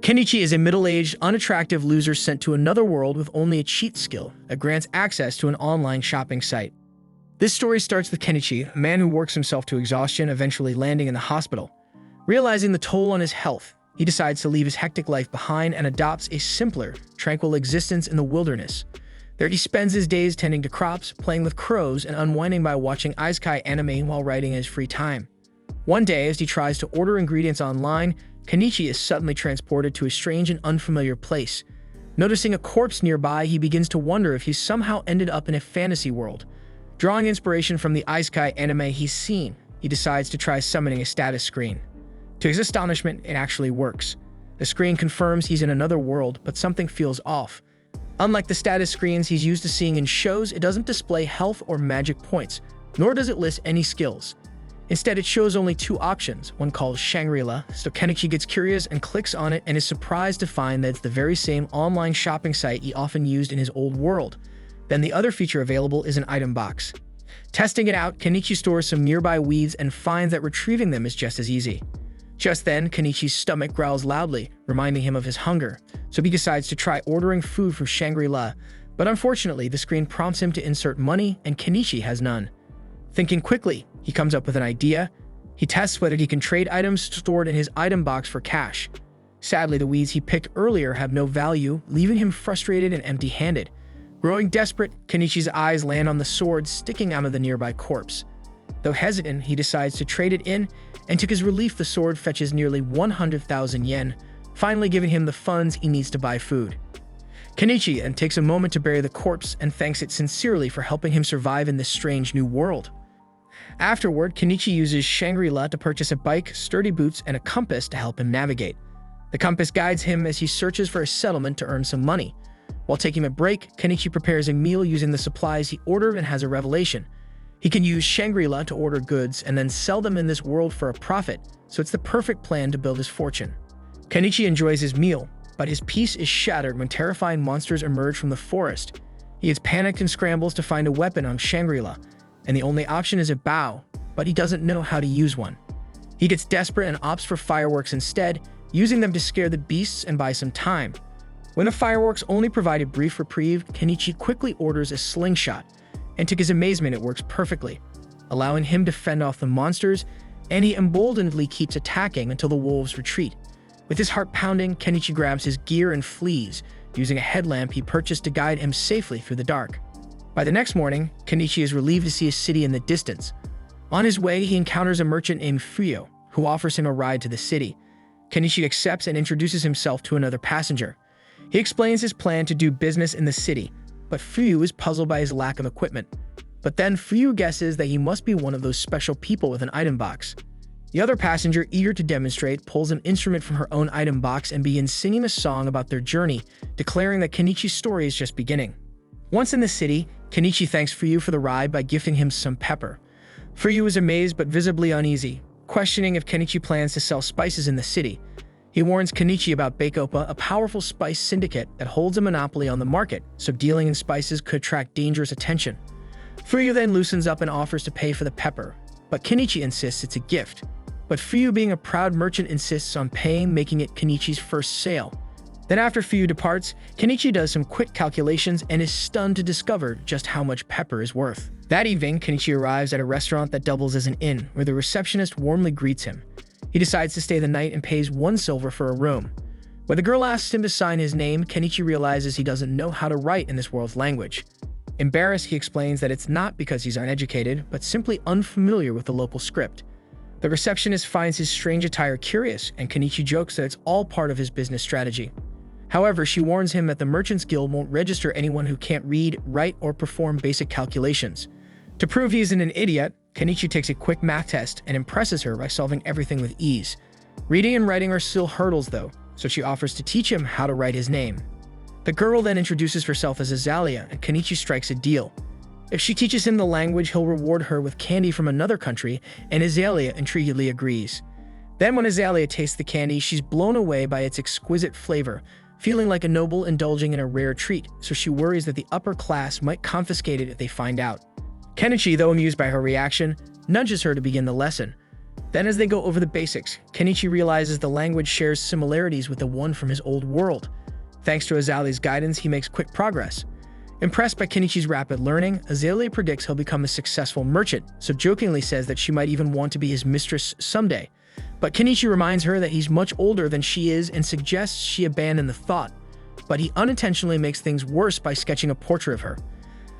Kenichi is a middle-aged, unattractive loser sent to another world with only a cheat skill that grants access to an online shopping site. This story starts with Kenichi, a man who works himself to exhaustion, eventually landing in the hospital. Realizing the toll on his health, he decides to leave his hectic life behind and adopts a simpler, tranquil existence in the wilderness. There he spends his days tending to crops, playing with crows, and unwinding by watching Isekai anime while writing in his free time. One day, as he tries to order ingredients online, Kenichi is suddenly transported to a strange and unfamiliar place. Noticing a corpse nearby, he begins to wonder if he's somehow ended up in a fantasy world. Drawing inspiration from the Isekai anime he's seen, he decides to try summoning a status screen. To his astonishment, it actually works. The screen confirms he's in another world, but something feels off. Unlike the status screens he's used to seeing in shows, it doesn't display health or magic points, nor does it list any skills. Instead, it shows only two options, one called Shangri-La, so Kenichi gets curious and clicks on it and is surprised to find that it's the very same online shopping site he often used in his old world. Then the other feature available is an item box. Testing it out, Kenichi stores some nearby weeds and finds that retrieving them is just as easy. Just then, Kenichi's stomach growls loudly, reminding him of his hunger, so he decides to try ordering food from Shangri-La, but unfortunately, the screen prompts him to insert money, and Kenichi has none. Thinking quickly, he comes up with an idea. He tests whether he can trade items stored in his item box for cash. Sadly, the weeds he picked earlier have no value, leaving him frustrated and empty-handed. Growing desperate, Kenichi's eyes land on the sword sticking out of the nearby corpse. Though hesitant, he decides to trade it in, and to his relief, the sword fetches nearly 100,000 yen, finally giving him the funds he needs to buy food. Kenichi then takes a moment to bury the corpse and thanks it sincerely for helping him survive in this strange new world. Afterward, Kenichi uses Shangri-La to purchase a bike, sturdy boots, and a compass to help him navigate. The compass guides him as he searches for a settlement to earn some money. While taking a break, Kenichi prepares a meal using the supplies he ordered and has a revelation. He can use Shangri-La to order goods and then sell them in this world for a profit, so it's the perfect plan to build his fortune. Kenichi enjoys his meal, but his peace is shattered when terrifying monsters emerge from the forest. He gets panicked and scrambles to find a weapon on Shangri-La, and the only option is a bow, but he doesn't know how to use one. He gets desperate and opts for fireworks instead, using them to scare the beasts and buy some time. When the fireworks only provide a brief reprieve, Kenichi quickly orders a slingshot, and to his amazement it works perfectly, allowing him to fend off the monsters, and he emboldenedly keeps attacking until the wolves retreat. With his heart pounding, Kenichi grabs his gear and flees, using a headlamp he purchased to guide him safely through the dark. By the next morning, Kenichi is relieved to see a city in the distance. On his way, he encounters a merchant named Fuyo, who offers him a ride to the city. Kenichi accepts and introduces himself to another passenger. He explains his plan to do business in the city, but Fuyo is puzzled by his lack of equipment. But then Fuyo guesses that he must be one of those special people with an item box. The other passenger, eager to demonstrate, pulls an instrument from her own item box and begins singing a song about their journey, declaring that Kenichi's story is just beginning. Once in the city, Kenichi thanks Fuyo for the ride by gifting him some pepper. Fuyo is amazed but visibly uneasy, questioning if Kenichi plans to sell spices in the city. He warns Kenichi about Bakeopa, a powerful spice syndicate that holds a monopoly on the market, so dealing in spices could attract dangerous attention. Fuyo then loosens up and offers to pay for the pepper, but Kenichi insists it's a gift. But Fuyo, being a proud merchant, insists on paying, making it Kenichi's first sale. Then after Fuyo departs, Kenichi does some quick calculations and is stunned to discover just how much pepper is worth. That evening, Kenichi arrives at a restaurant that doubles as an inn, where the receptionist warmly greets him. He decides to stay the night and pays 1 silver for a room. When the girl asks him to sign his name, Kenichi realizes he doesn't know how to write in this world's language. Embarrassed, he explains that it's not because he's uneducated, but simply unfamiliar with the local script. The receptionist finds his strange attire curious, and Kenichi jokes that it's all part of his business strategy. However, she warns him that the Merchants Guild won't register anyone who can't read, write, or perform basic calculations. To prove he isn't an idiot, Kenichi takes a quick math test and impresses her by solving everything with ease. Reading and writing are still hurdles though, so she offers to teach him how to write his name. The girl then introduces herself as Azalea, and Kenichi strikes a deal. If she teaches him the language, he'll reward her with candy from another country, and Azalea intriguedly agrees. Then when Azalea tastes the candy, she's blown away by its exquisite flavor, feeling like a noble indulging in a rare treat, so she worries that the upper class might confiscate it if they find out. Kenichi, though amused by her reaction, nudges her to begin the lesson. Then as they go over the basics, Kenichi realizes the language shares similarities with the one from his old world. Thanks to Azalea's guidance, he makes quick progress. Impressed by Kenichi's rapid learning, Azalea predicts he'll become a successful merchant, so jokingly says that she might even want to be his mistress someday. But Kenichi reminds her that he's much older than she is and suggests she abandon the thought. But he unintentionally makes things worse by sketching a portrait of her.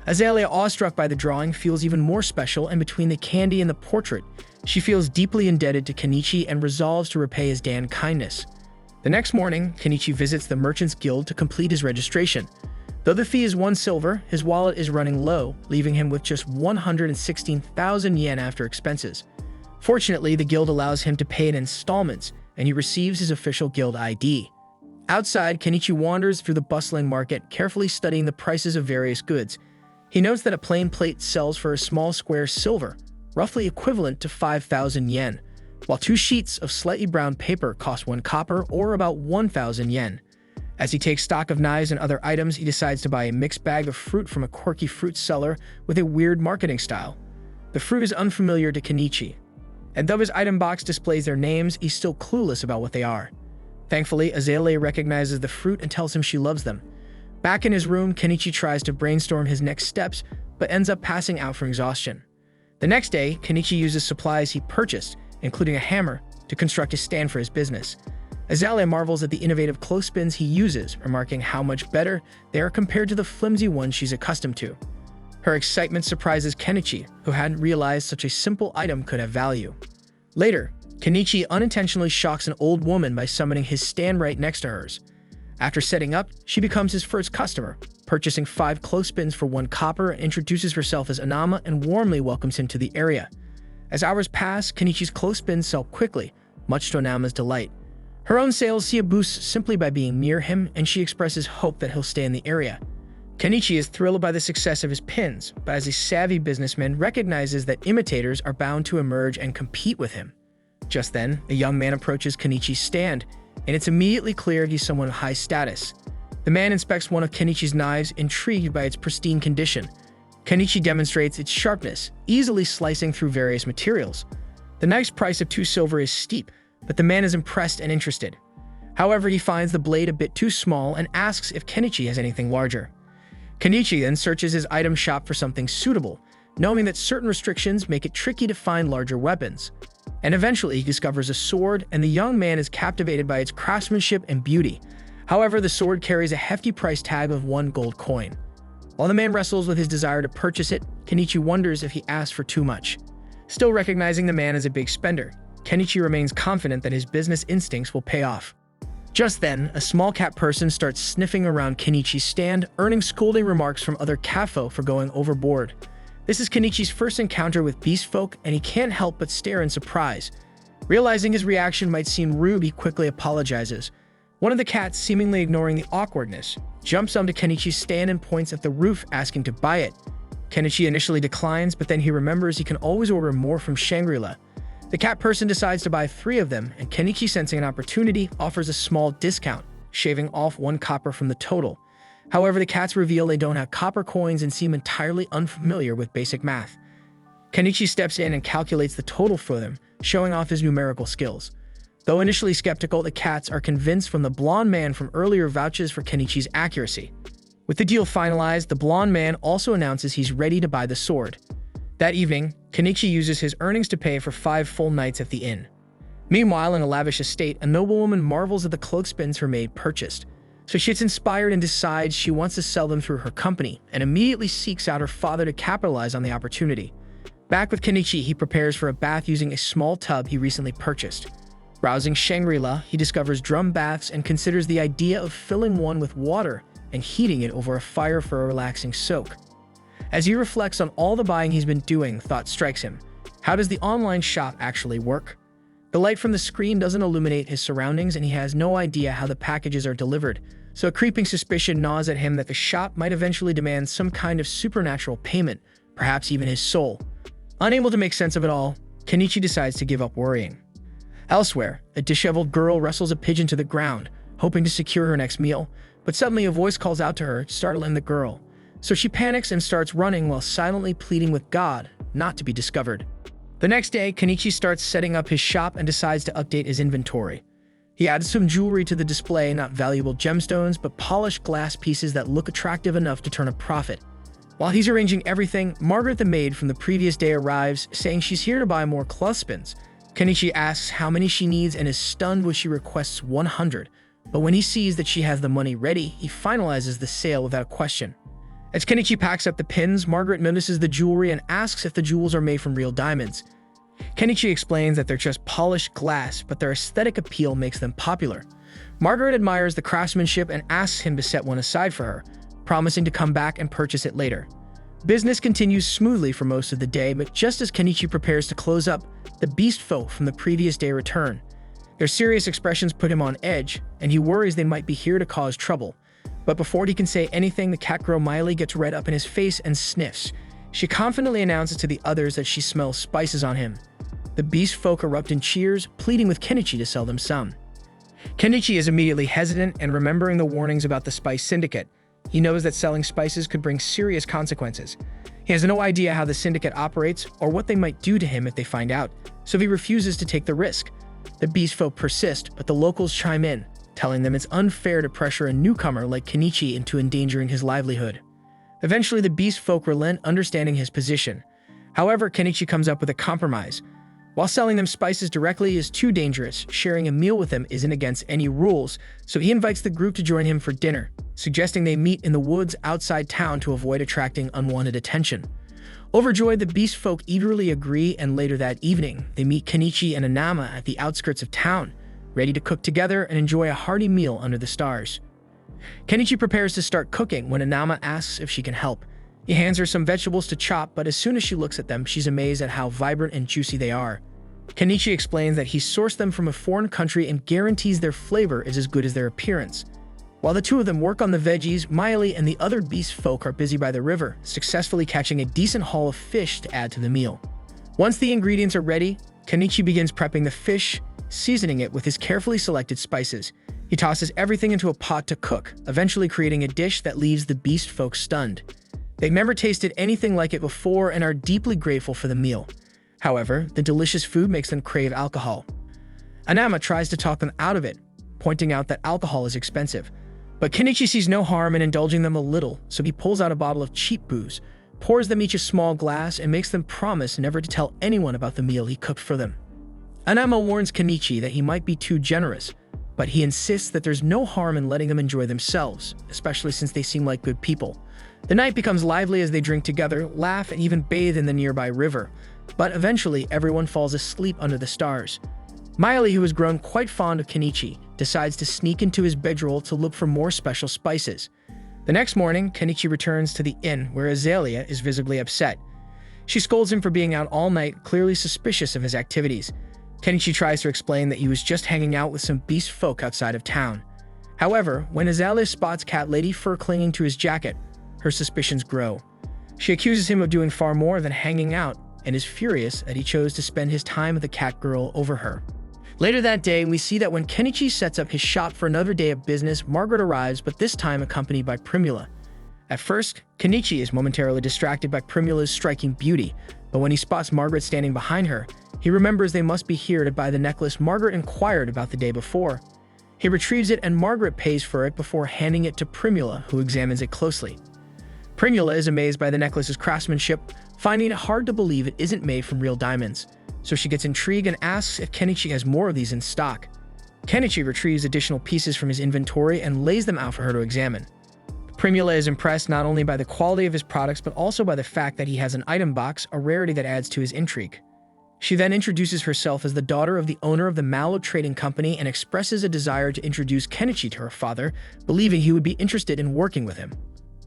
Azalea, awestruck by the drawing, feels even more special, and between the candy and the portrait, she feels deeply indebted to Kenichi and resolves to repay his Dan kindness. The next morning, Kenichi visits the Merchants Guild to complete his registration. Though the fee is 1 silver, his wallet is running low, leaving him with just 116,000 yen after expenses. Fortunately, the guild allows him to pay in installments, and he receives his official guild ID. Outside, Kenichi wanders through the bustling market, carefully studying the prices of various goods. He notes that a plain plate sells for a small square silver, roughly equivalent to 5,000 yen, while 2 sheets of slightly brown paper cost 1 copper or about 1,000 yen. As he takes stock of knives and other items, he decides to buy a mixed bag of fruit from a quirky fruit seller with a weird marketing style. The fruit is unfamiliar to Kenichi, and though his item box displays their names, he's still clueless about what they are. Thankfully, Azalea recognizes the fruit and tells him she loves them. Back in his room, Kenichi tries to brainstorm his next steps, but ends up passing out from exhaustion. The next day, Kenichi uses supplies he purchased, including a hammer, to construct a stand for his business. Azalea marvels at the innovative clothespins he uses, remarking how much better they are compared to the flimsy ones she's accustomed to. Her excitement surprises Kenichi, who hadn't realized such a simple item could have value. Later, Kenichi unintentionally shocks an old woman by summoning his stand right next to hers. After setting up, she becomes his first customer, purchasing 5 clothespins for 1 copper, and introduces herself as Anama and warmly welcomes him to the area. As hours pass, Kenichi's clothespins sell quickly, much to Anama's delight. Her own sales see a boost simply by being near him, and she expresses hope that he'll stay in the area. Kenichi is thrilled by the success of his pins, but as a savvy businessman recognizes that imitators are bound to emerge and compete with him. Just then, a young man approaches Kenichi's stand, and it's immediately clear he's someone of high status. The man inspects one of Kenichi's knives, intrigued by its pristine condition. Kenichi demonstrates its sharpness, easily slicing through various materials. The knife's price of 2 silver is steep, but the man is impressed and interested. However, he finds the blade a bit too small and asks if Kenichi has anything larger. Kenichi then searches his item shop for something suitable, knowing that certain restrictions make it tricky to find larger weapons. And eventually he discovers a sword, and the young man is captivated by its craftsmanship and beauty. However, the sword carries a hefty price tag of 1 gold coin. While the man wrestles with his desire to purchase it, Kenichi wonders if he asked for too much. Still recognizing the man as a big spender, Kenichi remains confident that his business instincts will pay off. Just then, a small cat person starts sniffing around Kenichi's stand, earning scolding remarks from other catfolk for going overboard. This is Kenichi's first encounter with beast folk, and he can't help but stare in surprise. Realizing his reaction might seem rude, he quickly apologizes. One of the cats, seemingly ignoring the awkwardness, jumps onto Kenichi's stand and points at the roof, asking to buy it. Kenichi initially declines, but then he remembers he can always order more from Shangri-La. The cat person decides to buy 3 of them, and Kenichi, sensing an opportunity, offers a small discount, shaving off 1 copper from the total. However, the cats reveal they don't have copper coins and seem entirely unfamiliar with basic math. Kenichi steps in and calculates the total for them, showing off his numerical skills. Though initially skeptical, the cats are convinced from the blonde man from earlier vouches for Kenichi's accuracy. With the deal finalized, the blonde man also announces he's ready to buy the sword. That evening, Kenichi uses his earnings to pay for 5 full nights at the inn. Meanwhile, in a lavish estate, a noblewoman marvels at the clothespins her maid purchased. So she gets inspired and decides she wants to sell them through her company, and immediately seeks out her father to capitalize on the opportunity. Back with Kenichi, he prepares for a bath using a small tub he recently purchased. Browsing Shangri-La, he discovers drum baths and considers the idea of filling one with water and heating it over a fire for a relaxing soak. As he reflects on all the buying he's been doing, thought strikes him. How does the online shop actually work? The light from the screen doesn't illuminate his surroundings, and he has no idea how the packages are delivered, so a creeping suspicion gnaws at him that the shop might eventually demand some kind of supernatural payment, perhaps even his soul. Unable to make sense of it all, Kenichi decides to give up worrying. Elsewhere, a disheveled girl wrestles a pigeon to the ground, hoping to secure her next meal, but suddenly a voice calls out to her, startling the girl. So she panics and starts running while silently pleading with God not to be discovered. The next day, Kenichi starts setting up his shop and decides to update his inventory. He adds some jewelry to the display, not valuable gemstones, but polished glass pieces that look attractive enough to turn a profit. While he's arranging everything, Margaret the maid from the previous day arrives, saying she's here to buy more clothespins. Kenichi asks how many she needs and is stunned when she requests 100, but when he sees that she has the money ready, he finalizes the sale without a question. As Kenichi packs up the pins, Margaret notices the jewelry and asks if the jewels are made from real diamonds. Kenichi explains that they're just polished glass, but their aesthetic appeal makes them popular. Margaret admires the craftsmanship and asks him to set one aside for her, promising to come back and purchase it later. Business continues smoothly for most of the day, but just as Kenichi prepares to close up, the beast folk from the previous day return. Their serious expressions put him on edge, and he worries they might be here to cause trouble. But before he can say anything, the cat girl Miley gets red up in his face and sniffs. She confidently announces to the others that she smells spices on him. The beast folk erupt in cheers, pleading with Kenichi to sell them some. Kenichi is immediately hesitant and remembering the warnings about the spice syndicate. He knows that selling spices could bring serious consequences. He has no idea how the syndicate operates or what they might do to him if they find out, so he refuses to take the risk. The beast folk persist, but the locals chime in, telling them it's unfair to pressure a newcomer like Kenichi into endangering his livelihood. Eventually, the beast folk relent, understanding his position. However, Kenichi comes up with a compromise. While selling them spices directly is too dangerous, sharing a meal with them isn't against any rules, so he invites the group to join him for dinner, suggesting they meet in the woods outside town to avoid attracting unwanted attention. Overjoyed, the beast folk eagerly agree, and later that evening, they meet Kenichi and Anama at the outskirts of town, ready to cook together and enjoy a hearty meal under the stars. Kenichi prepares to start cooking when Anama asks if she can help. He hands her some vegetables to chop, but as soon as she looks at them, she's amazed at how vibrant and juicy they are. Kenichi explains that he sourced them from a foreign country and guarantees their flavor is as good as their appearance. While the two of them work on the veggies, Miley and the other beast folk are busy by the river, successfully catching a decent haul of fish to add to the meal. Once the ingredients are ready, Kenichi begins prepping the fish, seasoning it with his carefully selected spices. He tosses everything into a pot to cook, eventually creating a dish that leaves the beast folk stunned. They've never tasted anything like it before and are deeply grateful for the meal. However, the delicious food makes them crave alcohol. Anama tries to talk them out of it, pointing out that alcohol is expensive. But Kenichi sees no harm in indulging them a little, so he pulls out a bottle of cheap booze, pours them each a small glass, and makes them promise never to tell anyone about the meal he cooked for them. Anama warns Kenichi that he might be too generous, but he insists that there's no harm in letting them enjoy themselves, especially since they seem like good people. The night becomes lively as they drink together, laugh, and even bathe in the nearby river. But eventually, everyone falls asleep under the stars. Miley, who has grown quite fond of Kenichi, decides to sneak into his bedroll to look for more special spices. The next morning, Kenichi returns to the inn, where Azalea is visibly upset. She scolds him for being out all night, clearly suspicious of his activities. Kenichi tries to explain that he was just hanging out with some beast folk outside of town. However, when Azalea spots Cat Lady fur clinging to his jacket, her suspicions grow. She accuses him of doing far more than hanging out and is furious that he chose to spend his time with the cat girl over her. Later that day, we see that when Kenichi sets up his shop for another day of business, Margaret arrives, but this time accompanied by Primula. At first, Kenichi is momentarily distracted by Primula's striking beauty, but when he spots Margaret standing behind her, he remembers they must be here to buy the necklace Margaret inquired about the day before. He retrieves it and Margaret pays for it before handing it to Primula, who examines it closely. Primula is amazed by the necklace's craftsmanship, finding it hard to believe it isn't made from real diamonds, so she gets intrigued and asks if Kenichi has more of these in stock. Kenichi retrieves additional pieces from his inventory and lays them out for her to examine. Primula is impressed not only by the quality of his products but also by the fact that he has an item box, a rarity that adds to his intrigue. She then introduces herself as the daughter of the owner of the Mallow Trading Company and expresses a desire to introduce Kenichi to her father, believing he would be interested in working with him.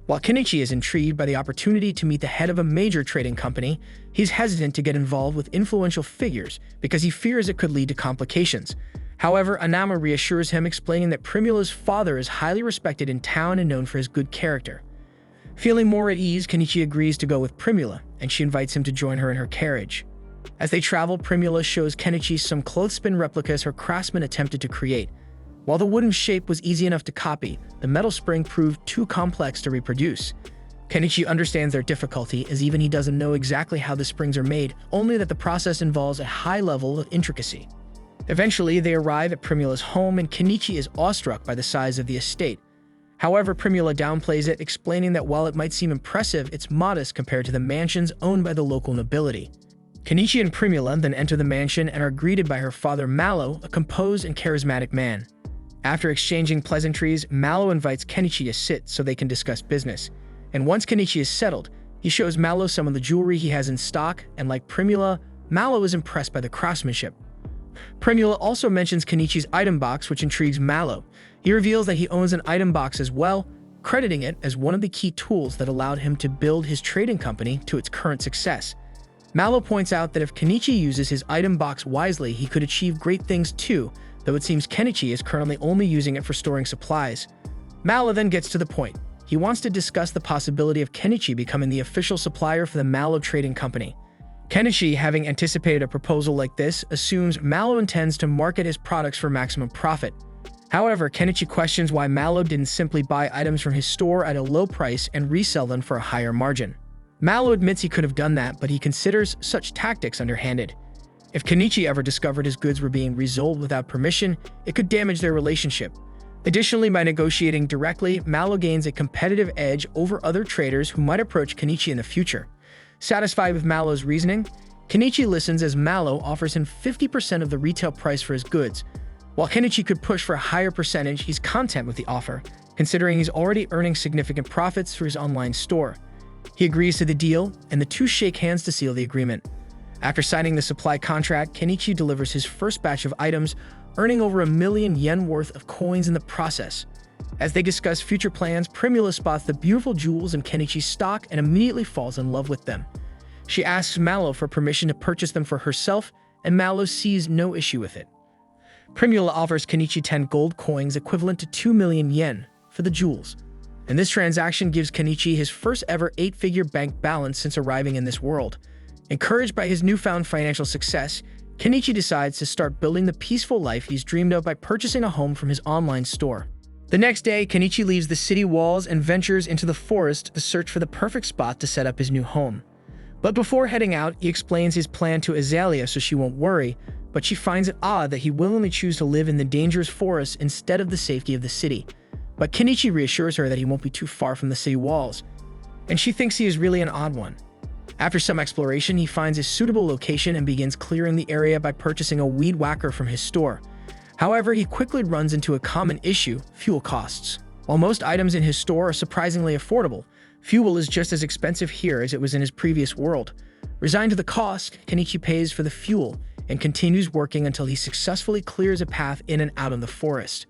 While Kenichi is intrigued by the opportunity to meet the head of a major trading company, he's hesitant to get involved with influential figures because he fears it could lead to complications. However, Anama reassures him, explaining that Primula's father is highly respected in town and known for his good character. Feeling more at ease, Kenichi agrees to go with Primula, and she invites him to join her in her carriage. As they travel, Primula shows Kenichi some clothespin replicas her craftsman attempted to create. While the wooden shape was easy enough to copy, the metal spring proved too complex to reproduce. Kenichi understands their difficulty, as even he doesn't know exactly how the springs are made, only that the process involves a high level of intricacy. Eventually, they arrive at Primula's home, and Kenichi is awestruck by the size of the estate. However, Primula downplays it, explaining that while it might seem impressive, it's modest compared to the mansions owned by the local nobility. Kenichi and Primula then enter the mansion and are greeted by her father Mallow, a composed and charismatic man. After exchanging pleasantries, Mallow invites Kenichi to sit so they can discuss business. And once Kenichi is settled, he shows Mallow some of the jewelry he has in stock, and like Primula, Mallow is impressed by the craftsmanship. Primula also mentions Kenichi's item box, which intrigues Mallow. He reveals that he owns an item box as well, crediting it as one of the key tools that allowed him to build his trading company to its current success. Mallow points out that if Kenichi uses his item box wisely, he could achieve great things too, though it seems Kenichi is currently only using it for storing supplies. Mallow then gets to the point. He wants to discuss the possibility of Kenichi becoming the official supplier for the Mallow Trading Company. Kenichi, having anticipated a proposal like this, assumes Mallow intends to market his products for maximum profit. However, Kenichi questions why Mallow didn't simply buy items from his store at a low price and resell them for a higher margin. Mallow admits he could have done that, but he considers such tactics underhanded. If Kenichi ever discovered his goods were being resold without permission, it could damage their relationship. Additionally, by negotiating directly, Mallow gains a competitive edge over other traders who might approach Kenichi in the future. Satisfied with Mallow's reasoning, Kenichi listens as Mallow offers him 50% of the retail price for his goods. While Kenichi could push for a higher percentage, he's content with the offer, considering he's already earning significant profits through his online store. He agrees to the deal, and the two shake hands to seal the agreement. After signing the supply contract, Kenichi delivers his first batch of items, earning over 1 million yen worth of coins in the process. As they discuss future plans, Primula spots the beautiful jewels in Kenichi's stock and immediately falls in love with them. She asks Mallow for permission to purchase them for herself, and Mallow sees no issue with it. Primula offers Kenichi 10 gold coins equivalent to 2 million yen for the jewels, and this transaction gives Kenichi his first ever 8-figure bank balance since arriving in this world. Encouraged by his newfound financial success, Kenichi decides to start building the peaceful life he's dreamed of by purchasing a home from his online store. The next day, Kenichi leaves the city walls and ventures into the forest to search for the perfect spot to set up his new home. But before heading out, he explains his plan to Azalea so she won't worry, but she finds it odd that he willingly chooses to live in the dangerous forest instead of the safety of the city. But Kenichi reassures her that he won't be too far from the city walls, and she thinks he is really an odd one. After some exploration, he finds a suitable location and begins clearing the area by purchasing a weed whacker from his store. However, he quickly runs into a common issue: fuel costs. While most items in his store are surprisingly affordable, fuel is just as expensive here as it was in his previous world. Resigned to the cost, Kenichi pays for the fuel and continues working until he successfully clears a path in and out of the forest.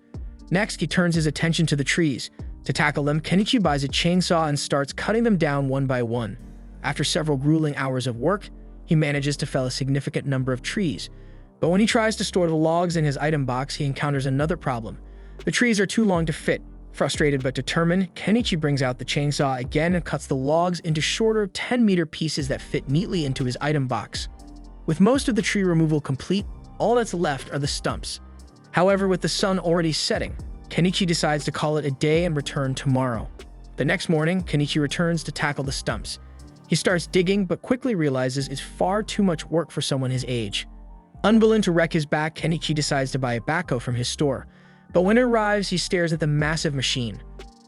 Next, he turns his attention to the trees. To tackle them, Kenichi buys a chainsaw and starts cutting them down one by one. After several grueling hours of work, he manages to fell a significant number of trees. But when he tries to store the logs in his item box, he encounters another problem. The trees are too long to fit. Frustrated but determined, Kenichi brings out the chainsaw again and cuts the logs into shorter 10-meter pieces that fit neatly into his item box. With most of the tree removal complete, all that's left are the stumps. However, with the sun already setting, Kenichi decides to call it a day and return tomorrow. The next morning, Kenichi returns to tackle the stumps. He starts digging, but quickly realizes it's far too much work for someone his age. Unwilling to wreck his back, Kenichi decides to buy a backhoe from his store. But when it arrives, he stares at the massive machine,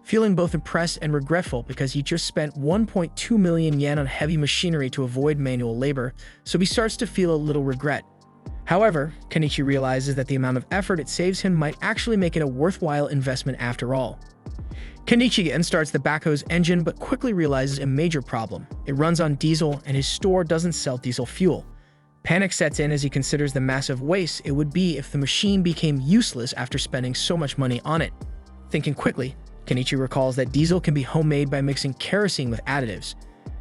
feeling both impressed and regretful because he just spent 1.2 million yen on heavy machinery to avoid manual labor, so he starts to feel a little regret. However, Kenichi realizes that the amount of effort it saves him might actually make it a worthwhile investment after all. Kenichi then starts the backhoe's engine but quickly realizes a major problem. It runs on diesel and his store doesn't sell diesel fuel. Panic sets in as he considers the massive waste it would be if the machine became useless after spending so much money on it. Thinking quickly, Kenichi recalls that diesel can be homemade by mixing kerosene with additives.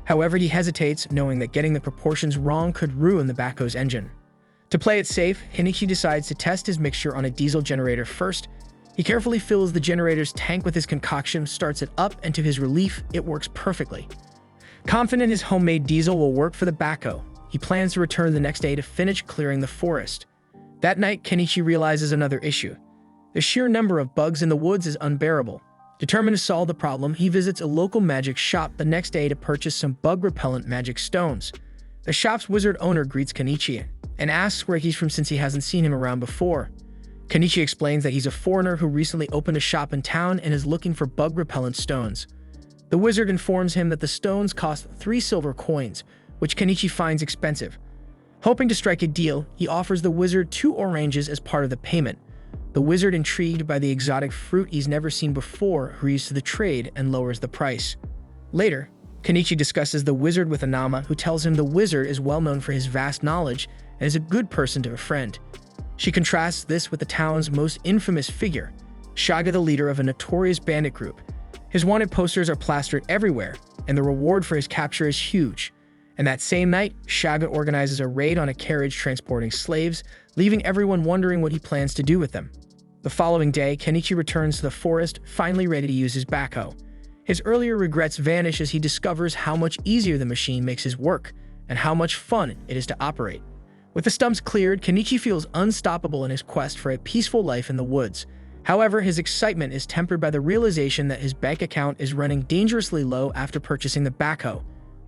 However, he hesitates, knowing that getting the proportions wrong could ruin the backhoe's engine. To play it safe, Kenichi decides to test his mixture on a diesel generator first. He carefully fills the generator's tank with his concoction, starts it up, and to his relief, it works perfectly. Confident his homemade diesel will work for the backhoe, he plans to return the next day to finish clearing the forest. That night, Kenichi realizes another issue. The sheer number of bugs in the woods is unbearable. Determined to solve the problem, he visits a local magic shop the next day to purchase some bug-repellent magic stones. The shop's wizard owner greets Kenichi and asks where he's from since he hasn't seen him around before. Kenichi explains that he's a foreigner who recently opened a shop in town and is looking for bug-repellent stones. The wizard informs him that the stones cost 3 silver coins, which Kenichi finds expensive. Hoping to strike a deal, he offers the wizard 2 oranges as part of the payment. The wizard, intrigued by the exotic fruit he's never seen before, agrees to the trade and lowers the price. Later, Kenichi discusses the wizard with Anama, who tells him the wizard is well known for his vast knowledge and is a good person to befriend. She contrasts this with the town's most infamous figure, Shaga, the leader of a notorious bandit group. His wanted posters are plastered everywhere, and the reward for his capture is huge. And that same night, Shaga organizes a raid on a carriage transporting slaves, leaving everyone wondering what he plans to do with them. The following day, Kenichi returns to the forest, finally ready to use his backhoe. His earlier regrets vanish as he discovers how much easier the machine makes his work, and how much fun it is to operate. With the stumps cleared, Kenichi feels unstoppable in his quest for a peaceful life in the woods. However, his excitement is tempered by the realization that his bank account is running dangerously low after purchasing the backhoe.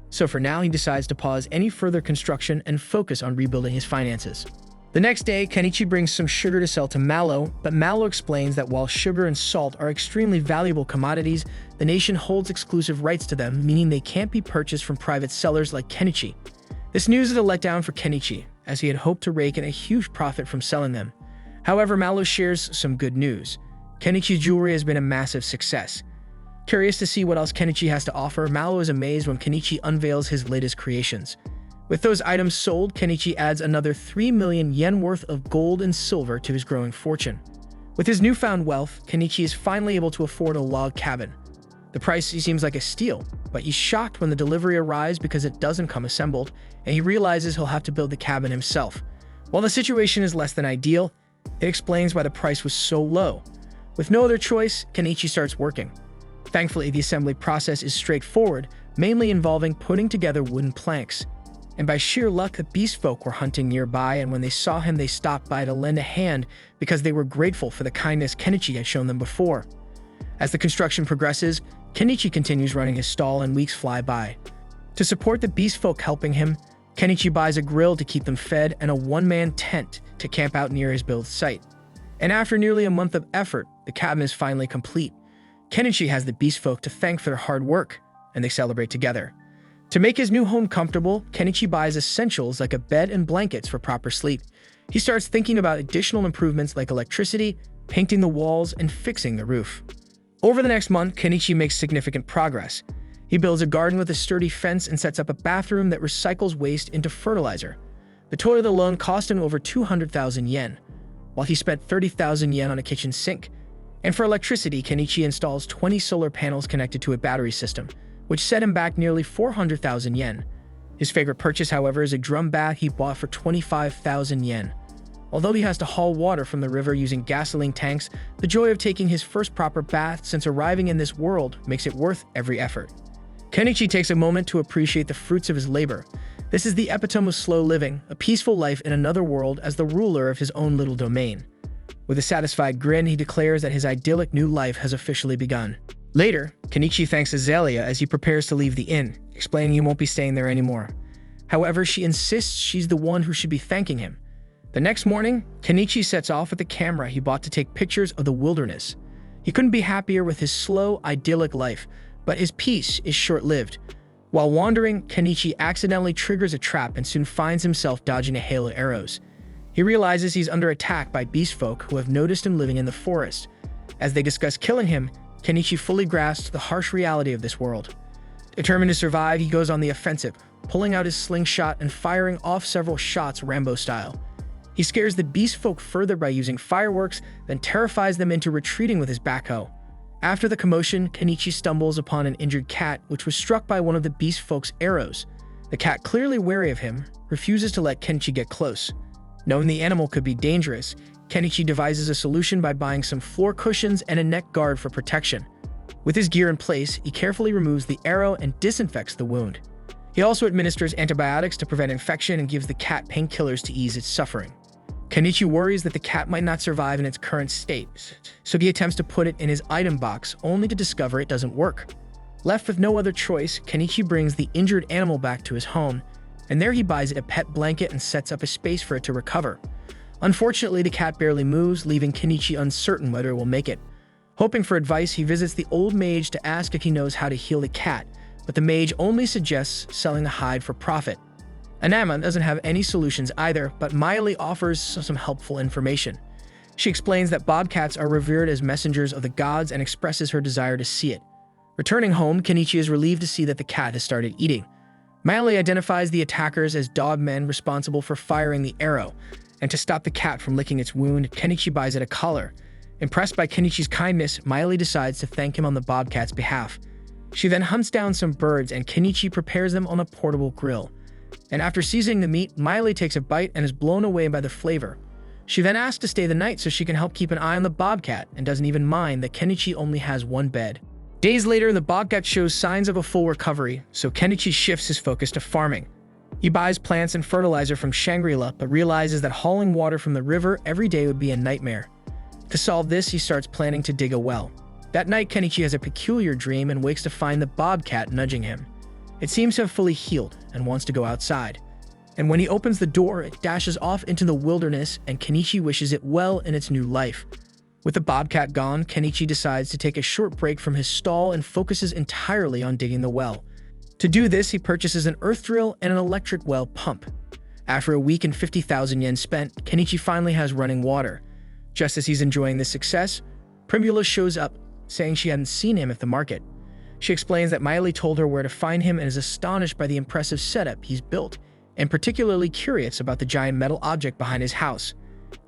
So for now, he decides to pause any further construction and focus on rebuilding his finances. The next day, Kenichi brings some sugar to sell to Mallow, but Mallow explains that while sugar and salt are extremely valuable commodities, the nation holds exclusive rights to them, meaning they can't be purchased from private sellers like Kenichi. This news is a letdown for Kenichi, as he had hoped to rake in a huge profit from selling them. However, Mallow shares some good news. Kenichi's jewelry has been a massive success. Curious to see what else Kenichi has to offer, Mallow is amazed when Kenichi unveils his latest creations. With those items sold, Kenichi adds another 3 million yen worth of gold and silver to his growing fortune. With his newfound wealth, Kenichi is finally able to afford a log cabin. The price seems like a steal, but he's shocked when the delivery arrives because it doesn't come assembled, and he realizes he'll have to build the cabin himself. While the situation is less than ideal, it explains why the price was so low. With no other choice, Kenichi starts working. Thankfully, the assembly process is straightforward, mainly involving putting together wooden planks. And by sheer luck, the beast folk were hunting nearby, and when they saw him, they stopped by to lend a hand because they were grateful for the kindness Kenichi had shown them before. As the construction progresses, Kenichi continues running his stall and weeks fly by. To support the beast folk helping him, Kenichi buys a grill to keep them fed and a one-man tent to camp out near his build site. And after nearly a month of effort, the cabin is finally complete. Kenichi has the beast folk to thank for their hard work, and they celebrate together. To make his new home comfortable, Kenichi buys essentials like a bed and blankets for proper sleep. He starts thinking about additional improvements like electricity, painting the walls, and fixing the roof. Over the next month, Kenichi makes significant progress. He builds a garden with a sturdy fence and sets up a bathroom that recycles waste into fertilizer. The toilet alone cost him over 200,000 yen, while he spent 30,000 yen on a kitchen sink. And for electricity, Kenichi installs 20 solar panels connected to a battery system, which set him back nearly 400,000 yen. His favorite purchase, however, is a drum bath he bought for 25,000 yen. Although he has to haul water from the river using gasoline tanks, the joy of taking his first proper bath since arriving in this world makes it worth every effort. Kenichi takes a moment to appreciate the fruits of his labor. This is the epitome of slow living, a peaceful life in another world as the ruler of his own little domain. With a satisfied grin, he declares that his idyllic new life has officially begun. Later, Kenichi thanks Azalea as he prepares to leave the inn, explaining he won't be staying there anymore. However, she insists she's the one who should be thanking him. The next morning, Kenichi sets off with the camera he bought to take pictures of the wilderness. He couldn't be happier with his slow, idyllic life, but his peace is short-lived. While wandering, Kenichi accidentally triggers a trap and soon finds himself dodging a hail of arrows. He realizes he's under attack by beast folk who have noticed him living in the forest. As they discuss killing him, Kenichi fully grasps the harsh reality of this world. Determined to survive, he goes on the offensive, pulling out his slingshot and firing off several shots Rambo style. He scares the beast folk further by using fireworks, then terrifies them into retreating with his backhoe. After the commotion, Kenichi stumbles upon an injured cat which was struck by one of the beast folk's arrows. The cat, clearly wary of him, refuses to let Kenichi get close. Knowing the animal could be dangerous, Kenichi devises a solution by buying some floor cushions and a neck guard for protection. With his gear in place, he carefully removes the arrow and disinfects the wound. He also administers antibiotics to prevent infection and gives the cat painkillers to ease its suffering. Kenichi worries that the cat might not survive in its current state, so he attempts to put it in his item box, only to discover it doesn't work. Left with no other choice, Kenichi brings the injured animal back to his home, and there he buys it a pet blanket and sets up a space for it to recover. Unfortunately, the cat barely moves, leaving Kenichi uncertain whether it will make it. Hoping for advice, he visits the old mage to ask if he knows how to heal the cat, but the mage only suggests selling the hide for profit. Anama doesn't have any solutions either, but Miley offers some helpful information. She explains that bobcats are revered as messengers of the gods and expresses her desire to see it. Returning home, Kenichi is relieved to see that the cat has started eating. Miley identifies the attackers as dogmen responsible for firing the arrow, and to stop the cat from licking its wound, Kenichi buys it a collar. Impressed by Kenichi's kindness, Miley decides to thank him on the bobcat's behalf. She then hunts down some birds and Kenichi prepares them on a portable grill. And after seasoning the meat, Miley takes a bite and is blown away by the flavor. She then asks to stay the night so she can help keep an eye on the bobcat and doesn't even mind that Kenichi only has one bed. Days later, the bobcat shows signs of a full recovery, so Kenichi shifts his focus to farming. He buys plants and fertilizer from Shangri-La, but realizes that hauling water from the river every day would be a nightmare. To solve this, he starts planning to dig a well. That night, Kenichi has a peculiar dream and wakes to find the bobcat nudging him. It seems to have fully healed and wants to go outside. And when he opens the door, it dashes off into the wilderness and Kenichi wishes it well in its new life. With the bobcat gone, Kenichi decides to take a short break from his stall and focuses entirely on digging the well. To do this, he purchases an earth drill and an electric well pump. After a week and 50,000 yen spent, Kenichi finally has running water. Just as he's enjoying this success, Primula shows up, saying she hadn't seen him at the market. She explains that Miley told her where to find him and is astonished by the impressive setup he's built, and particularly curious about the giant metal object behind his house.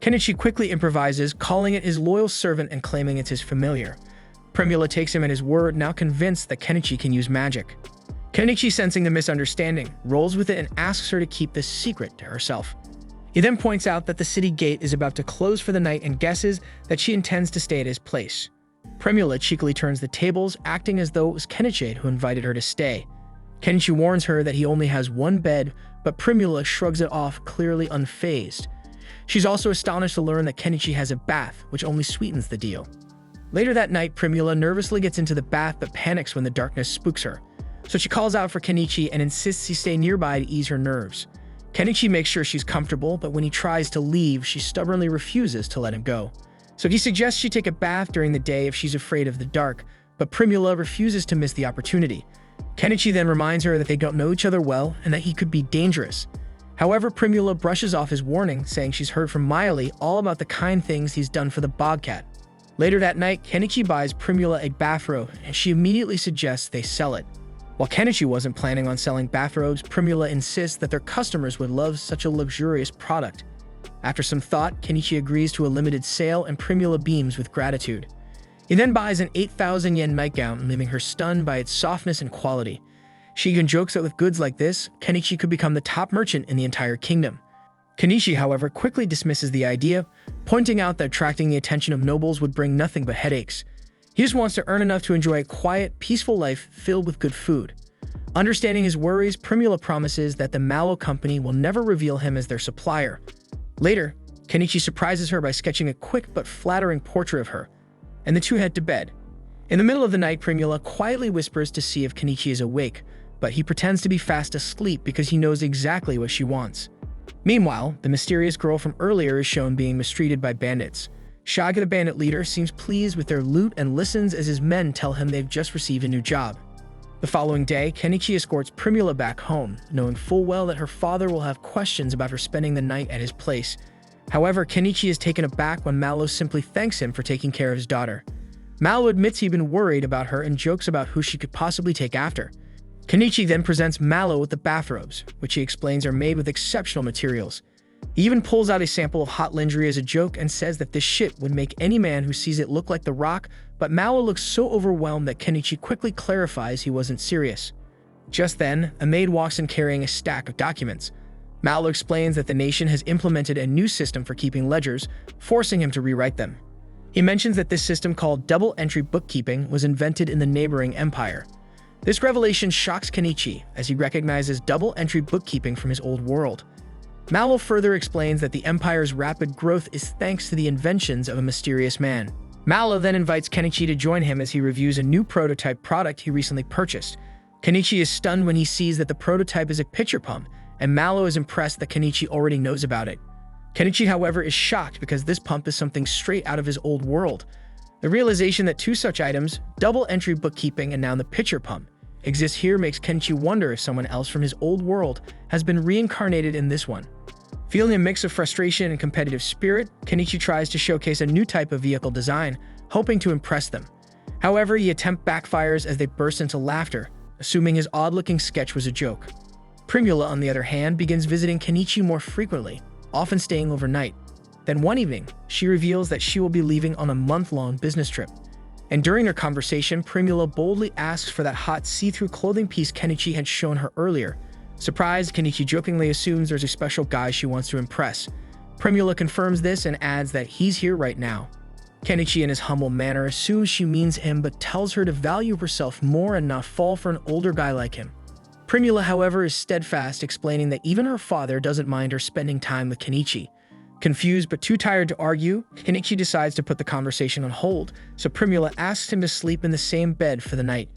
Kenichi quickly improvises, calling it his loyal servant and claiming it's his familiar. Primula takes him at his word, now convinced that Kenichi can use magic. Kenichi, sensing the misunderstanding, rolls with it and asks her to keep this secret to herself. He then points out that the city gate is about to close for the night and guesses that she intends to stay at his place. Primula cheekily turns the tables, acting as though it was Kenichi who invited her to stay. Kenichi warns her that he only has one bed, but Primula shrugs it off, clearly unfazed. She's also astonished to learn that Kenichi has a bath, which only sweetens the deal. Later that night, Primula nervously gets into the bath but panics when the darkness spooks her. So she calls out for Kenichi and insists he stay nearby to ease her nerves. Kenichi makes sure she's comfortable, but when he tries to leave, she stubbornly refuses to let him go. So he suggests she take a bath during the day if she's afraid of the dark, but Primula refuses to miss the opportunity. Kenichi then reminds her that they don't know each other well and that he could be dangerous. However, Primula brushes off his warning, saying she's heard from Miley all about the kind things he's done for the bobcat. Later that night, Kenichi buys Primula a bathrobe, and she immediately suggests they sell it. While Kenichi wasn't planning on selling bathrobes, Primula insists that their customers would love such a luxurious product. After some thought, Kenichi agrees to a limited sale and Primula beams with gratitude. He then buys an 8,000 yen nightgown, leaving her stunned by its softness and quality. She even jokes that with goods like this, Kenichi could become the top merchant in the entire kingdom. Kenichi, however, quickly dismisses the idea, pointing out that attracting the attention of nobles would bring nothing but headaches. He just wants to earn enough to enjoy a quiet, peaceful life filled with good food. Understanding his worries, Primula promises that the Mallow Company will never reveal him as their supplier. Later, Kenichi surprises her by sketching a quick but flattering portrait of her, and the two head to bed. In the middle of the night, Primula quietly whispers to see if Kenichi is awake, but he pretends to be fast asleep because he knows exactly what she wants. Meanwhile, the mysterious girl from earlier is shown being mistreated by bandits. Shaga, the bandit leader, seems pleased with their loot and listens as his men tell him they've just received a new job. The following day, Kenichi escorts Primula back home, knowing full well that her father will have questions about her spending the night at his place. However, Kenichi is taken aback when Mallow simply thanks him for taking care of his daughter. Mallow admits he'd been worried about her and jokes about who she could possibly take after. Kenichi then presents Mallow with the bathrobes, which he explains are made with exceptional materials. He even pulls out a sample of hot lingerie as a joke and says that this shit would make any man who sees it look like The Rock, but Mallow looks so overwhelmed that Kenichi quickly clarifies he wasn't serious. Just then, a maid walks in carrying a stack of documents. Mallow explains that the nation has implemented a new system for keeping ledgers, forcing him to rewrite them. He mentions that this system, called double-entry bookkeeping, was invented in the neighboring empire. This revelation shocks Kenichi, as he recognizes double-entry bookkeeping from his old world. Mallow further explains that the Empire's rapid growth is thanks to the inventions of a mysterious man. Mallow then invites Kenichi to join him as he reviews a new prototype product he recently purchased. Kenichi is stunned when he sees that the prototype is a pitcher pump, and Mallow is impressed that Kenichi already knows about it. Kenichi, however, is shocked because this pump is something straight out of his old world. The realization that two such items, double-entry bookkeeping and now the pitcher pump, exist here makes Kenichi wonder if someone else from his old world has been reincarnated in this one. Feeling a mix of frustration and competitive spirit, Kenichi tries to showcase a new type of vehicle design, hoping to impress them. However, the attempt backfires as they burst into laughter, assuming his odd-looking sketch was a joke. Primula, on the other hand, begins visiting Kenichi more frequently, often staying overnight. Then one evening, she reveals that she will be leaving on a month-long business trip. And during their conversation, Primula boldly asks for that hot see-through clothing piece Kenichi had shown her earlier. Surprised, Kenichi jokingly assumes there's a special guy she wants to impress. Primula confirms this and adds that he's here right now. Kenichi, in his humble manner, assumes she means him but tells her to value herself more and not fall for an older guy like him. Primula, however, is steadfast, explaining that even her father doesn't mind her spending time with Kenichi. Confused but too tired to argue, Kenichi decides to put the conversation on hold, so Primula asks him to sleep in the same bed for the night.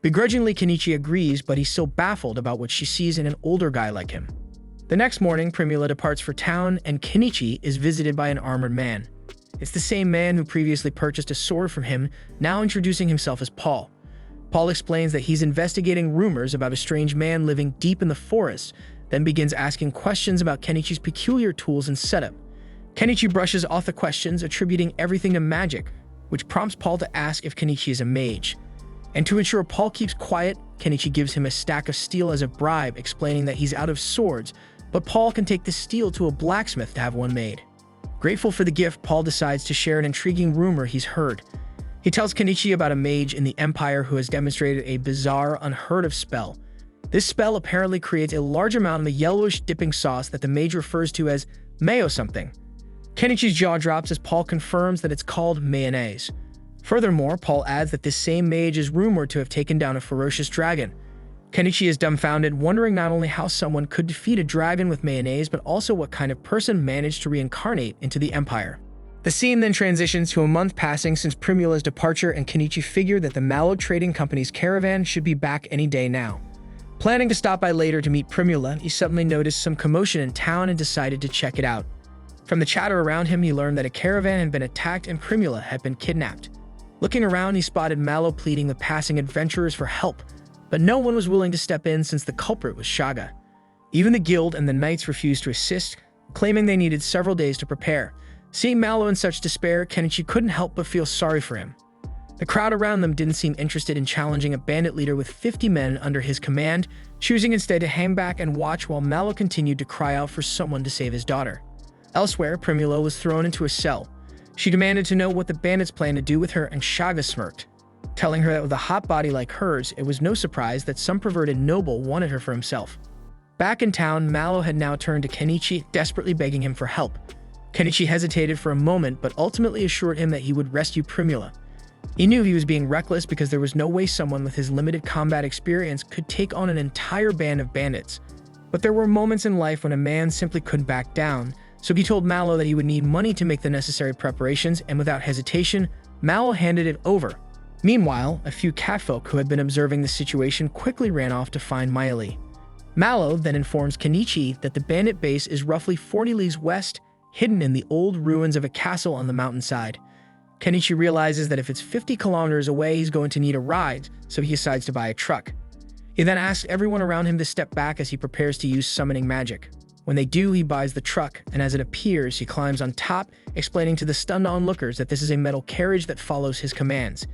Begrudgingly, Kenichi agrees, but he's still baffled about what she sees in an older guy like him. The next morning, Primula departs for town, and Kenichi is visited by an armored man. It's the same man who previously purchased a sword from him, now introducing himself as Paul. Paul explains that he's investigating rumors about a strange man living deep in the forest, then begins asking questions about Kenichi's peculiar tools and setup. Kenichi brushes off the questions, attributing everything to magic, which prompts Paul to ask if Kenichi is a mage. And to ensure Paul keeps quiet, Kenichi gives him a stack of steel as a bribe, explaining that he's out of swords, but Paul can take the steel to a blacksmith to have one made. Grateful for the gift, Paul decides to share an intriguing rumor he's heard. He tells Kenichi about a mage in the Empire who has demonstrated a bizarre, unheard-of spell. This spell apparently creates a large amount of the yellowish dipping sauce that the mage refers to as mayo something. Kenichi's jaw drops as Paul confirms that it's called mayonnaise. Furthermore, Paul adds that this same mage is rumored to have taken down a ferocious dragon. Kenichi is dumbfounded, wondering not only how someone could defeat a dragon with mayonnaise, but also what kind of person managed to reincarnate into the Empire. The scene then transitions to a month passing since Primula's departure, and Kenichi figured that the Mallow Trading Company's caravan should be back any day now. Planning to stop by later to meet Primula, he suddenly noticed some commotion in town and decided to check it out. From the chatter around him, he learned that a caravan had been attacked and Primula had been kidnapped. Looking around, he spotted Mallow pleading with passing adventurers for help, but no one was willing to step in since the culprit was Shaga. Even the guild and the knights refused to assist, claiming they needed several days to prepare. Seeing Mallow in such despair, Kenichi couldn't help but feel sorry for him. The crowd around them didn't seem interested in challenging a bandit leader with 50 men under his command, choosing instead to hang back and watch while Mallow continued to cry out for someone to save his daughter. Elsewhere, Primula was thrown into a cell. She demanded to know what the bandits planned to do with her, and Shaga smirked, telling her that with a hot body like hers, it was no surprise that some perverted noble wanted her for himself. Back in town, Mallow had now turned to Kenichi, desperately begging him for help. Kenichi hesitated for a moment, but ultimately assured him that he would rescue Primula. He knew he was being reckless because there was no way someone with his limited combat experience could take on an entire band of bandits. But there were moments in life when a man simply couldn't back down, so he told Mallow that he would need money to make the necessary preparations, and without hesitation, Mallow handed it over. Meanwhile, a few catfolk who had been observing the situation quickly ran off to find Mayali. Mallow then informs Kenichi that the bandit base is roughly 40 leagues west, hidden in the old ruins of a castle on the mountainside. Kenichi realizes that if it's 50 kilometers away, he's going to need a ride, so he decides to buy a truck. He then asks everyone around him to step back as he prepares to use summoning magic. When they do, he buys the truck, and as it appears, he climbs on top, explaining to the stunned onlookers that this is a metal carriage that follows his commands.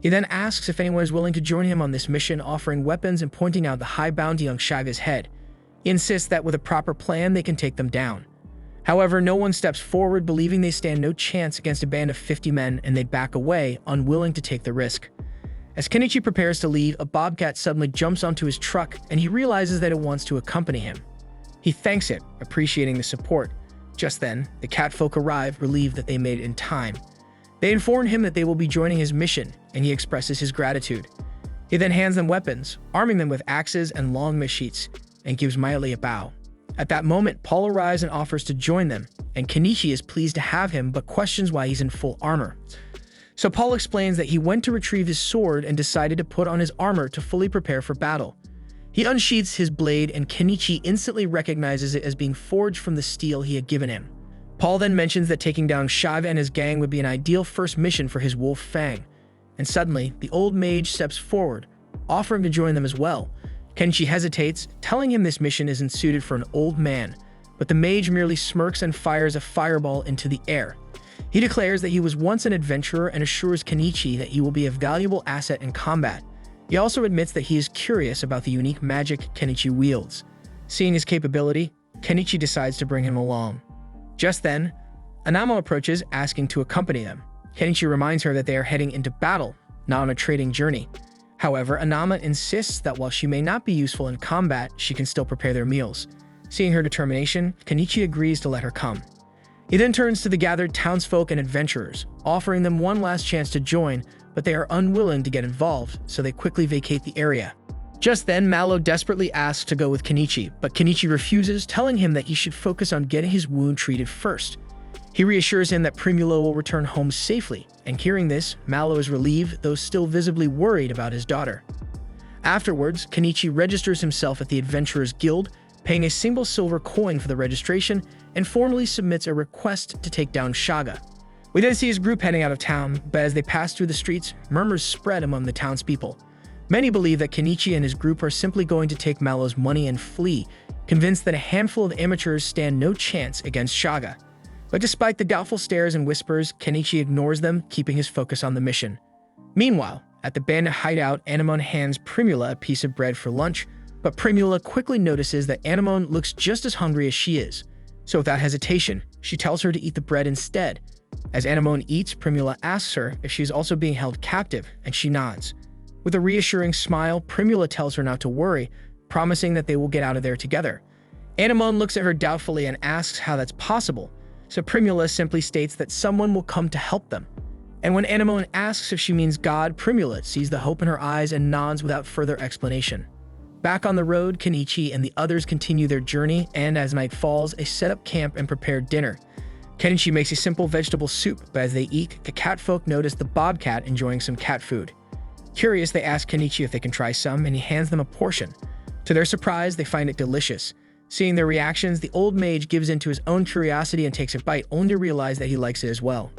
He then asks if anyone is willing to join him on this mission, offering weapons and pointing out the high bounty on Shaga's head. He insists that with a proper plan, they can take them down. However, no one steps forward, believing they stand no chance against a band of 50 men, and they back away, unwilling to take the risk. As Kenichi prepares to leave, a bobcat suddenly jumps onto his truck, and he realizes that it wants to accompany him. He thanks it, appreciating the support. Just then, the catfolk arrive, relieved that they made it in time. They inform him that they will be joining his mission, and he expresses his gratitude. He then hands them weapons, arming them with axes and long machetes, and gives Mayali a bow. At that moment, Paul arrives and offers to join them, and Kenichi is pleased to have him but questions why he's in full armor. So Paul explains that he went to retrieve his sword and decided to put on his armor to fully prepare for battle. He unsheaths his blade, and Kenichi instantly recognizes it as being forged from the steel he had given him. Paul then mentions that taking down Shaga and his gang would be an ideal first mission for his wolf Fang. And suddenly, the old mage steps forward, offering to join them as well. Kenichi hesitates, telling him this mission isn't suited for an old man, but the mage merely smirks and fires a fireball into the air. He declares that he was once an adventurer and assures Kenichi that he will be a valuable asset in combat. He also admits that he is curious about the unique magic Kenichi wields. Seeing his capability, Kenichi decides to bring him along. Just then, Anama approaches, asking to accompany them. Kenichi reminds her that they are heading into battle, not on a trading journey. However, Anama insists that while she may not be useful in combat, she can still prepare their meals. Seeing her determination, Kenichi agrees to let her come. He then turns to the gathered townsfolk and adventurers, offering them one last chance to join, but they are unwilling to get involved, so they quickly vacate the area. Just then, Malo desperately asks to go with Kenichi, but Kenichi refuses, telling him that he should focus on getting his wound treated first. He reassures him that Primula will return home safely, and hearing this, Malo is relieved, though still visibly worried about his daughter. Afterwards, Kenichi registers himself at the Adventurers Guild, paying a single silver coin for the registration, and formally submits a request to take down Shaga. We then see his group heading out of town, but as they pass through the streets, murmurs spread among the townspeople. Many believe that Kenichi and his group are simply going to take Malo's money and flee, convinced that a handful of amateurs stand no chance against Shaga. But despite the doubtful stares and whispers, Kenichi ignores them, keeping his focus on the mission. Meanwhile, at the bandit hideout, Anemone hands Primula a piece of bread for lunch, but Primula quickly notices that Anemone looks just as hungry as she is. So without hesitation, she tells her to eat the bread instead. As Anemone eats, Primula asks her if she is also being held captive, and she nods. With a reassuring smile, Primula tells her not to worry, promising that they will get out of there together. Anemone looks at her doubtfully and asks how that's possible, so Primula simply states that someone will come to help them. And when Anemone asks if she means God, Primula sees the hope in her eyes and nods without further explanation. Back on the road, Kenichi and the others continue their journey, and as night falls, they set up camp and prepare dinner. Kenichi makes a simple vegetable soup, but as they eat, the catfolk notice the bobcat enjoying some cat food. Curious, they ask Kenichi if they can try some, and he hands them a portion. To their surprise, they find it delicious. Seeing their reactions, the old mage gives in to his own curiosity and takes a bite, only to realize that he likes it as well.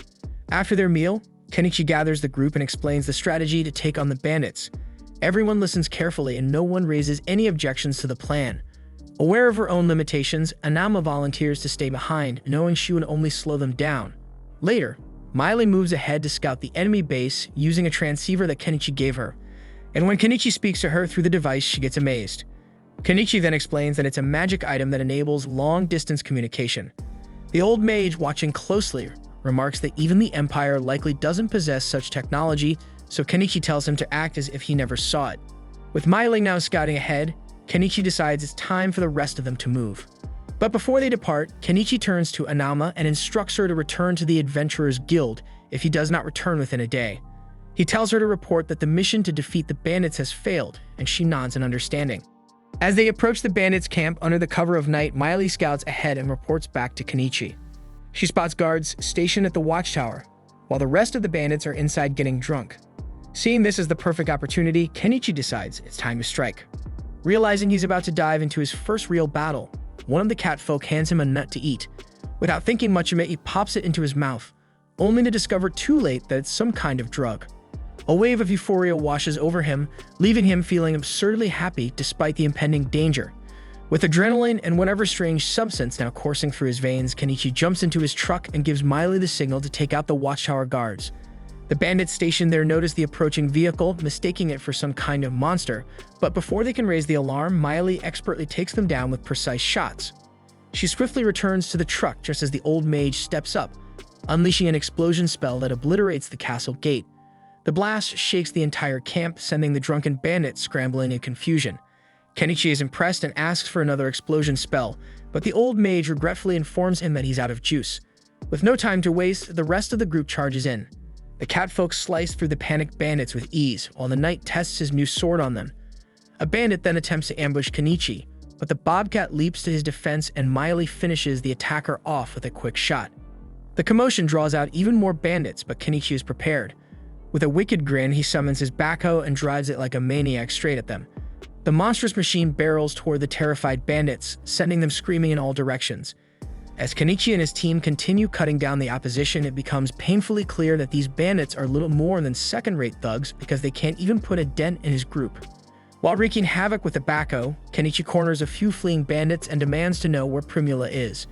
After their meal, Kenichi gathers the group and explains the strategy to take on the bandits. Everyone listens carefully and no one raises any objections to the plan. Aware of her own limitations, Anama volunteers to stay behind, knowing she would only slow them down. Later, Miley moves ahead to scout the enemy base using a transceiver that Kenichi gave her. And when Kenichi speaks to her through the device, she gets amazed. Kenichi then explains that it's a magic item that enables long-distance communication. The old mage, watching closely, remarks that even the Empire likely doesn't possess such technology, so Kenichi tells him to act as if he never saw it. With Miley now scouting ahead, Kenichi decides it's time for the rest of them to move. But before they depart, Kenichi turns to Anama and instructs her to return to the Adventurers Guild if he does not return within a day. He tells her to report that the mission to defeat the bandits has failed, and she nods in understanding. As they approach the bandits' camp under the cover of night, Miley scouts ahead and reports back to Kenichi. She spots guards stationed at the watchtower, while the rest of the bandits are inside getting drunk. Seeing this as the perfect opportunity, Kenichi decides it's time to strike. Realizing he's about to dive into his first real battle, one of the catfolk hands him a nut to eat. Without thinking much of it, he pops it into his mouth, only to discover too late that it's some kind of drug. A wave of euphoria washes over him, leaving him feeling absurdly happy despite the impending danger. With adrenaline and whatever strange substance now coursing through his veins, Kenichi jumps into his truck and gives Miley the signal to take out the watchtower guards. The bandits stationed there notice the approaching vehicle, mistaking it for some kind of monster, but before they can raise the alarm, Miley expertly takes them down with precise shots. She swiftly returns to the truck just as the old mage steps up, unleashing an explosion spell that obliterates the castle gate. The blast shakes the entire camp, sending the drunken bandits scrambling in confusion. Kenichi is impressed and asks for another explosion spell, but the old mage regretfully informs him that he's out of juice. With no time to waste, the rest of the group charges in. The catfolk slice through the panicked bandits with ease, while the knight tests his new sword on them. A bandit then attempts to ambush Kenichi, but the bobcat leaps to his defense and Miley finishes the attacker off with a quick shot. The commotion draws out even more bandits, but Kenichi is prepared. With a wicked grin, he summons his backhoe and drives it like a maniac straight at them. The monstrous machine barrels toward the terrified bandits, sending them screaming in all directions. As Kenichi and his team continue cutting down the opposition, it becomes painfully clear that these bandits are little more than second-rate thugs because they can't even put a dent in his group. While wreaking havoc with the backhoe, Kenichi corners a few fleeing bandits and demands to know where Primula is.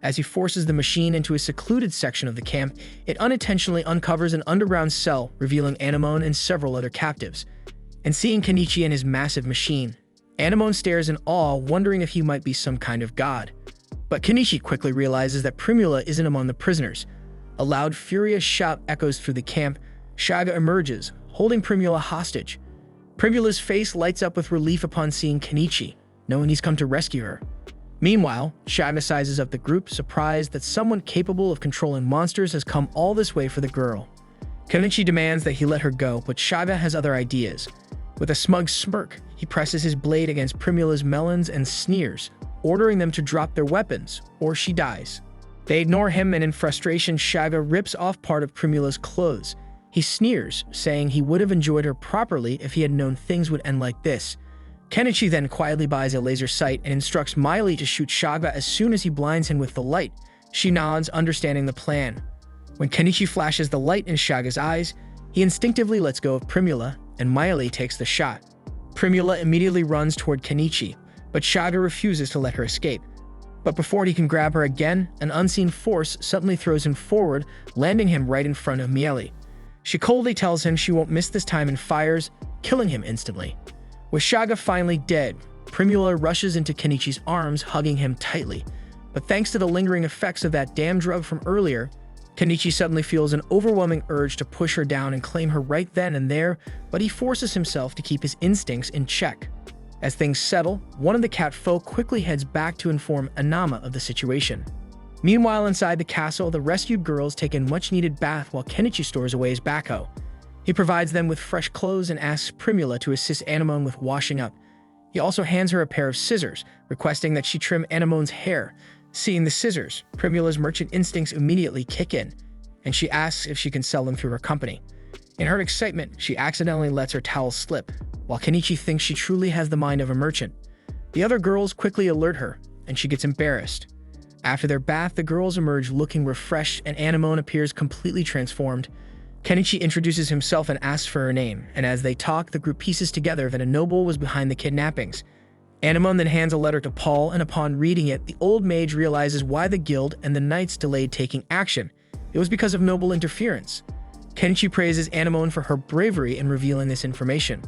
As he forces the machine into a secluded section of the camp, it unintentionally uncovers an underground cell, revealing Anemone and several other captives. And seeing Kenichi and his massive machine, Anemone stares in awe, wondering if he might be some kind of god. But Kenichi quickly realizes that Primula isn't among the prisoners. A loud, furious shout echoes through the camp. Shaga emerges, holding Primula hostage. Primula's face lights up with relief upon seeing Kenichi, knowing he's come to rescue her. Meanwhile, Shaga sizes up the group, surprised that someone capable of controlling monsters has come all this way for the girl. Kenichi demands that he let her go, but Shaga has other ideas. With a smug smirk, he presses his blade against Primula's melons and sneers, ordering them to drop their weapons, or she dies. They ignore him, and in frustration, Shaga rips off part of Primula's clothes. He sneers, saying he would have enjoyed her properly if he had known things would end like this. Kenichi then quietly buys a laser sight and instructs Miley to shoot Shaga as soon as he blinds him with the light. She nods, understanding the plan. When Kenichi flashes the light in Shaga's eyes, he instinctively lets go of Primula, and Miley takes the shot. Primula immediately runs toward Kenichi, but Shaga refuses to let her escape. But before he can grab her again, an unseen force suddenly throws him forward, landing him right in front of Miele. She coldly tells him she won't miss this time and fires, killing him instantly. With Shaga finally dead, Primula rushes into Kenichi's arms, hugging him tightly. But thanks to the lingering effects of that damn drug from earlier, Kenichi suddenly feels an overwhelming urge to push her down and claim her right then and there, but he forces himself to keep his instincts in check. As things settle, one of the cat folk quickly heads back to inform Anama of the situation. Meanwhile, inside the castle, the rescued girls take a much-needed bath while Kenichi stores away his backhoe. He provides them with fresh clothes and asks Primula to assist Anemone with washing up. He also hands her a pair of scissors, requesting that she trim Anemone's hair. Seeing the scissors, Primula's merchant instincts immediately kick in, and she asks if she can sell them through her company. In her excitement, she accidentally lets her towel slip, while Kenichi thinks she truly has the mind of a merchant. The other girls quickly alert her, and she gets embarrassed. After their bath, the girls emerge looking refreshed, and Anemone appears completely transformed. Kenichi introduces himself and asks for her name, and as they talk, the group pieces together that a noble was behind the kidnappings. Anemone then hands a letter to Paul, and upon reading it, the old mage realizes why the guild and the knights delayed taking action. It was because of noble interference. Kenichi praises Anemone for her bravery in revealing this information.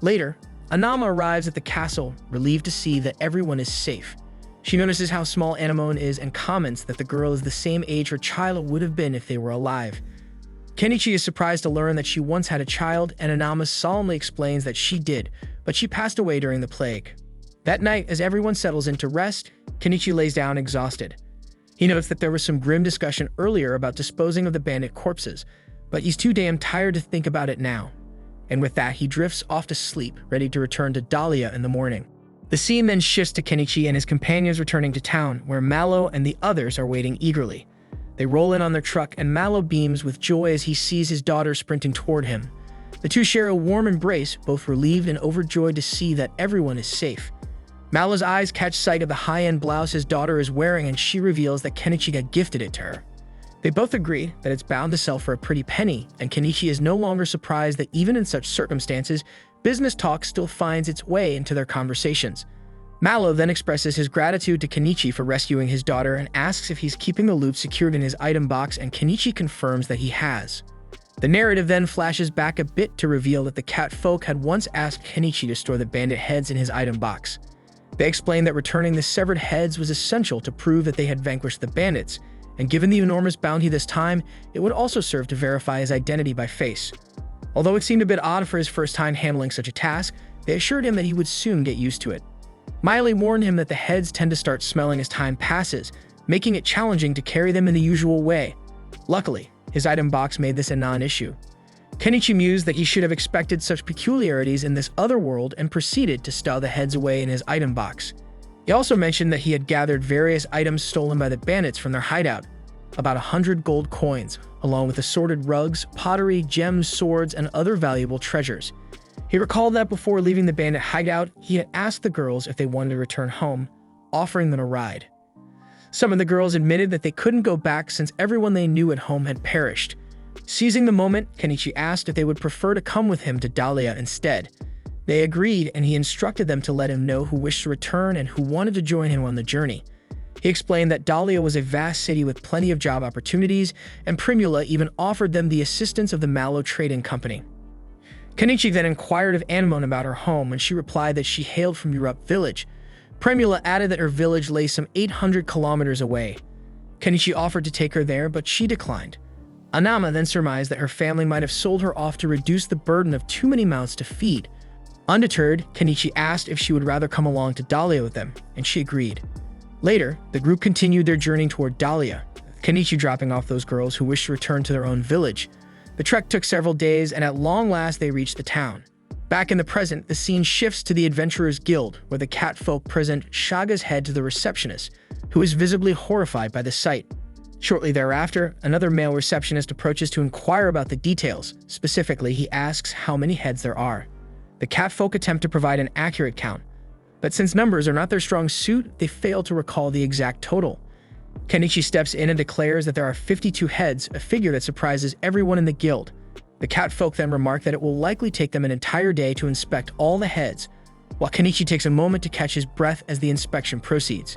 Later, Anama arrives at the castle, relieved to see that everyone is safe. She notices how small Anemone is and comments that the girl is the same age her child would have been if they were alive. Kenichi is surprised to learn that she once had a child, and Anama solemnly explains that she did, but she passed away during the plague. That night, as everyone settles in to rest, Kenichi lays down exhausted. He notes that there was some grim discussion earlier about disposing of the bandit corpses, but he's too damn tired to think about it now. And with that, he drifts off to sleep, ready to return to Dahlia in the morning. The scene then shifts to Kenichi and his companions returning to town, where Mallow and the others are waiting eagerly. They roll in on their truck, and Mallow beams with joy as he sees his daughter sprinting toward him. The two share a warm embrace, both relieved and overjoyed to see that everyone is safe. Mallow's eyes catch sight of the high-end blouse his daughter is wearing, and she reveals that Kenichi had gifted it to her. They both agree that it's bound to sell for a pretty penny, and Kenichi is no longer surprised that even in such circumstances, business talk still finds its way into their conversations. Mallow then expresses his gratitude to Kenichi for rescuing his daughter and asks if he's keeping the loot secured in his item box, and Kenichi confirms that he has. The narrative then flashes back a bit to reveal that the cat folk had once asked Kenichi to store the bandit heads in his item box. They explained that returning the severed heads was essential to prove that they had vanquished the bandits, and given the enormous bounty this time, it would also serve to verify his identity by face. Although it seemed a bit odd for his first time handling such a task, they assured him that he would soon get used to it. Miley warned him that the heads tend to start smelling as time passes, making it challenging to carry them in the usual way. Luckily, his item box made this a non-issue. Kenichi mused that he should have expected such peculiarities in this other world and proceeded to stow the heads away in his item box. He also mentioned that he had gathered various items stolen by the bandits from their hideout, about 100 gold coins, along with assorted rugs, pottery, gems, swords, and other valuable treasures. He recalled that before leaving the bandit hideout, he had asked the girls if they wanted to return home, offering them a ride. Some of the girls admitted that they couldn't go back since everyone they knew at home had perished. Seizing the moment, Kenichi asked if they would prefer to come with him to Dahlia instead. They agreed, and he instructed them to let him know who wished to return and who wanted to join him on the journey. He explained that Dahlia was a vast city with plenty of job opportunities, and Primula even offered them the assistance of the Mallow Trading Company. Kenichi then inquired of Anemone about her home, and she replied that she hailed from Europe Village. Primula added that her village lay some 800 kilometers away. Kenichi offered to take her there, but she declined. Anama then surmised that her family might have sold her off to reduce the burden of too many mouths to feed. Undeterred, Kenichi asked if she would rather come along to Dahlia with them, and she agreed. Later, the group continued their journey toward Dahlia, Kenichi dropping off those girls who wished to return to their own village. The trek took several days, and at long last they reached the town. Back in the present, the scene shifts to the Adventurers Guild, where the catfolk present Shaga's head to the receptionist, who is visibly horrified by the sight. Shortly thereafter, another male receptionist approaches to inquire about the details. Specifically, he asks how many heads there are. The catfolk attempt to provide an accurate count, but since numbers are not their strong suit, they fail to recall the exact total. Kenichi steps in and declares that there are 52 heads, a figure that surprises everyone in the guild. The catfolk then remark that it will likely take them an entire day to inspect all the heads, while Kenichi takes a moment to catch his breath as the inspection proceeds.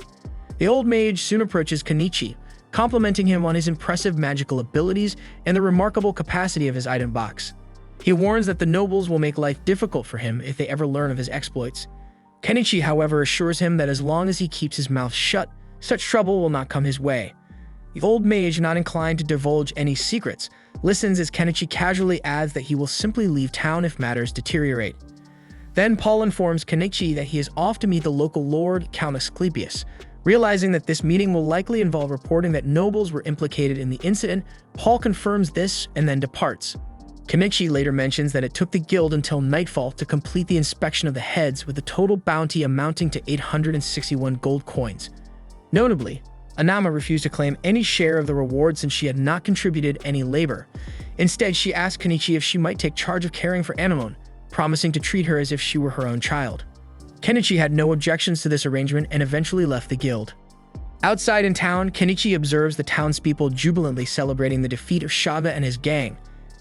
The old mage soon approaches Kenichi, complimenting him on his impressive magical abilities and the remarkable capacity of his item box. He warns that the nobles will make life difficult for him if they ever learn of his exploits. Kenichi, however, assures him that as long as he keeps his mouth shut, such trouble will not come his way. The old mage, not inclined to divulge any secrets, listens as Kenichi casually adds that he will simply leave town if matters deteriorate. Then Paul informs Kenichi that he is off to meet the local lord, Count Asclepius. Realizing that this meeting will likely involve reporting that nobles were implicated in the incident, Paul confirms this and then departs. Kenichi later mentions that it took the guild until nightfall to complete the inspection of the heads, with a total bounty amounting to 861 gold coins. Notably, Anama refused to claim any share of the reward since she had not contributed any labor. Instead, she asked Kenichi if she might take charge of caring for Anemone, promising to treat her as if she were her own child. Kenichi had no objections to this arrangement and eventually left the guild. Outside in town, Kenichi observes the townspeople jubilantly celebrating the defeat of Shaga and his gang,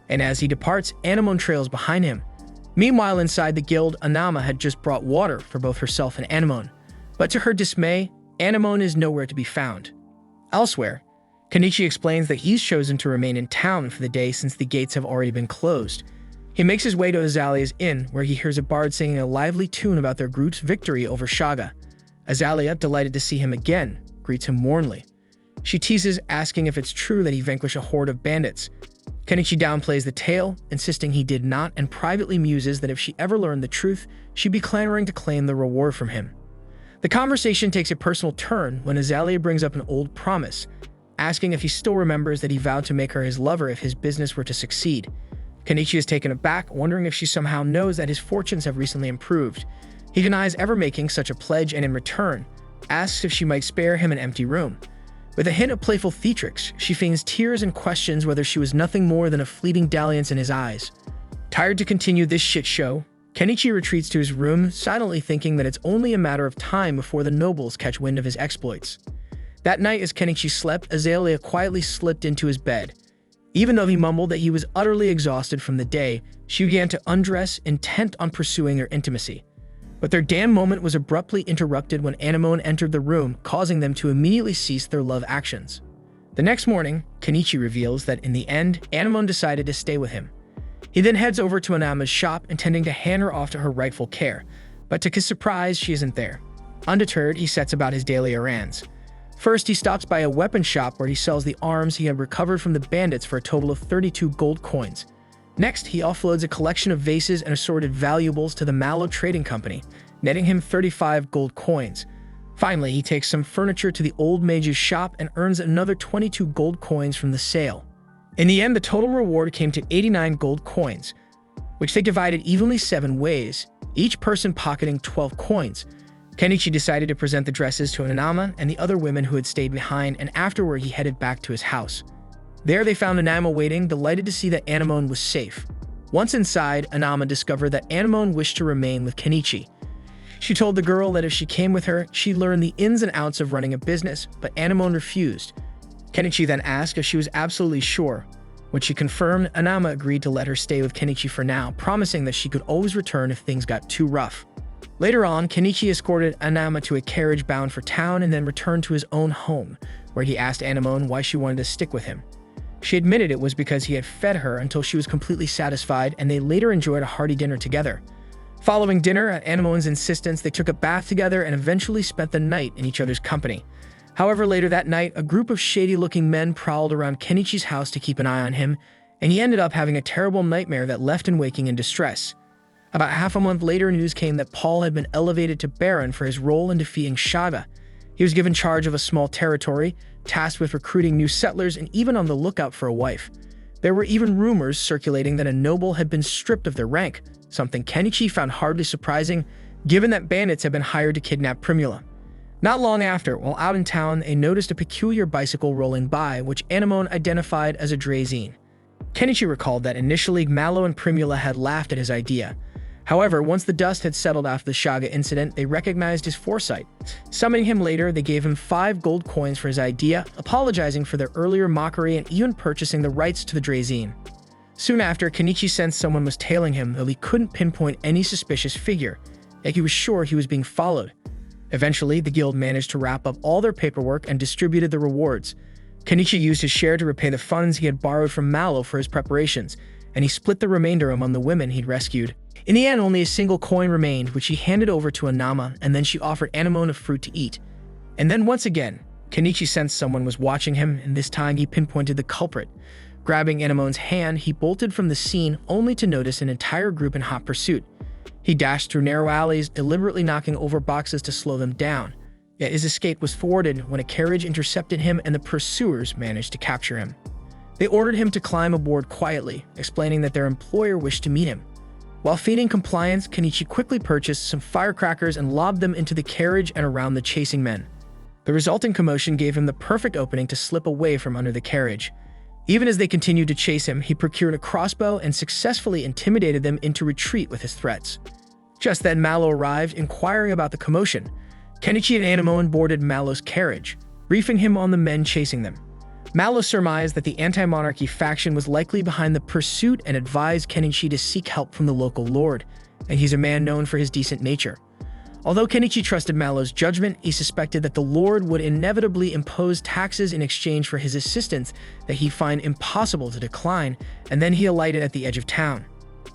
and as he departs, Anemone trails behind him. Meanwhile, inside the guild, Anama had just brought water for both herself and Anemone, but to her dismay, Anemone is nowhere to be found. Elsewhere, Kenichi explains that he's chosen to remain in town for the day since the gates have already been closed. He makes his way to Azalea's inn, where he hears a bard singing a lively tune about their group's victory over Shaga. Azalea, delighted to see him again, greets him warmly. She teases, asking if it's true that he vanquished a horde of bandits. Kenichi downplays the tale, insisting he did not, and privately muses that if she ever learned the truth, she'd be clamoring to claim the reward from him. The conversation takes a personal turn when Azalea brings up an old promise, asking if he still remembers that he vowed to make her his lover if his business were to succeed. Kenichi is taken aback, wondering if she somehow knows that his fortunes have recently improved. He denies ever making such a pledge and in return, asks if she might spare him an empty room. With a hint of playful theatrics, she feigns tears and questions whether she was nothing more than a fleeting dalliance in his eyes. Tired to continue this shit show, Kenichi retreats to his room, silently thinking that it's only a matter of time before the nobles catch wind of his exploits. That night, as Kenichi slept, Azalea quietly slipped into his bed. Even though he mumbled that he was utterly exhausted from the day, she began to undress, intent on pursuing their intimacy. But their damn moment was abruptly interrupted when Anemone entered the room, causing them to immediately cease their love actions. The next morning, Kenichi reveals that in the end, Anemone decided to stay with him. He then heads over to Anama's shop, intending to hand her off to her rightful care, but to his surprise, she isn't there. Undeterred, he sets about his daily errands. First, he stops by a weapon shop where he sells the arms he had recovered from the bandits for a total of 32 gold coins. Next, he offloads a collection of vases and assorted valuables to the Mallow Trading Company, netting him 35 gold coins. Finally, he takes some furniture to the old mage's shop and earns another 22 gold coins from the sale. In the end, the total reward came to 89 gold coins, which they divided evenly 7 ways, each person pocketing 12 coins. Kenichi decided to present the dresses to Anama and the other women who had stayed behind, and afterward he headed back to his house. There they found Anama waiting, delighted to see that Anemone was safe. Once inside, Anama discovered that Anemone wished to remain with Kenichi. She told the girl that if she came with her, she'd learn the ins and outs of running a business, but Anemone refused. Kenichi then asked if she was absolutely sure. When she confirmed, Anama agreed to let her stay with Kenichi for now, promising that she could always return if things got too rough. Later on, Kenichi escorted Anama to a carriage bound for town and then returned to his own home, where he asked Anemone why she wanted to stick with him. She admitted it was because he had fed her until she was completely satisfied, and they later enjoyed a hearty dinner together. Following dinner, at Anemone's insistence, they took a bath together and eventually spent the night in each other's company. However, later that night, a group of shady-looking men prowled around Kenichi's house to keep an eye on him, and he ended up having a terrible nightmare that left him waking in distress. About half a month later, news came that Paul had been elevated to Baron for his role in defeating Shaga. He was given charge of a small territory, tasked with recruiting new settlers and even on the lookout for a wife. There were even rumors circulating that a noble had been stripped of their rank, something Kenichi found hardly surprising, given that bandits had been hired to kidnap Primula. Not long after, while out in town, they noticed a peculiar bicycle rolling by, which Anemone identified as a Drazen. Kenichi recalled that initially Mallow and Primula had laughed at his idea. However, once the dust had settled after the Shaga incident, they recognized his foresight. Summoning him later, they gave him 5 gold coins for his idea, apologizing for their earlier mockery and even purchasing the rights to the Drazen. Soon after, Kenichi sensed someone was tailing him, though he couldn't pinpoint any suspicious figure, yet he was sure he was being followed. Eventually, the guild managed to wrap up all their paperwork and distributed the rewards. Kenichi used his share to repay the funds he had borrowed from Mallow for his preparations, and he split the remainder among the women he'd rescued. In the end, only a single coin remained, which he handed over to Anama, and then she offered Anemone a fruit to eat. And then once again, Kenichi sensed someone was watching him, and this time he pinpointed the culprit. Grabbing Anemone's hand, he bolted from the scene, only to notice an entire group in hot pursuit. He dashed through narrow alleys, deliberately knocking over boxes to slow them down. Yet his escape was thwarted when a carriage intercepted him and the pursuers managed to capture him. They ordered him to climb aboard quietly, explaining that their employer wished to meet him. While feigning compliance, Kenichi quickly purchased some firecrackers and lobbed them into the carriage and around the chasing men. The resulting commotion gave him the perfect opening to slip away from under the carriage. Even as they continued to chase him, he procured a crossbow and successfully intimidated them into retreat with his threats. Just then, Mallow arrived, inquiring about the commotion. Kenichi and Anemone boarded Mallow's carriage, briefing him on the men chasing them. Mallow surmised that the anti-monarchy faction was likely behind the pursuit and advised Kenichi to seek help from the local lord, and he's a man known for his decent nature. Although Kenichi trusted Mallow's judgment, he suspected that the lord would inevitably impose taxes in exchange for his assistance that he'd find impossible to decline, and then he alighted at the edge of town.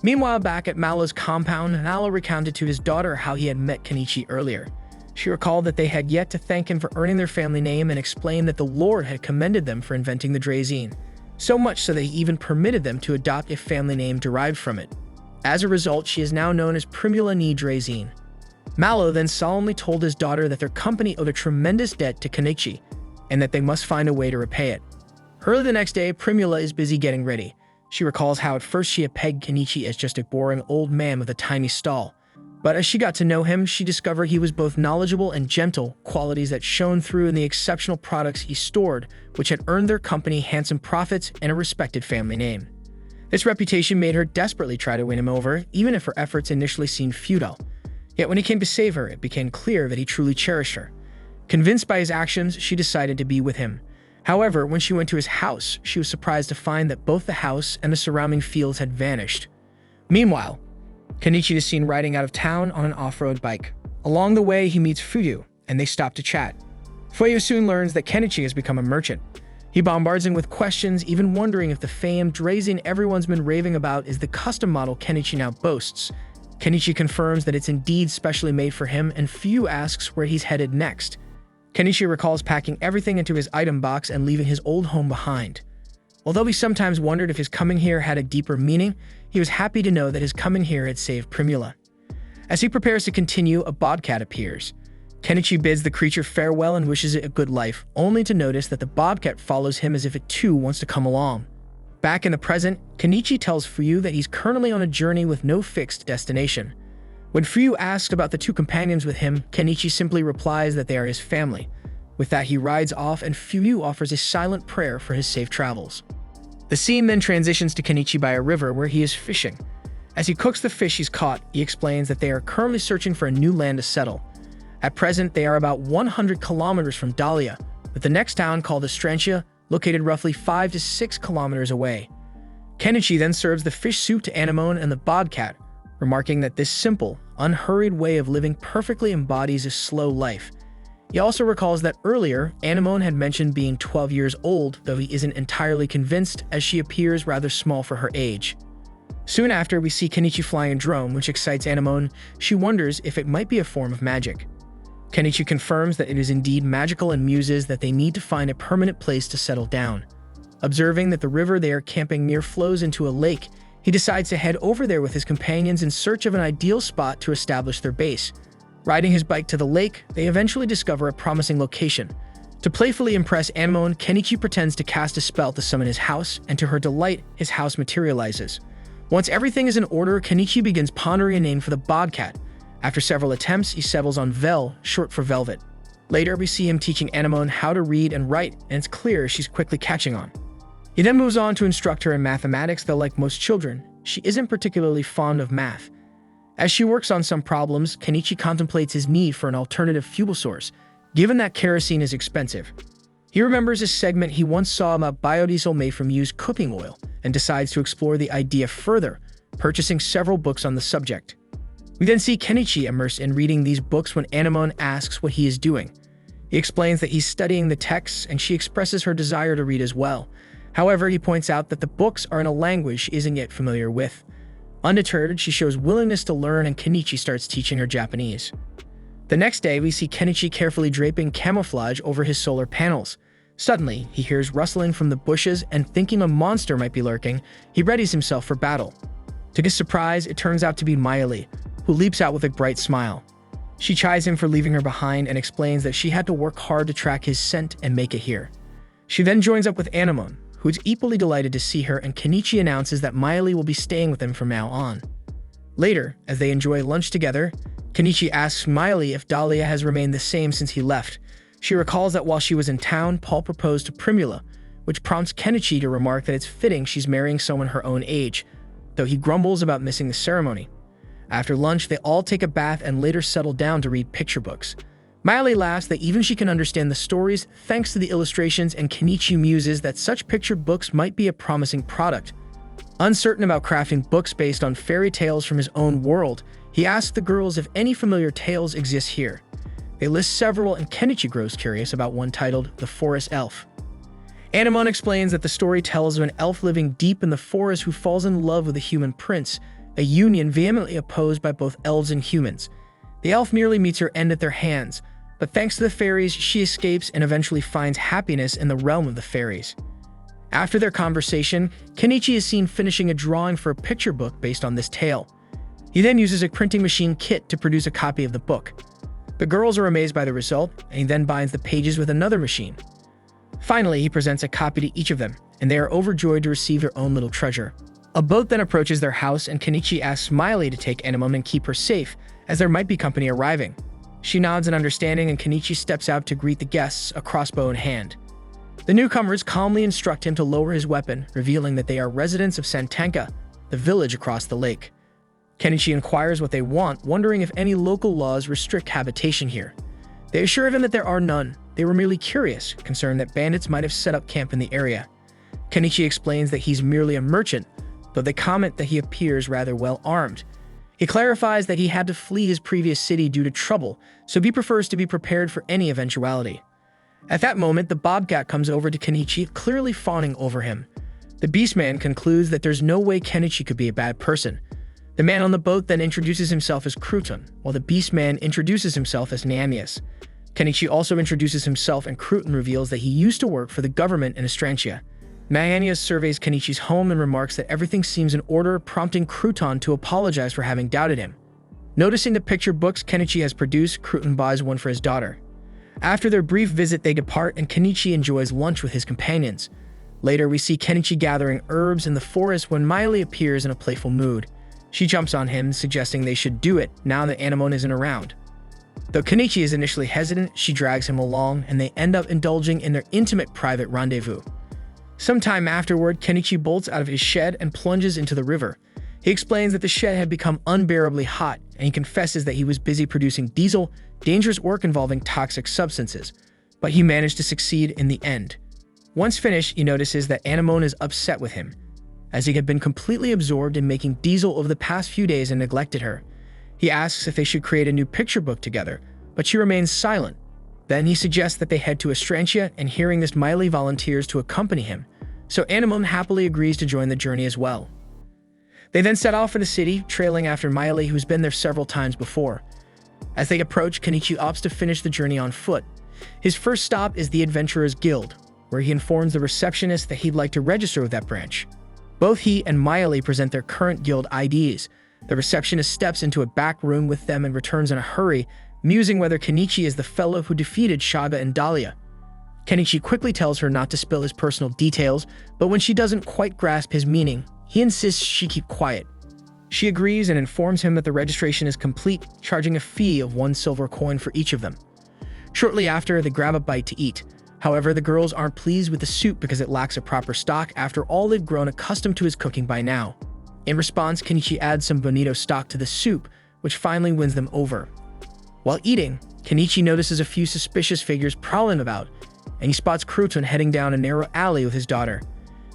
Meanwhile, back at Mallow's compound, Mallow recounted to his daughter how he had met Kenichi earlier. She recalled that they had yet to thank him for earning their family name and explained that the lord had commended them for inventing the Drazen, so much so that he even permitted them to adopt a family name derived from it. As a result, she is now known as Primula ni Drazen. Mallow then solemnly told his daughter that their company owed a tremendous debt to Kenichi, and that they must find a way to repay it. Early the next day, Primula is busy getting ready. She recalls how at first she had pegged Kenichi as just a boring old man with a tiny stall. But as she got to know him, she discovered he was both knowledgeable and gentle, qualities that shone through in the exceptional products he stored, which had earned their company handsome profits and a respected family name. This reputation made her desperately try to win him over, even if her efforts initially seemed futile. Yet when he came to save her, it became clear that he truly cherished her. Convinced by his actions, she decided to be with him. However, when she went to his house, she was surprised to find that both the house and the surrounding fields had vanished. Meanwhile, Kenichi is seen riding out of town on an off-road bike. Along the way, he meets Fuyu, and they stop to chat. Fuyu soon learns that Kenichi has become a merchant. He bombards him with questions, even wondering if the famed Drazen everyone's been raving about is the custom model Kenichi now boasts. Kenichi confirms that it's indeed specially made for him, and Fuyu asks where he's headed next. Kenichi recalls packing everything into his item box and leaving his old home behind. Although he sometimes wondered if his coming here had a deeper meaning, he was happy to know that his coming here had saved Primula. As he prepares to continue, a bobcat appears. Kenichi bids the creature farewell and wishes it a good life, only to notice that the bobcat follows him as if it too wants to come along. Back in the present, Kenichi tells Fuyu that he's currently on a journey with no fixed destination. When Fuyu asks about the two companions with him, Kenichi simply replies that they are his family. With that, he rides off and Fuyu offers a silent prayer for his safe travels. The scene then transitions to Kenichi by a river where he is fishing. As he cooks the fish he's caught, he explains that they are currently searching for a new land to settle. At present, they are about 100 kilometers from Dahlia, with the next town called Estrantia located roughly 5 to 6 kilometers away. Kenichi then serves the fish soup to Anemone and the Bodcat, remarking that this simple, unhurried way of living perfectly embodies a slow life. He also recalls that earlier, Anemone had mentioned being 12 years old, though he isn't entirely convinced as she appears rather small for her age. Soon after, we see Kenichi flying a drone, which excites Anemone. She wonders if it might be a form of magic. Kenichi confirms that it is indeed magical and muses that they need to find a permanent place to settle down. Observing that the river they are camping near flows into a lake, he decides to head over there with his companions in search of an ideal spot to establish their base. Riding his bike to the lake, they eventually discover a promising location. To playfully impress Anemone, Kenichi pretends to cast a spell to summon his house, and to her delight, his house materializes. Once everything is in order, Kenichi begins pondering a name for the Bodcat. After several attempts, he settles on Vel, short for velvet. Later, we see him teaching Anemone how to read and write, and it's clear she's quickly catching on. He then moves on to instruct her in mathematics, though like most children, she isn't particularly fond of math. As she works on some problems, Kenichi contemplates his need for an alternative fuel source, given that kerosene is expensive. He remembers a segment he once saw about biodiesel made from used cooking oil, and decides to explore the idea further, purchasing several books on the subject. We then see Kenichi immersed in reading these books when Anemone asks what he is doing. He explains that he's studying the texts, and she expresses her desire to read as well. However, he points out that the books are in a language she isn't yet familiar with. Undeterred, she shows willingness to learn, and Kenichi starts teaching her Japanese. The next day, we see Kenichi carefully draping camouflage over his solar panels. Suddenly, he hears rustling from the bushes, and thinking a monster might be lurking, he readies himself for battle. To his surprise, it turns out to be Miley, who leaps out with a bright smile. She chides him for leaving her behind and explains that she had to work hard to track his scent and make it here. She then joins up with Anemone, who is equally delighted to see her, and Kenichi announces that Miley will be staying with them from now on. Later, as they enjoy lunch together, Kenichi asks Miley if Dahlia has remained the same since he left. She recalls that while she was in town, Paul proposed to Primula, which prompts Kenichi to remark that it's fitting she's marrying someone her own age, though he grumbles about missing the ceremony. After lunch, they all take a bath and later settle down to read picture books. Miley laughs that even she can understand the stories thanks to the illustrations, and Kenichi muses that such picture books might be a promising product. Uncertain about crafting books based on fairy tales from his own world, he asks the girls if any familiar tales exist here. They list several, and Kenichi grows curious about one titled The Forest Elf. Anemone explains that the story tells of an elf living deep in the forest who falls in love with a human prince, a union vehemently opposed by both elves and humans. The elf merely meets her end at their hands, but thanks to the fairies, she escapes and eventually finds happiness in the realm of the fairies. After their conversation, Kenichi is seen finishing a drawing for a picture book based on this tale. He then uses a printing machine kit to produce a copy of the book. The girls are amazed by the result, and he then binds the pages with another machine. Finally, he presents a copy to each of them, and they are overjoyed to receive their own little treasure. A boat then approaches their house, and Kenichi asks Miley to take Anemone and keep her safe, as there might be company arriving. She nods in understanding, and Kenichi steps out to greet the guests, a crossbow in hand. The newcomers calmly instruct him to lower his weapon, revealing that they are residents of Santanka, the village across the lake. Kenichi inquires what they want, wondering if any local laws restrict habitation here. They assure him that there are none. They were merely curious, concerned that bandits might have set up camp in the area. Kenichi explains that he's merely a merchant, though they comment that he appears rather well armed. He clarifies that he had to flee his previous city due to trouble, so he prefers to be prepared for any eventuality. At that moment, the Bobcat comes over to Kenichi, clearly fawning over him. The Beastman concludes that there's no way Kenichi could be a bad person. The man on the boat then introduces himself as Crouton, while the Beastman introduces himself as Neamius. Kenichi also introduces himself, and Crouton reveals that he used to work for the government in Estrantia. Neamius surveys Kenichi's home and remarks that everything seems in order, prompting Crouton to apologize for having doubted him. Noticing the picture books Kenichi has produced, Crouton buys one for his daughter. After their brief visit, they depart, and Kenichi enjoys lunch with his companions. Later, we see Kenichi gathering herbs in the forest when Miley appears in a playful mood. She jumps on him, suggesting they should do it now that Anemone isn't around. Though Kenichi is initially hesitant, she drags him along, and they end up indulging in their intimate private rendezvous. Sometime afterward, Kenichi bolts out of his shed and plunges into the river. He explains that the shed had become unbearably hot, and he confesses that he was busy producing diesel, dangerous work involving toxic substances, but he managed to succeed in the end. Once finished, he notices that Anemone is upset with him, as he had been completely absorbed in making diesel over the past few days and neglected her. He asks if they should create a new picture book together, but she remains silent. Then he suggests that they head to Astrantia, and hearing this, Miley volunteers to accompany him, so Anemone happily agrees to join the journey as well. They then set off for the city, trailing after Miley, who's been there several times before. As they approach, Kenichi opts to finish the journey on foot. His first stop is the Adventurers Guild, where he informs the receptionist that he'd like to register with that branch. Both he and Miley present their current guild IDs. The receptionist steps into a back room with them and returns in a hurry, musing whether Kenichi is the fellow who defeated Shaga and Dahlia. Kenichi quickly tells her not to spill his personal details, but when she doesn't quite grasp his meaning, he insists she keep quiet. She agrees and informs him that the registration is complete, charging a fee of 1 silver coin for each of them. Shortly after, they grab a bite to eat. However, the girls aren't pleased with the soup because it lacks a proper stock after all they've grown accustomed to his cooking by now. In response, Kenichi adds some bonito stock to the soup, which finally wins them over. While eating, Kenichi notices a few suspicious figures prowling about, and he spots Crouton heading down a narrow alley with his daughter.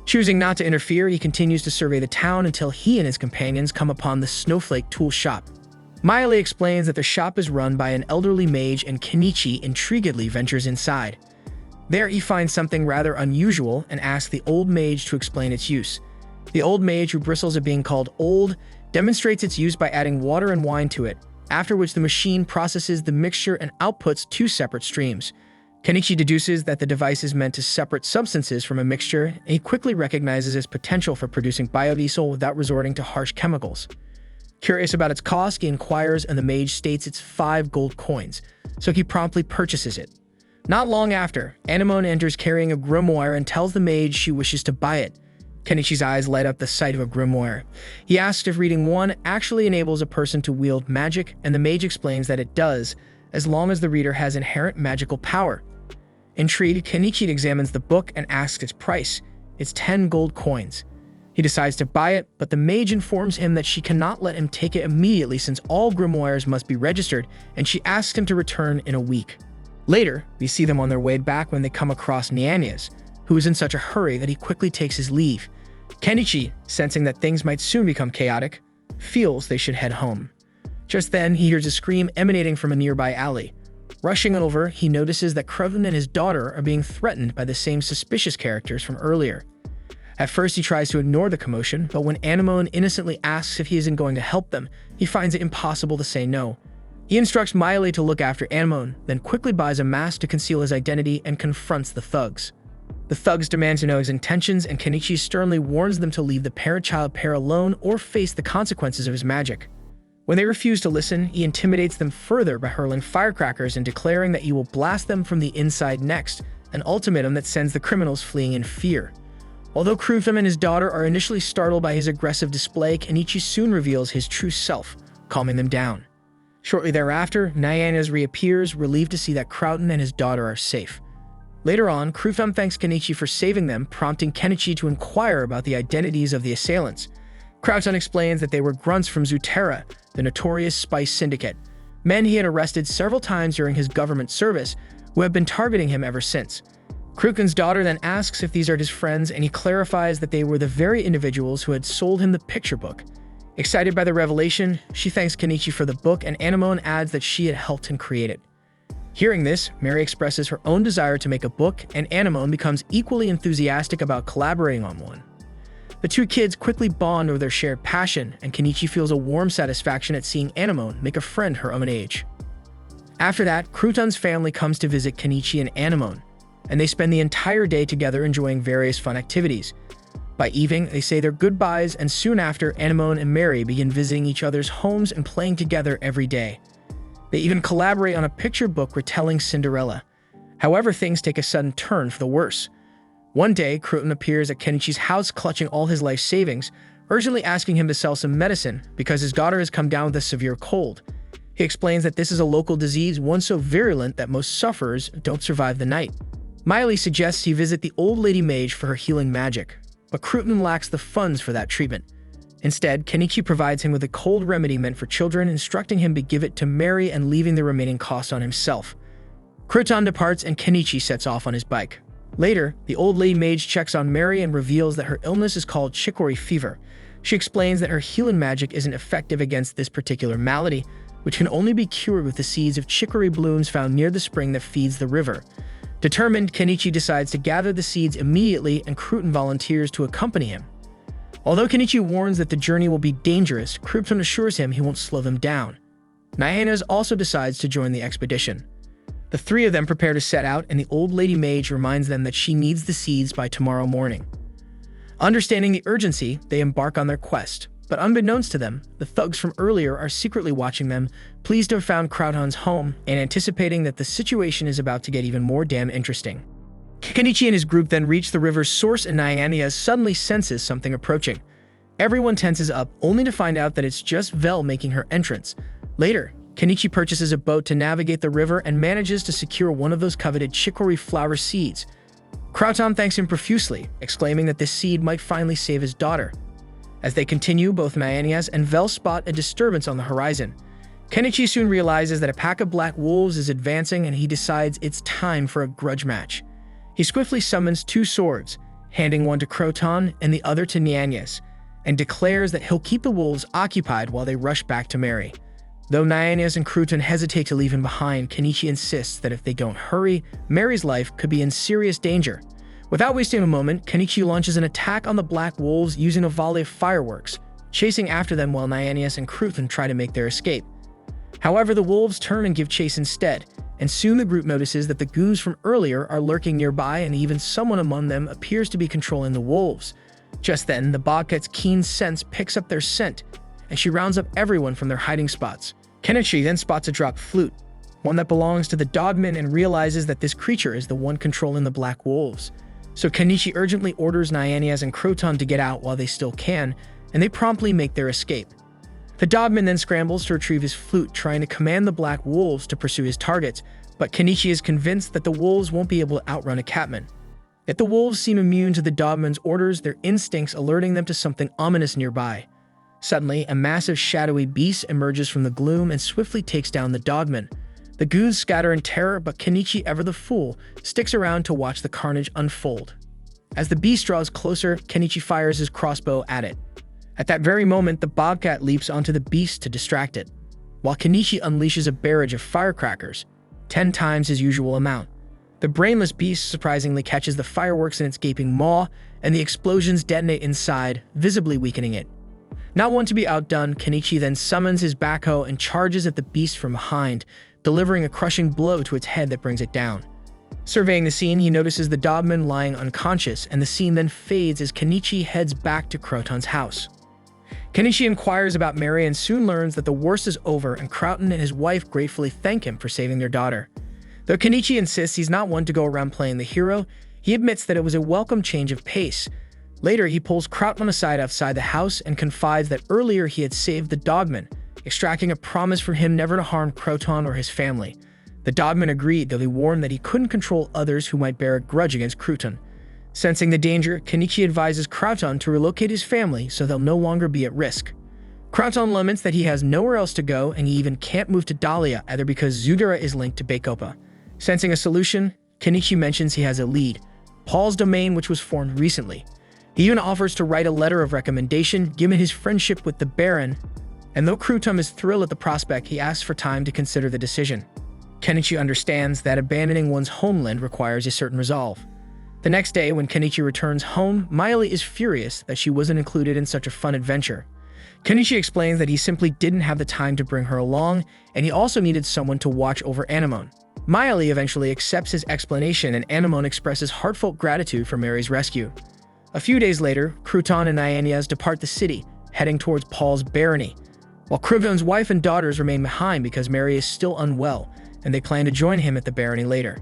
Choosing not to interfere, he continues to survey the town until he and his companions come upon the Snowflake Tool Shop. Miley explains that the shop is run by an elderly mage, and Kenichi intriguedly ventures inside. There he finds something rather unusual and asks the old mage to explain its use. The old mage, who bristles at being called old, demonstrates its use by adding water and wine to it, after which the machine processes the mixture and outputs 2 separate streams. Kenichi deduces that the device is meant to separate substances from a mixture, and he quickly recognizes its potential for producing biodiesel without resorting to harsh chemicals. Curious about its cost, he inquires, and the mage states it's 5 gold coins, so he promptly purchases it. Not long after, Anemone enters carrying a grimoire and tells the mage she wishes to buy it. Kenichi's eyes light up the sight of a grimoire. He asks if reading one actually enables a person to wield magic, and the mage explains that it does, as long as the reader has inherent magical power. Intrigued, Kenichi examines the book and asks its price. It's 10 gold coins. He decides to buy it, but the mage informs him that she cannot let him take it immediately since all grimoires must be registered, and she asks him to return in a week. Later, we see them on their way back when they come across Nianias, who is in such a hurry that he quickly takes his leave. Kenichi, sensing that things might soon become chaotic, feels they should head home. Just then, he hears a scream emanating from a nearby alley. Rushing over, he notices that Crouton and his daughter are being threatened by the same suspicious characters from earlier. At first, he tries to ignore the commotion, but when Anemone innocently asks if he isn't going to help them, he finds it impossible to say no. He instructs Miley to look after Anemone, then quickly buys a mask to conceal his identity and confronts the thugs. The thugs demand to know his intentions, and Kenichi sternly warns them to leave the parent-child pair alone or face the consequences of his magic. When they refuse to listen, he intimidates them further by hurling firecrackers and declaring that he will blast them from the inside next, an ultimatum that sends the criminals fleeing in fear. Although Crouton and his daughter are initially startled by his aggressive display, Kenichi soon reveals his true self, calming them down. Shortly thereafter, Nianias reappears, relieved to see that Crouton and his daughter are safe. Later on, Crouton thanks Kenichi for saving them, prompting Kenichi to inquire about the identities of the assailants. Crouton explains that they were grunts from Zutera, the notorious spice syndicate, men he had arrested several times during his government service, who have been targeting him ever since. Crouton's daughter then asks if these are his friends, and he clarifies that they were the very individuals who had sold him the picture book. Excited by the revelation, she thanks Kenichi for the book, and Anemone adds that she had helped him create it. Hearing this, Mary expresses her own desire to make a book, and Anemone becomes equally enthusiastic about collaborating on one. The two kids quickly bond over their shared passion, and Kenichi feels a warm satisfaction at seeing Anemone make a friend her own age. After that, Crouton's family comes to visit Kenichi and Anemone, and they spend the entire day together enjoying various fun activities. By evening, they say their goodbyes, and soon after, Anemone and Mary begin visiting each other's homes and playing together every day. They even collaborate on a picture book retelling Cinderella. However, things take a sudden turn for the worse. One day, Crouton appears at Kenichi's house clutching all his life savings, urgently asking him to sell some medicine because his daughter has come down with a severe cold. He explains that this is a local disease, one so virulent that most sufferers don't survive the night. Miley suggests he visit the old lady mage for her healing magic, but Crouton lacks the funds for that treatment. Instead, Kenichi provides him with a cold remedy meant for children, instructing him to give it to Mary and leaving the remaining costs on himself. Crouton departs and Kenichi sets off on his bike. Later, the old lady mage checks on Mary and reveals that her illness is called chicory fever. She explains that her healing magic isn't effective against this particular malady, which can only be cured with the seeds of chicory blooms found near the spring that feeds the river. Determined, Kenichi decides to gather the seeds immediately, and Crouton volunteers to accompany him. Although Kenichi warns that the journey will be dangerous, Crouton assures him he won't slow them down. Nyanas also decides to join the expedition. The three of them prepare to set out, and the old lady mage reminds them that she needs the seeds by tomorrow morning. Understanding the urgency, they embark on their quest. But unbeknownst to them, the thugs from earlier are secretly watching them, pleased to have found Crouton's home, and anticipating that the situation is about to get even more damn interesting. Kenichi and his group then reach the river's source, and Nyanas suddenly senses something approaching. Everyone tenses up, only to find out that it's just Vel making her entrance. Later, Kenichi purchases a boat to navigate the river and manages to secure one of those coveted chicory flower seeds. Crouton thanks him profusely, exclaiming that this seed might finally save his daughter. As they continue, both Nyanas and Vel spot a disturbance on the horizon. Kenichi soon realizes that a pack of black wolves is advancing, and he decides it's time for a grudge match. He swiftly summons two swords, handing one to Crouton and the other to Nyanas, and declares that he'll keep the wolves occupied while they rush back to Mary. Though Nyanas and Crouton hesitate to leave him behind, Kenichi insists that if they don't hurry, Mary's life could be in serious danger. Without wasting a moment, Kenichi launches an attack on the black wolves using a volley of fireworks, chasing after them while Nyanas and Crouton try to make their escape. However, the wolves turn and give chase instead, and soon the group notices that the goons from earlier are lurking nearby, and even someone among them appears to be controlling the wolves. Just then, the bobcat's keen sense picks up their scent, and she rounds up everyone from their hiding spots. Kenichi then spots a dropped flute, one that belongs to the dogman, and realizes that this creature is the one controlling the black wolves. So Kenichi urgently orders Nyanas and Crouton to get out while they still can, and they promptly make their escape. The dogman then scrambles to retrieve his flute, trying to command the black wolves to pursue his targets, but Kenichi is convinced that the wolves won't be able to outrun a catman. Yet the wolves seem immune to the dogman's orders, their instincts alerting them to something ominous nearby. Suddenly, a massive shadowy beast emerges from the gloom and swiftly takes down the dogman. The goons scatter in terror, but Kenichi, ever the fool, sticks around to watch the carnage unfold. As the beast draws closer, Kenichi fires his crossbow at it. At that very moment, the bobcat leaps onto the beast to distract it, while Kenichi unleashes a barrage of firecrackers, 10 times his usual amount. The brainless beast surprisingly catches the fireworks in its gaping maw, and the explosions detonate inside, visibly weakening it. Not one to be outdone, Kenichi then summons his backhoe and charges at the beast from behind, delivering a crushing blow to its head that brings it down. Surveying the scene, he notices the dogman lying unconscious, and the scene then fades as Kenichi heads back to Crouton's house. Kenichi inquires about Mary and soon learns that the worst is over, and Crouton and his wife gratefully thank him for saving their daughter. Though Kenichi insists he's not one to go around playing the hero, he admits that it was a welcome change of pace. Later, he pulls Crouton aside outside the house and confides that earlier he had saved the dogman, extracting a promise from him never to harm Crouton or his family. The dogman agreed, though he warned that he couldn't control others who might bear a grudge against Crouton. Sensing the danger, Kenichi advises Crouton to relocate his family so they'll no longer be at risk. Crouton laments that he has nowhere else to go, and he even can't move to Dahlia, either because Zugara is linked to Bacopa. Sensing a solution, Kenichi mentions he has a lead, Paul's domain, which was formed recently. He even offers to write a letter of recommendation given his friendship with the Baron, and though Crouton is thrilled at the prospect, he asks for time to consider the decision. Kenichi understands that abandoning one's homeland requires a certain resolve. The next day, when Kenichi returns home, Miley is furious that she wasn't included in such a fun adventure. Kenichi explains that he simply didn't have the time to bring her along, and he also needed someone to watch over Anemone. Miley eventually accepts his explanation, and Anemone expresses heartfelt gratitude for Mary's rescue. A few days later, Crouton and Nyanas depart the city, heading towards Paul's barony, while Crouton's wife and daughters remain behind because Mary is still unwell, and they plan to join him at the barony later.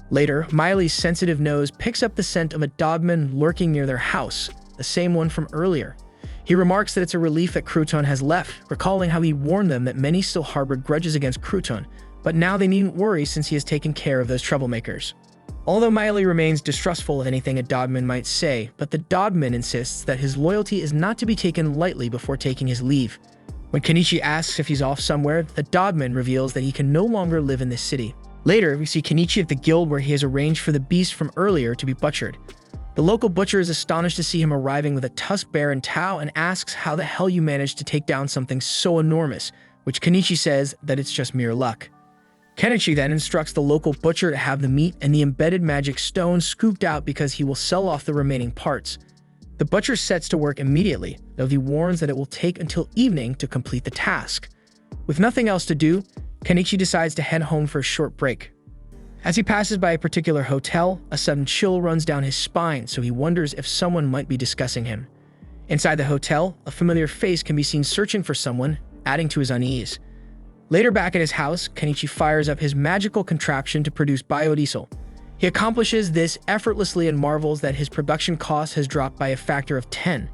Later, Miley's sensitive nose picks up the scent of a dogman lurking near their house, the same one from earlier. He remarks that it's a relief that Crouton has left, recalling how he warned them that many still harbored grudges against Crouton, but now they needn't worry since he has taken care of those troublemakers. Although Miley remains distrustful of anything a Dodman might say, but the Dodman insists that his loyalty is not to be taken lightly before taking his leave. When Kenichi asks if he's off somewhere, the Dodman reveals that he can no longer live in this city. Later, we see Kenichi at the guild where he has arranged for the beast from earlier to be butchered. The local butcher is astonished to see him arriving with a tusked bear and Tao and asks how the hell you managed to take down something so enormous, which Kenichi says that it's just mere luck. Kenichi then instructs the local butcher to have the meat and the embedded magic stone scooped out because he will sell off the remaining parts. The butcher sets to work immediately, though he warns that it will take until evening to complete the task. With nothing else to do, Kenichi decides to head home for a short break. As he passes by a particular hotel, a sudden chill runs down his spine, so he wonders if someone might be discussing him. Inside the hotel, a familiar face can be seen searching for someone, adding to his unease. Later back at his house, Kenichi fires up his magical contraption to produce biodiesel. He accomplishes this effortlessly and marvels that his production cost has dropped by a factor of 10.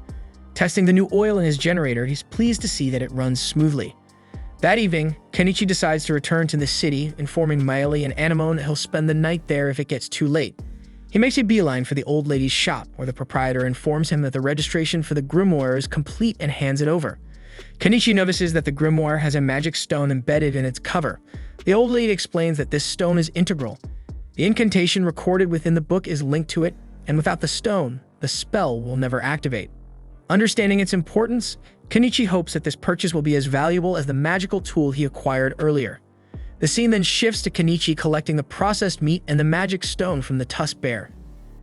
Testing the new oil in his generator, he's pleased to see that it runs smoothly. That evening, Kenichi decides to return to the city, informing Miley and Anemone that he'll spend the night there if it gets too late. He makes a beeline for the old lady's shop, where the proprietor informs him that the registration for the grimoire is complete and hands it over. Kenichi notices that the grimoire has a magic stone embedded in its cover. The old lady explains that this stone is integral. The incantation recorded within the book is linked to it, and without the stone, the spell will never activate. Understanding its importance, Kenichi hopes that this purchase will be as valuable as the magical tool he acquired earlier. The scene then shifts to Kenichi collecting the processed meat and the magic stone from the tusked bear.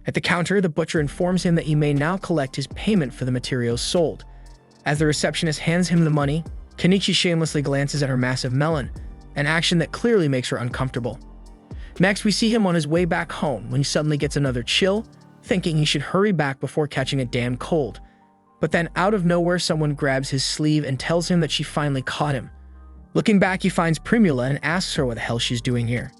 At the counter, the butcher informs him that he may now collect his payment for the materials sold. As the receptionist hands him the money, Kenichi shamelessly glances at her massive melon, an action that clearly makes her uncomfortable. Next, we see him on his way back home when he suddenly gets another chill, thinking he should hurry back before catching a damn cold. But then out of nowhere, someone grabs his sleeve and tells him that she finally caught him. Looking back, he finds Primula and asks her what the hell she's doing here.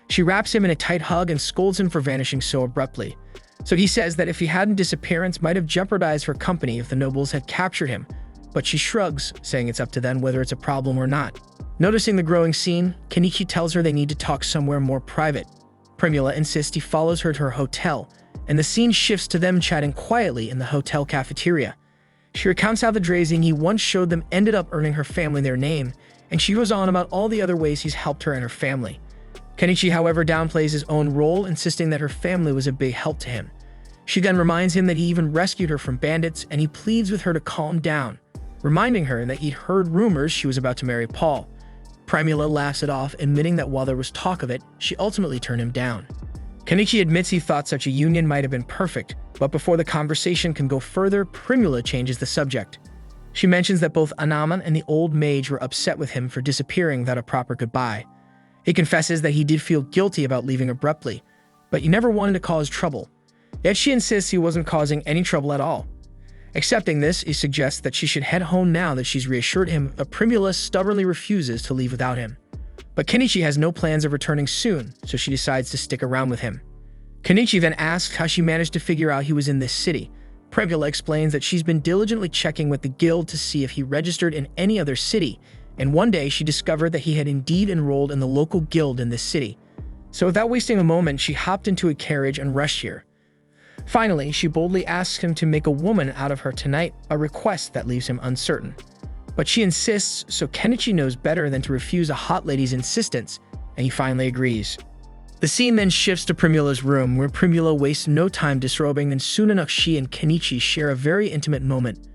She wraps him in a tight hug and scolds him for vanishing so abruptly. So he says that if he hadn't, disappearance might have jeopardized her company if the nobles had captured him, but she shrugs, saying it's up to them whether it's a problem or not. Noticing the growing scene, Kenichi tells her they need to talk somewhere more private. Primula insists he follows her to her hotel, and the scene shifts to them chatting quietly in the hotel cafeteria. She recounts how the drazing he once showed them ended up earning her family their name, and she goes on about all the other ways he's helped her and her family. Kenichi, however, downplays his own role, insisting that her family was a big help to him. She then reminds him that he even rescued her from bandits, and he pleads with her to calm down, reminding her that he'd heard rumors she was about to marry Paul. Primula laughs it off, admitting that while there was talk of it, she ultimately turned him down. Kenichi admits he thought such a union might have been perfect, but before the conversation can go further, Primula changes the subject. She mentions that both Anaman and the old mage were upset with him for disappearing without a proper goodbye. He confesses that he did feel guilty about leaving abruptly, but he never wanted to cause trouble. Yet she insists he wasn't causing any trouble at all. Accepting this, he suggests that she should head home now that she's reassured him, but Primula stubbornly refuses to leave without him. But Kenichi has no plans of returning soon, so she decides to stick around with him. Kenichi then asks how she managed to figure out he was in this city. Primula explains that she's been diligently checking with the guild to see if he registered in any other city, and one day she discovered that he had indeed enrolled in the local guild in this city. So without wasting a moment, she hopped into a carriage and rushed here. Finally, she boldly asks him to make a woman out of her tonight, a request that leaves him uncertain. But she insists, so Kenichi knows better than to refuse a hot lady's insistence, and he finally agrees. The scene then shifts to Primula's room, where Primula wastes no time disrobing, and soon enough she and Kenichi share a very intimate moment.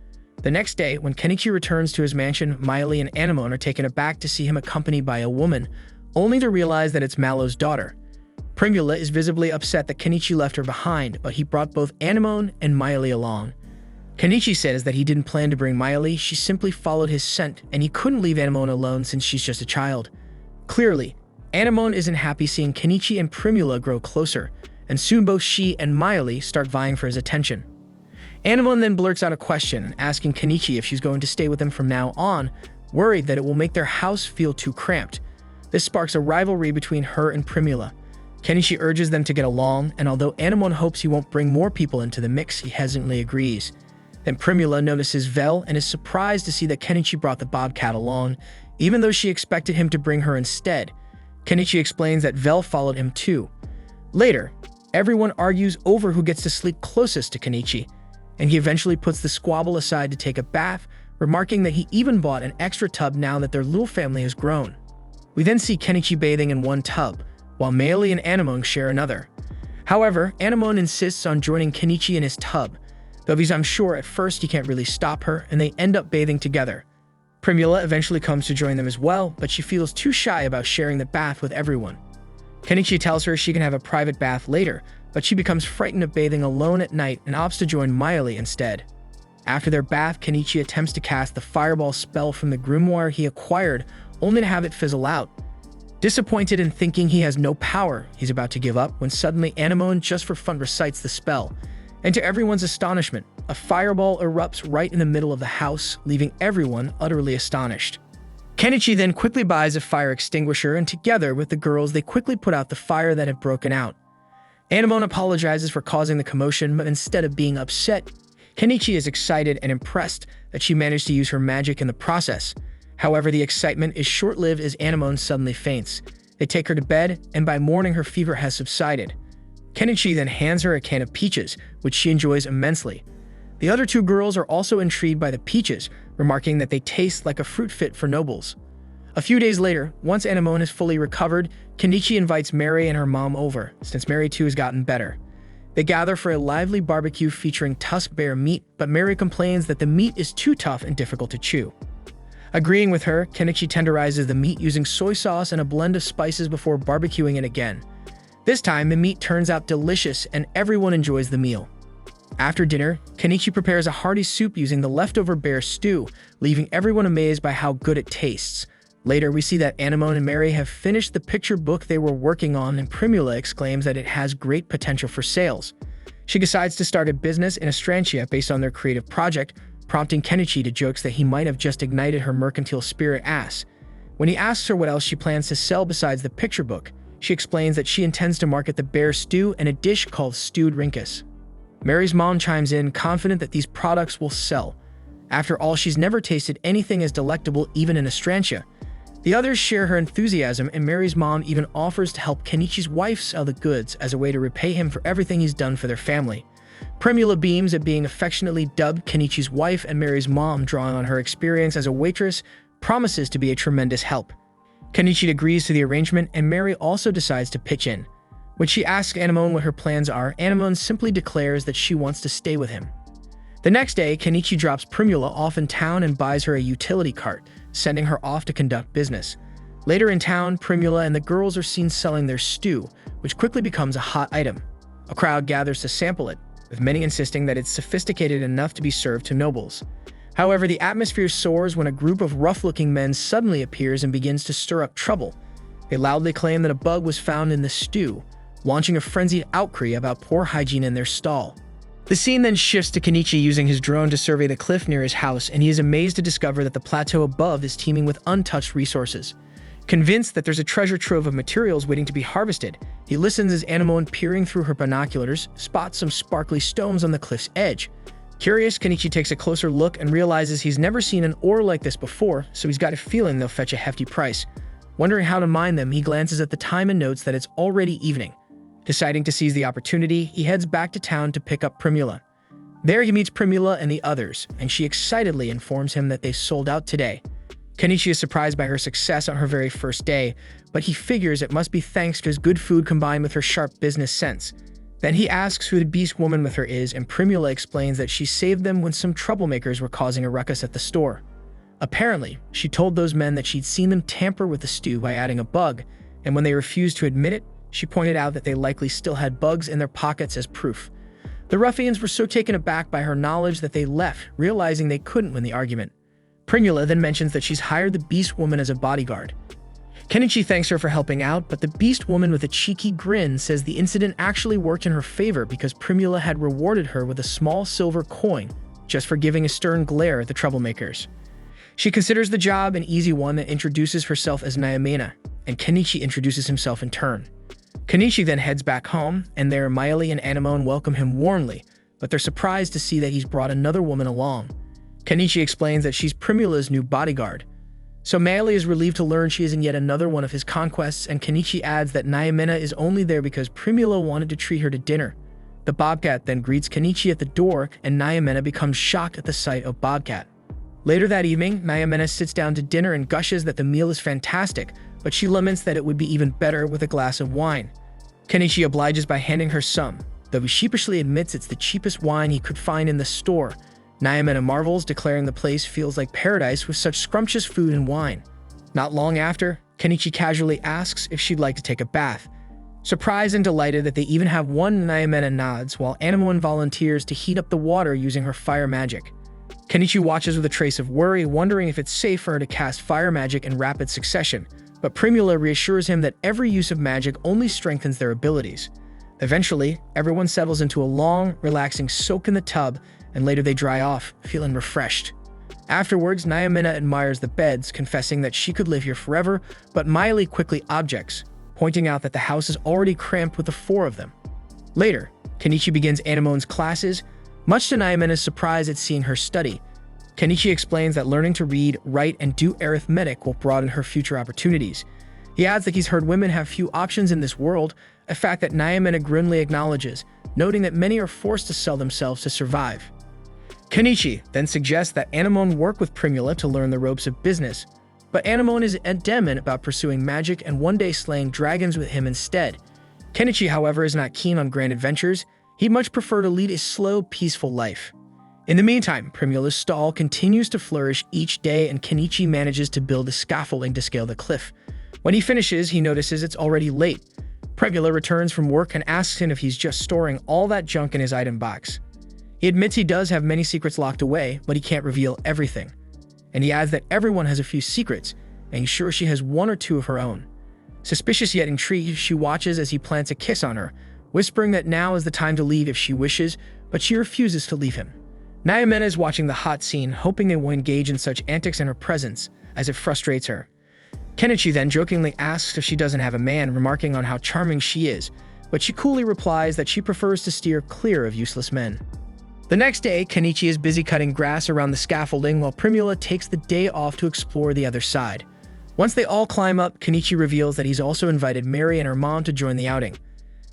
The next day, when Kenichi returns to his mansion, Miley and Anemone are taken aback to see him accompanied by a woman, only to realize that it's Mallow's daughter. Primula is visibly upset that Kenichi left her behind, but he brought both Anemone and Miley along. Kenichi says that he didn't plan to bring Miley, she simply followed his scent, and he couldn't leave Anemone alone since she's just a child. Clearly, Anemone isn't happy seeing Kenichi and Primula grow closer, and soon both she and Miley start vying for his attention. Anemone then blurts out a question, asking Kenichi if she's going to stay with him from now on, worried that it will make their house feel too cramped. This sparks a rivalry between her and Primula. Kenichi urges them to get along, and although Anemone hopes he won't bring more people into the mix, he hesitantly agrees. Then Primula notices Vel and is surprised to see that Kenichi brought the bobcat along, even though she expected him to bring her instead. Kenichi explains that Vel followed him too. Later, everyone argues over who gets to sleep closest to Kenichi, and he eventually puts the squabble aside to take a bath, remarking that he even bought an extra tub now that their little family has grown. We then see Kenichi bathing in one tub, while Mayuri and Anemone share another. However, Anemone insists on joining Kenichi in his tub, though he's unsure at first he can't really stop her, and they end up bathing together. Primula eventually comes to join them as well, but she feels too shy about sharing the bath with everyone. Kenichi tells her she can have a private bath later, but she becomes frightened of bathing alone at night and opts to join Mayuri instead. After their bath, Kenichi attempts to cast the fireball spell from the grimoire he acquired, only to have it fizzle out. Disappointed and thinking he has no power, he's about to give up when suddenly Anemone just for fun recites the spell. And to everyone's astonishment, a fireball erupts right in the middle of the house, leaving everyone utterly astonished. Kenichi then quickly buys a fire extinguisher, and together with the girls they quickly put out the fire that had broken out. Anemone apologizes for causing the commotion, but instead of being upset, Kenichi is excited and impressed that she managed to use her magic in the process. However, the excitement is short-lived as Anemone suddenly faints. They take her to bed, and by morning her fever has subsided. Kenichi then hands her a can of peaches, which she enjoys immensely. The other two girls are also intrigued by the peaches, remarking that they taste like a fruit fit for nobles. A few days later, once Anemone is fully recovered, Kenichi invites Mayuri and her mom over, since Mayuri too has gotten better. They gather for a lively barbecue featuring tusk bear meat, but Mayuri complains that the meat is too tough and difficult to chew. Agreeing with her, Kenichi tenderizes the meat using soy sauce and a blend of spices before barbecuing it again. This time, the meat turns out delicious and everyone enjoys the meal. After dinner, Kenichi prepares a hearty soup using the leftover bear stew, leaving everyone amazed by how good it tastes. Later, we see that Anemone and Mayuri have finished the picture book they were working on, and Primula exclaims that it has great potential for sales. She decides to start a business in Astrantia based on their creative project, prompting Kenichi to jokes that he might have just ignited her mercantile spirit ass. When he asks her what else she plans to sell besides the picture book, she explains that she intends to market the bear stew and a dish called stewed rinkus. Mary's mom chimes in, confident that these products will sell. After all, she's never tasted anything as delectable even in Astrantia. The others share her enthusiasm, and Mary's mom even offers to help Kenichi's wife sell the goods as a way to repay him for everything he's done for their family. Primula beams at being affectionately dubbed Kenichi's wife, and Mary's mom, drawing on her experience as a waitress, promises to be a tremendous help. Kenichi agrees to the arrangement, and Mary also decides to pitch in. When she asks Anemone what her plans are, Anemone simply declares that she wants to stay with him. The next day, Kenichi drops Primula off in town and buys her a utility cart, sending her off to conduct business. Later in town, Primula and the girls are seen selling their stew, which quickly becomes a hot item. A crowd gathers to sample it, with many insisting that it's sophisticated enough to be served to nobles. However, the atmosphere soars when a group of rough-looking men suddenly appears and begins to stir up trouble. They loudly claim that a bug was found in the stew, launching a frenzied outcry about poor hygiene in their stall. The scene then shifts to Kenichi using his drone to survey the cliff near his house, and he is amazed to discover that the plateau above is teeming with untouched resources. Convinced that there's a treasure trove of materials waiting to be harvested, he listens as Anemone, peering through her binoculars, spots some sparkly stones on the cliff's edge. Curious, Kenichi takes a closer look and realizes he's never seen an ore like this before, so he's got a feeling they'll fetch a hefty price. Wondering how to mine them, he glances at the time and notes that it's already evening. Deciding to seize the opportunity, he heads back to town to pick up Primula. There he meets Primula and the others, and she excitedly informs him that they sold out today. Kenichi is surprised by her success on her very first day, but he figures it must be thanks to his good food combined with her sharp business sense. Then he asks who the beast woman with her is, and Primula explains that she saved them when some troublemakers were causing a ruckus at the store. Apparently, she told those men that she'd seen them tamper with the stew by adding a bug, and when they refused to admit it, she pointed out that they likely still had bugs in their pockets as proof. The ruffians were so taken aback by her knowledge that they left, realizing they couldn't win the argument. Primula then mentions that she's hired the beast woman as a bodyguard. Kenichi thanks her for helping out, but the beast woman with a cheeky grin says the incident actually worked in her favor because Primula had rewarded her with a small silver coin just for giving a stern glare at the troublemakers. She considers the job an easy one and introduces herself as Nyamena, and Kenichi introduces himself in turn. Kenichi then heads back home, and there Mayuri and Anemone welcome him warmly, but they're surprised to see that he's brought another woman along. Kenichi explains that she's Primula's new bodyguard. So Mayuri is relieved to learn she is in yet another one of his conquests, and Kenichi adds that Naomina is only there because Primula wanted to treat her to dinner. The Bobcat then greets Kenichi at the door, and Naomina becomes shocked at the sight of Bobcat. Later that evening, Naomina sits down to dinner and gushes that the meal is fantastic, but she laments that it would be even better with a glass of wine. Kenichi obliges by handing her some, though he sheepishly admits it's the cheapest wine he could find in the store. Naomina marvels, declaring the place feels like paradise with such scrumptious food and wine. Not long after, Kenichi casually asks if she'd like to take a bath. Surprised and delighted that they even have one, Naomina nods, while Anamon volunteers to heat up the water using her fire magic. Kenichi watches with a trace of worry, wondering if it's safe for her to cast fire magic in rapid succession, but Primula reassures him that every use of magic only strengthens their abilities. Eventually, everyone settles into a long, relaxing soak in the tub, and later they dry off, feeling refreshed. Afterwards, Naomina admires the beds, confessing that she could live here forever, but Mayuri quickly objects, pointing out that the house is already cramped with the 4 of them. Later, Kenichi begins Anamon's classes, much to Naomina's surprise at seeing her study. Kenichi explains that learning to read, write, and do arithmetic will broaden her future opportunities. He adds that he's heard women have few options in this world, a fact that Naomina grimly acknowledges, noting that many are forced to sell themselves to survive. Kenichi then suggests that Anamon work with Primula to learn the ropes of business, but Anamon is adamant about pursuing magic and one day slaying dragons with him instead. Kenichi, however, is not keen on grand adventures. He'd much prefer to lead a slow, peaceful life. In the meantime, Primula's stall continues to flourish each day, and Kenichi manages to build a scaffolding to scale the cliff. When he finishes, he notices it's already late. Primula returns from work and asks him if he's just storing all that junk in his item box. He admits he does have many secrets locked away, but he can't reveal everything. And he adds that everyone has a few secrets, and he's sure she has 1 or 2 of her own. Suspicious yet intrigued, she watches as he plants a kiss on her, whispering that now is the time to leave if she wishes, but she refuses to leave him. Naomina is watching the hot scene, hoping they won't engage in such antics in her presence, as it frustrates her. Kenichi then jokingly asks if she doesn't have a man, remarking on how charming she is, but she coolly replies that she prefers to steer clear of useless men. The next day, Kenichi is busy cutting grass around the scaffolding while Primula takes the day off to explore the other side. Once they all climb up, Kenichi reveals that he's also invited Mayuri and her mom to join the outing.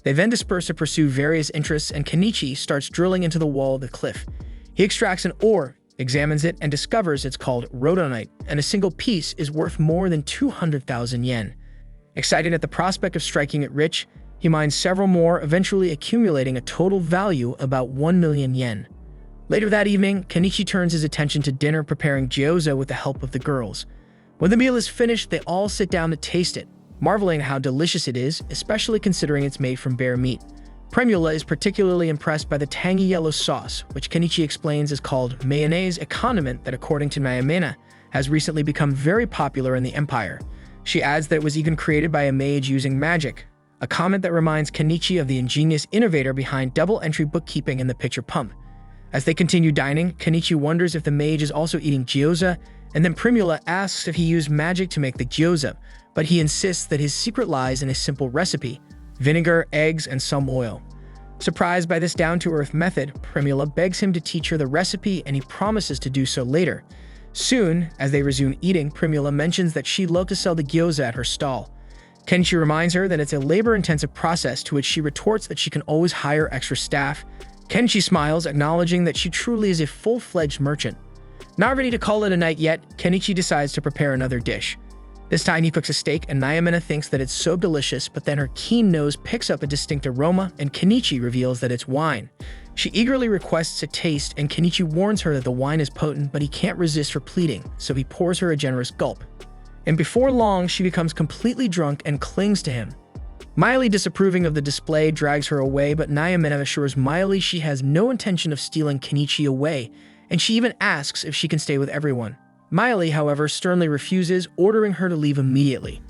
They then disperse to pursue various interests, and Kenichi starts drilling into the wall of the cliff. He extracts an ore, examines it, and discovers it's called rhodonite, and a single piece is worth more than 200,000 yen. Excited at the prospect of striking it rich, he mines several more, eventually accumulating a total value about 1 million yen. Later that evening, Kenichi turns his attention to dinner, preparing gyoza with the help of the girls. When the meal is finished, they all sit down to taste it, marveling at how delicious it is, especially considering it's made from bear meat. Primula is particularly impressed by the tangy yellow sauce, which Kenichi explains is called mayonnaise, a condiment that, according to Naomina, has recently become very popular in the empire. She adds that it was even created by a mage using magic, a comment that reminds Kenichi of the ingenious innovator behind double-entry bookkeeping in the picture pump. As they continue dining, Kenichi wonders if the mage is also eating gyoza, and then Primula asks if he used magic to make the gyoza, but he insists that his secret lies in a simple recipe: vinegar, eggs, and some oil. Surprised by this down-to-earth method, Primula begs him to teach her the recipe, and he promises to do so later. Soon, as they resume eating, Primula mentions that she'd love to sell the gyoza at her stall. Kenichi reminds her that it's a labor-intensive process, to which she retorts that she can always hire extra staff. Kenichi smiles, acknowledging that she truly is a full-fledged merchant. Not ready to call it a night yet, Kenichi decides to prepare another dish. This time he cooks a steak, and Naomina thinks that it's so delicious, but then her keen nose picks up a distinct aroma, and Kenichi reveals that it's wine. She eagerly requests a taste, and Kenichi warns her that the wine is potent, but he can't resist her pleading, so he pours her a generous gulp. And before long, she becomes completely drunk and clings to him. Mayuri, disapproving of the display, drags her away, but Naomina assures Mayuri she has no intention of stealing Kenichi away, and she even asks if she can stay with everyone. Mayuri, however, sternly refuses, ordering her to leave immediately.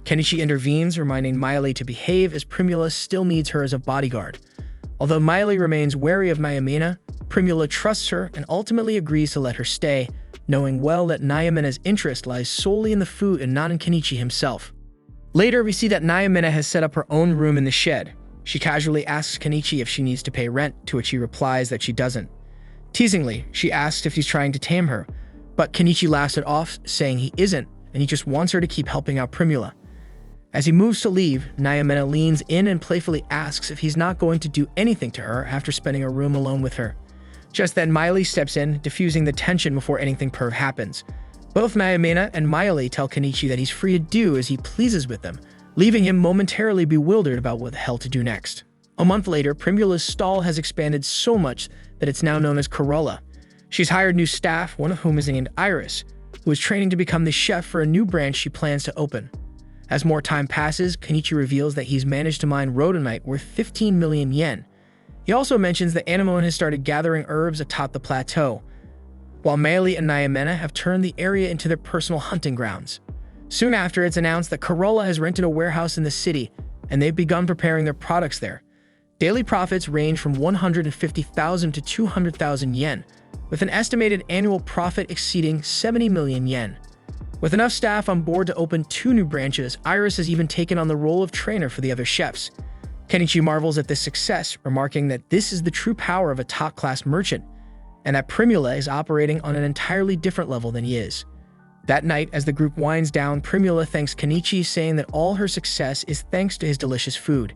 Kenichi intervenes, reminding Mayuri to behave, as Primula still needs her as a bodyguard. Although Mayuri remains wary of Naomina, Primula trusts her and ultimately agrees to let her stay, knowing well that Naomina's interest lies solely in the food and not in Kenichi himself. Later, we see that Naomina has set up her own room in the shed, She casually asks Kenichi if she needs to pay rent, to which he replies that she doesn't. Teasingly, she asks if he's trying to tame her, but Kenichi laughs it off, saying he isn't, and he just wants her to keep helping out Primula. As he moves to leave, Nyamena leans in and playfully asks if he's not going to do anything to her after spending a room alone with her. Just then, Miley steps in, diffusing the tension before anything perv happens. Both Nyamena and Miley tell Kenichi that he's free to do as he pleases with them, leaving him momentarily bewildered about what the hell to do next. A month later, Primula's stall has expanded so much that it's now known as Corolla. She's hired new staff, one of whom is named Iris, who is training to become the chef for a new branch she plans to open. As more time passes, Kenichi reveals that he's managed to mine rhodonite worth 15 million yen. He also mentions that Anemone has started gathering herbs atop the plateau, while Meili and Nyamena have turned the area into their personal hunting grounds. Soon after, it's announced that Corolla has rented a warehouse in the city, and they've begun preparing their products there. Daily profits range from 150,000 to 200,000 yen, with an estimated annual profit exceeding 70 million yen. With enough staff on board to open 2 new branches, Iris has even taken on the role of trainer for the other chefs. Kenichi marvels at this success, remarking that this is the true power of a top-class merchant, and that Primula is operating on an entirely different level than he is. That night, as the group winds down, Primula thanks Kenichi, saying that all her success is thanks to his delicious food.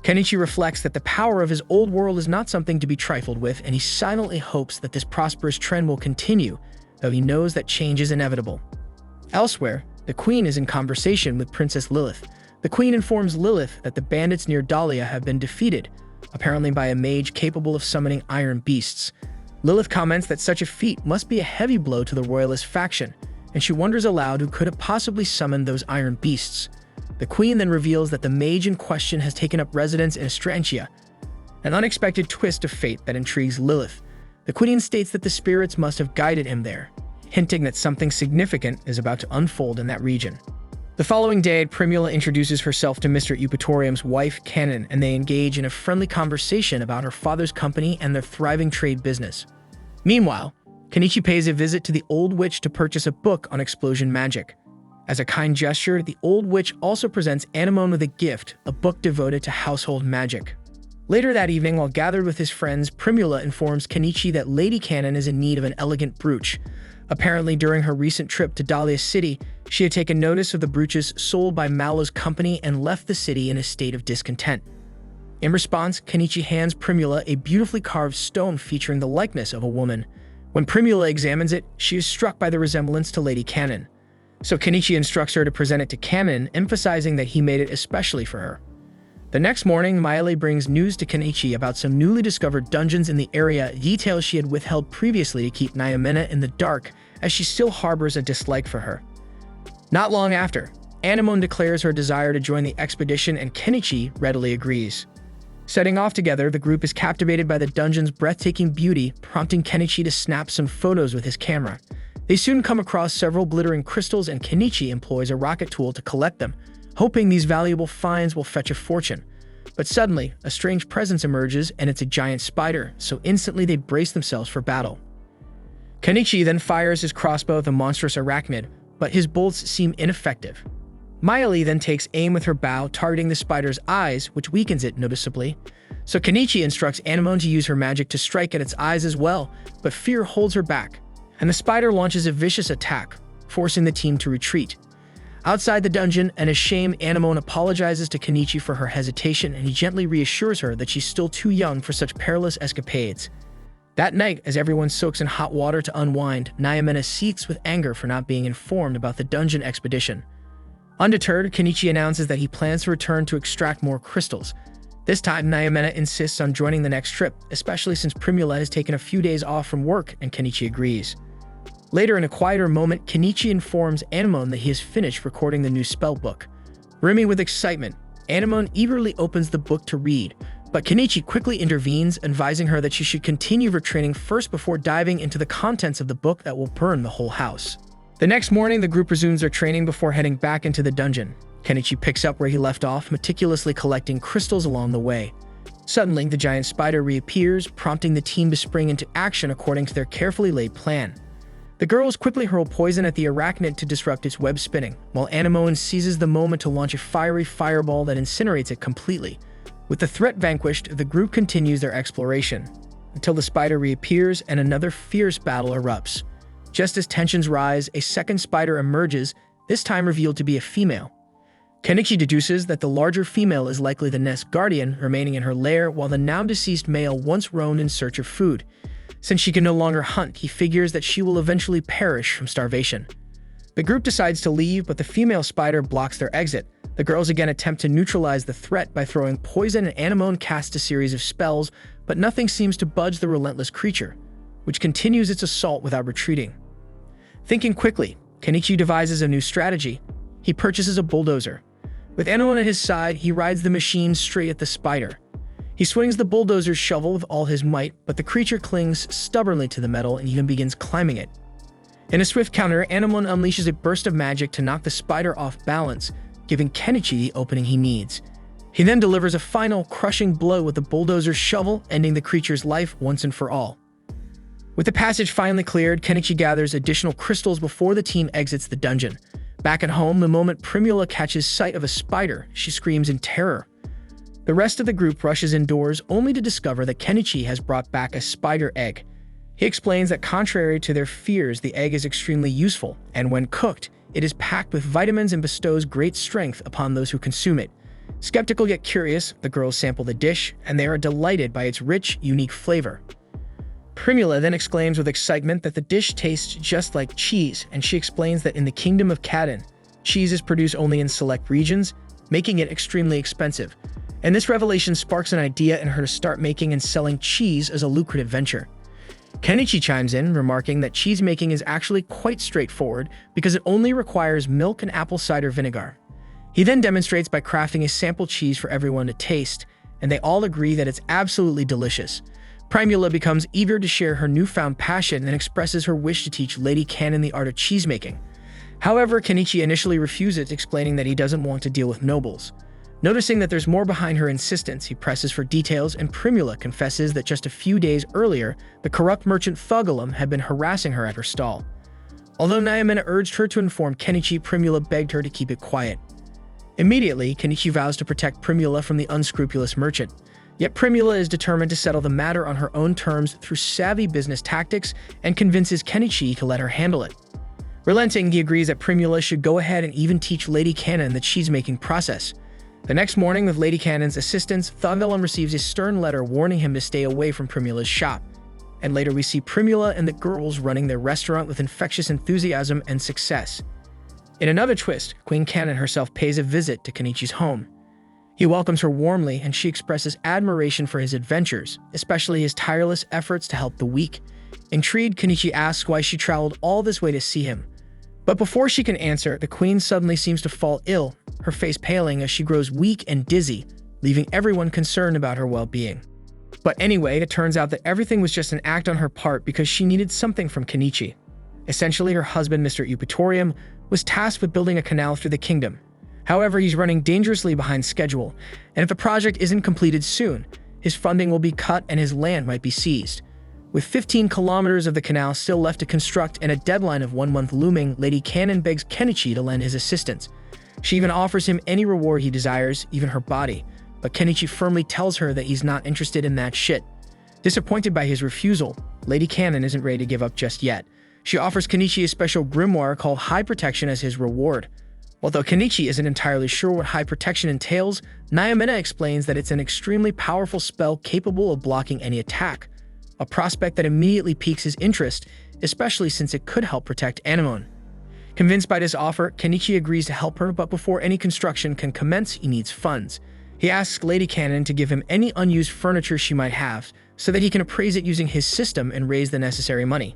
Kenichi reflects that the power of his old world is not something to be trifled with, and he silently hopes that this prosperous trend will continue, though he knows that change is inevitable. Elsewhere, the Queen is in conversation with Princess Lilith. The Queen informs Lilith that the bandits near Dahlia have been defeated, apparently by a mage capable of summoning iron beasts. Lilith comments that such a feat must be a heavy blow to the royalist faction, and she wonders aloud who could have possibly summoned those iron beasts. The Queen then reveals that the mage in question has taken up residence in Estrantia, an unexpected twist of fate that intrigues Lilith. The Queen states that the spirits must have guided him there, hinting that something significant is about to unfold in that region. The following day, Primula introduces herself to Mr. Eupatorium's wife, Canon, and they engage in a friendly conversation about her father's company and their thriving trade business. Meanwhile, Kenichi pays a visit to the old witch to purchase a book on explosion magic. As a kind gesture, the old witch also presents Anemone with a gift, a book devoted to household magic. Later that evening, while gathered with his friends, Primula informs Kenichi that Lady Canon is in need of an elegant brooch. Apparently, during her recent trip to Dahlia City, she had taken notice of the brooches sold by Mallow's company and left the city in a state of discontent. In response, Kenichi hands Primula a beautifully carved stone featuring the likeness of a woman. When Primula examines it, she is struck by the resemblance to Lady Canon. So Kenichi instructs her to present it to Canon, emphasizing that he made it especially for her. The next morning, Miley brings news to Kenichi about some newly discovered dungeons in the area, details she had withheld previously to keep Nyamena in the dark, as she still harbors a dislike for her. Not long after, Anemone declares her desire to join the expedition, and Kenichi readily agrees. Setting off together, the group is captivated by the dungeon's breathtaking beauty, prompting Kenichi to snap some photos with his camera. They soon come across several glittering crystals, and Kenichi employs a rocket tool to collect them, hoping these valuable finds will fetch a fortune. But suddenly, a strange presence emerges, and it's a giant spider, so instantly they brace themselves for battle. Kenichi then fires his crossbow at the monstrous arachnid, but his bolts seem ineffective. Miley then takes aim with her bow, targeting the spider's eyes, which weakens it noticeably. So Kenichi instructs Anemone to use her magic to strike at its eyes as well, but fear holds her back, and the spider launches a vicious attack, forcing the team to retreat. Outside the dungeon, an ashamed Anemone apologizes to Kenichi for her hesitation, and he gently reassures her that she's still too young for such perilous escapades. That night, as everyone soaks in hot water to unwind, Nyamena seethes with anger for not being informed about the dungeon expedition. Undeterred, Kenichi announces that he plans to return to extract more crystals. This time, Nyamena insists on joining the next trip, especially since Primula has taken a few days off from work, and Kenichi agrees. Later, in a quieter moment, Kenichi informs Anemone that he has finished recording the new spell book. Brimming with excitement, Anemone eagerly opens the book to read, but Kenichi quickly intervenes, advising her that she should continue her training first before diving into the contents of the book that will burn the whole house. The next morning, the group resumes their training before heading back into the dungeon. Kenichi picks up where he left off, meticulously collecting crystals along the way. Suddenly, the giant spider reappears, prompting the team to spring into action according to their carefully laid plan. The girls quickly hurl poison at the arachnid to disrupt its web spinning, while Anemone seizes the moment to launch a fiery fireball that incinerates it completely. With the threat vanquished, the group continues their exploration, until the spider reappears and another fierce battle erupts. Just as tensions rise, a second spider emerges, this time revealed to be a female. Kenichi deduces that the larger female is likely the nest guardian, remaining in her lair while the now-deceased male once roamed in search of food. Since she can no longer hunt, he figures that she will eventually perish from starvation. The group decides to leave, but the female spider blocks their exit. The girls again attempt to neutralize the threat by throwing poison, and Anemone casts a series of spells, but nothing seems to budge the relentless creature, which continues its assault without retreating. Thinking quickly, Kenichi devises a new strategy. He purchases a bulldozer. With Anemone at his side, he rides the machine straight at the spider. He swings the bulldozer's shovel with all his might, but the creature clings stubbornly to the metal and even begins climbing it. In a swift counter, Anemone unleashes a burst of magic to knock the spider off balance, giving Kenichi the opening he needs. He then delivers a final, crushing blow with the bulldozer's shovel, ending the creature's life once and for all. With the passage finally cleared, Kenichi gathers additional crystals before the team exits the dungeon. Back at home, the moment Primula catches sight of a spider, she screams in terror. The rest of the group rushes indoors, only to discover that Kenichi has brought back a spider egg. He explains that contrary to their fears, the egg is extremely useful, and when cooked, it is packed with vitamins and bestows great strength upon those who consume it. Skeptical yet curious, the girls sample the dish, and they are delighted by its rich, unique flavor. Primula then exclaims with excitement that the dish tastes just like cheese, and she explains that in the kingdom of Kadin, cheese is produced only in select regions, making it extremely expensive. And this revelation sparks an idea in her to start making and selling cheese as a lucrative venture. Kenichi chimes in, remarking that cheese making is actually quite straightforward because it only requires milk and apple cider vinegar. He then demonstrates by crafting a sample cheese for everyone to taste, and they all agree that it's absolutely delicious. Primula becomes eager to share her newfound passion and expresses her wish to teach Lady Canon the art of cheesemaking. However, Kenichi initially refuses, explaining that he doesn't want to deal with nobles. Noticing that there's more behind her insistence, he presses for details, and Primula confesses that just a few days earlier, the corrupt merchant Thugalum had been harassing her at her stall. Although Nyamena urged her to inform Kenichi, Primula begged her to keep it quiet. Immediately, Kenichi vows to protect Primula from the unscrupulous merchant. Yet Primula is determined to settle the matter on her own terms through savvy business tactics and convinces Kenichi to let her handle it. Relenting, he agrees that Primula should go ahead and even teach Lady Canon the cheesemaking process. The next morning, with Lady Canon's assistance, Thugalum receives a stern letter warning him to stay away from Primula's shop. And later we see Primula and the girls running their restaurant with infectious enthusiasm and success. In another twist, Queen Canon herself pays a visit to Kenichi's home. He welcomes her warmly, and she expresses admiration for his adventures, especially his tireless efforts to help the weak. Intrigued, Kenichi asks why she traveled all this way to see him. But before she can answer, the queen suddenly seems to fall ill, her face paling as she grows weak and dizzy, leaving everyone concerned about her well-being. But anyway, it turns out that everything was just an act on her part because she needed something from Kenichi. Essentially, her husband, Mr. Eupatorium, was tasked with building a canal through the kingdom. However, he's running dangerously behind schedule, and if the project isn't completed soon, his funding will be cut and his land might be seized. With 15 kilometers of the canal still left to construct and a deadline of 1 month looming, Lady Canon begs Kenichi to lend his assistance. She even offers him any reward he desires, even her body, but Kenichi firmly tells her that he's not interested in that shit. Disappointed by his refusal, Lady Canon isn't ready to give up just yet. She offers Kenichi a special grimoire called High Protection as his reward. Although Kenichi isn't entirely sure what High Protection entails, Nyamena explains that it's an extremely powerful spell capable of blocking any attack, a prospect that immediately piques his interest, especially since it could help protect Anemone. Convinced by this offer, Kenichi agrees to help her, but before any construction can commence, he needs funds. He asks Lady Canon to give him any unused furniture she might have, so that he can appraise it using his system and raise the necessary money.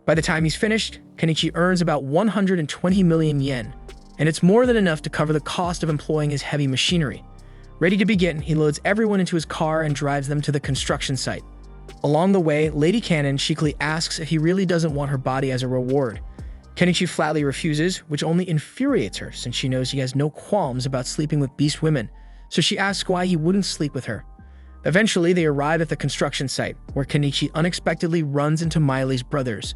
By the time he's finished, Kenichi earns about 120 million yen, and it's more than enough to cover the cost of employing his heavy machinery. Ready to begin, he loads everyone into his car and drives them to the construction site. Along the way, Lady Canon cheekily asks if he really doesn't want her body as a reward. Kenichi flatly refuses, which only infuriates her since she knows he has no qualms about sleeping with beast women, so she asks why he wouldn't sleep with her. Eventually, they arrive at the construction site, where Kenichi unexpectedly runs into Miley's brothers.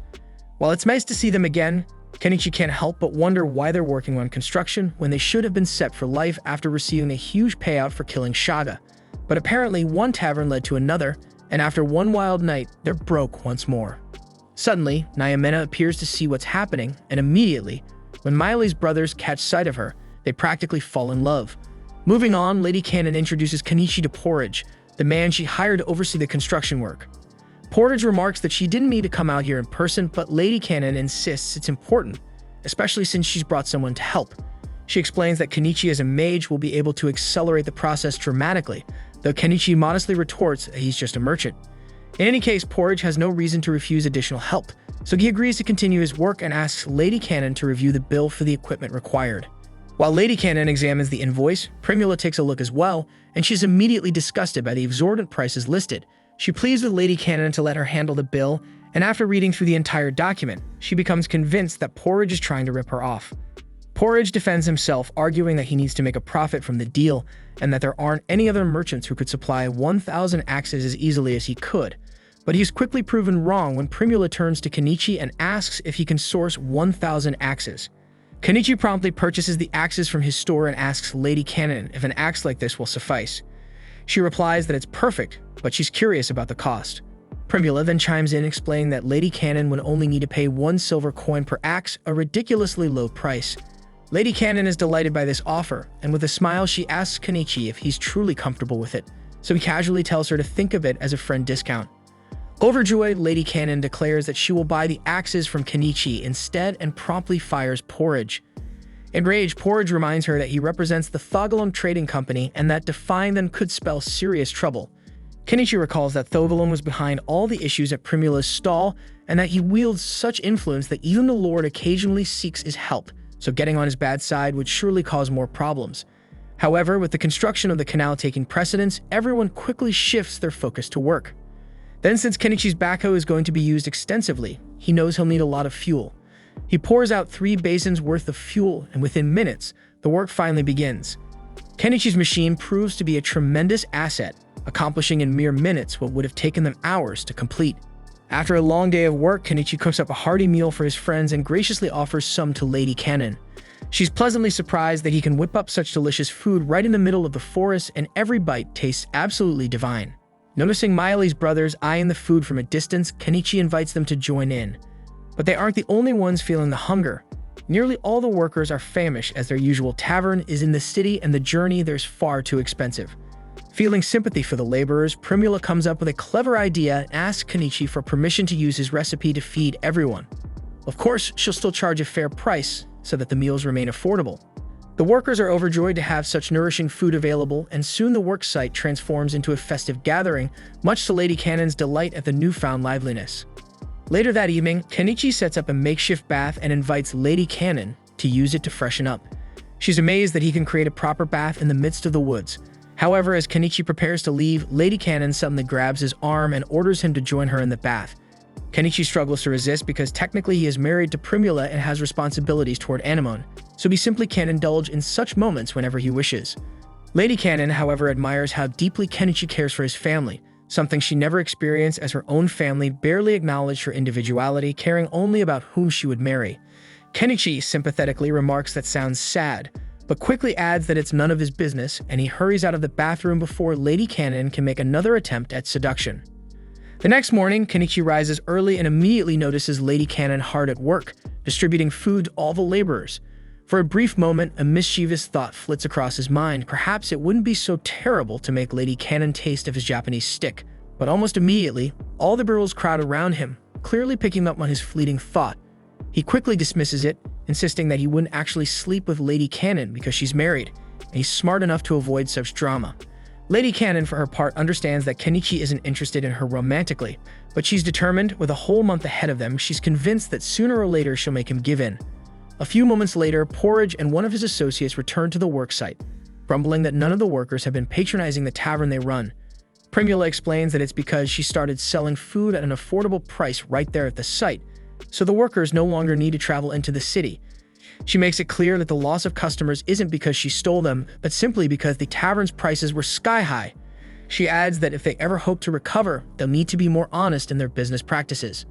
While it's nice to see them again, Kenichi can't help but wonder why they're working on construction when they should have been set for life after receiving a huge payout for killing Shaga. But apparently one tavern led to another, and after one wild night, they're broke once more. Suddenly, Nyamena appears to see what's happening, and immediately, when Miley's brothers catch sight of her, they practically fall in love. Moving on, Lady Cannon introduces Kenichi to Porridge, the man she hired to oversee the construction work. Porridge remarks that she didn't need to come out here in person, but Lady Cannon insists it's important, especially since she's brought someone to help. She explains that Kenichi as a mage will be able to accelerate the process dramatically, though Kenichi modestly retorts that he's just a merchant. In any case, Porridge has no reason to refuse additional help, so he agrees to continue his work and asks Lady Cannon to review the bill for the equipment required. While Lady Cannon examines the invoice, Primula takes a look as well, and she's immediately disgusted by the exorbitant prices listed. She pleads with Lady Cannon to let her handle the bill, and after reading through the entire document, she becomes convinced that Porridge is trying to rip her off. Porridge defends himself, arguing that he needs to make a profit from the deal, and that there aren't any other merchants who could supply 1,000 axes as easily as he could. But he's quickly proven wrong when Primula turns to Kenichi and asks if he can source 1,000 axes. Kenichi promptly purchases the axes from his store and asks Lady Cannon if an axe like this will suffice. She replies that it's perfect, but she's curious about the cost. Primula then chimes in explaining that Lady Cannon would only need to pay 1 silver coin per axe, a ridiculously low price. Lady Cannon is delighted by this offer, and with a smile she asks Kenichi if he's truly comfortable with it, so he casually tells her to think of it as a friend discount. Overjoyed, Lady Cannon declares that she will buy the axes from Kenichi instead and promptly fires Porridge. Enraged, Porridge reminds her that he represents the Thogalum Trading Company and that defying them could spell serious trouble. Kenichi recalls that Thogalum was behind all the issues at Primula's stall and that he wields such influence that even the Lord occasionally seeks his help, so getting on his bad side would surely cause more problems. However, with the construction of the canal taking precedence, everyone quickly shifts their focus to work. Then, since Kenichi's backhoe is going to be used extensively, he knows he'll need a lot of fuel. He pours out 3 basins worth of fuel, and within minutes, the work finally begins. Kenichi's machine proves to be a tremendous asset, accomplishing in mere minutes what would have taken them hours to complete. After a long day of work, Kenichi cooks up a hearty meal for his friends and graciously offers some to Lady Cannon. She's pleasantly surprised that he can whip up such delicious food right in the middle of the forest, and every bite tastes absolutely divine. Noticing Miley's brothers eyeing the food from a distance, Kenichi invites them to join in. But they aren't the only ones feeling the hunger. Nearly all the workers are famished as their usual tavern is in the city and the journey there's far too expensive. Feeling sympathy for the laborers, Primula comes up with a clever idea and asks Kenichi for permission to use his recipe to feed everyone. Of course, she'll still charge a fair price so that the meals remain affordable. The workers are overjoyed to have such nourishing food available, and soon the work site transforms into a festive gathering, much to Lady Cannon's delight at the newfound liveliness. Later that evening, Kenichi sets up a makeshift bath and invites Lady Cannon to use it to freshen up. She's amazed that he can create a proper bath in the midst of the woods. However, as Kenichi prepares to leave, Lady Cannon suddenly grabs his arm and orders him to join her in the bath. Kenichi struggles to resist because technically he is married to Primula and has responsibilities toward Anemone, so he simply can't indulge in such moments whenever he wishes. Lady Cannon, however, admires how deeply Kenichi cares for his family, something she never experienced as her own family barely acknowledged her individuality, caring only about whom she would marry. Kenichi sympathetically remarks that sounds sad, but quickly adds that it's none of his business, and he hurries out of the bathroom before Lady Cannon can make another attempt at seduction. The next morning, Kenichi rises early and immediately notices Lady Cannon hard at work, distributing food to all the laborers. For a brief moment, a mischievous thought flits across his mind. Perhaps it wouldn't be so terrible to make Lady Cannon taste of his Japanese stick. But almost immediately, all the girls crowd around him, clearly picking up on his fleeting thought. He quickly dismisses it, insisting that he wouldn't actually sleep with Lady Cannon because she's married, and he's smart enough to avoid such drama. Lady Cannon, for her part, understands that Kenichi isn't interested in her romantically, but she's determined. With a whole month ahead of them, she's convinced that sooner or later she'll make him give in. A few moments later, Porridge and one of his associates return to the worksite, grumbling that none of the workers have been patronizing the tavern they run. Primula explains that it's because she started selling food at an affordable price right there at the site, so the workers no longer need to travel into the city. She makes it clear that the loss of customers isn't because she stole them, but simply because the tavern's prices were sky high. She adds that if they ever hope to recover, they'll need to be more honest in their business practices.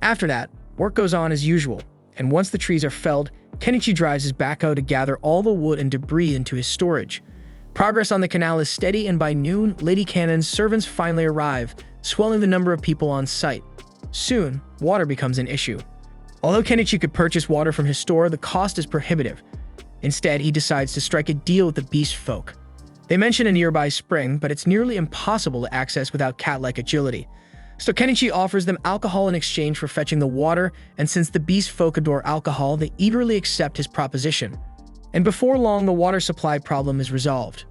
After that, work goes on as usual, and once the trees are felled, Kenichi drives his backhoe to gather all the wood and debris into his storage. Progress on the canal is steady, and by noon, Lady Cannon's servants finally arrive, swelling the number of people on site. Soon, water becomes an issue. Although Kenichi could purchase water from his store, the cost is prohibitive. Instead, he decides to strike a deal with the beast folk. They mention a nearby spring, but it's nearly impossible to access without cat-like agility. So Kenichi offers them alcohol in exchange for fetching the water, and since the beast folk adore alcohol, they eagerly accept his proposition. And before long, the water supply problem is resolved.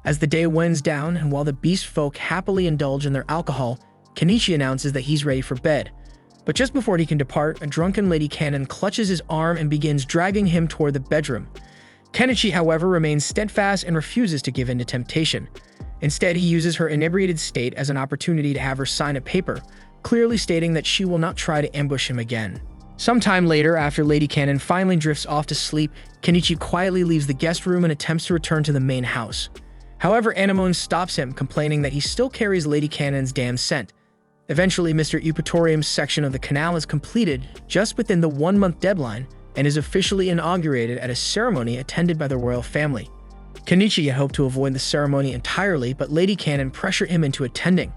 As the day winds down, and while the beast folk happily indulge in their alcohol, Kenichi announces that he's ready for bed. But just before he can depart, a drunken Lady Cannon clutches his arm and begins dragging him toward the bedroom. Kenichi, however, remains steadfast and refuses to give in to temptation. Instead, he uses her inebriated state as an opportunity to have her sign a paper, clearly stating that she will not try to ambush him again. Sometime later, after Lady Cannon finally drifts off to sleep, Kenichi quietly leaves the guest room and attempts to return to the main house. However, Anemone stops him, complaining that he still carries Lady Cannon's damn scent. Eventually, Mr. Eupatorium's section of the canal is completed just within the 1-month deadline and is officially inaugurated at a ceremony attended by the royal family. Kenichi had hoped to avoid the ceremony entirely, but Lady Cannon pressured him into attending.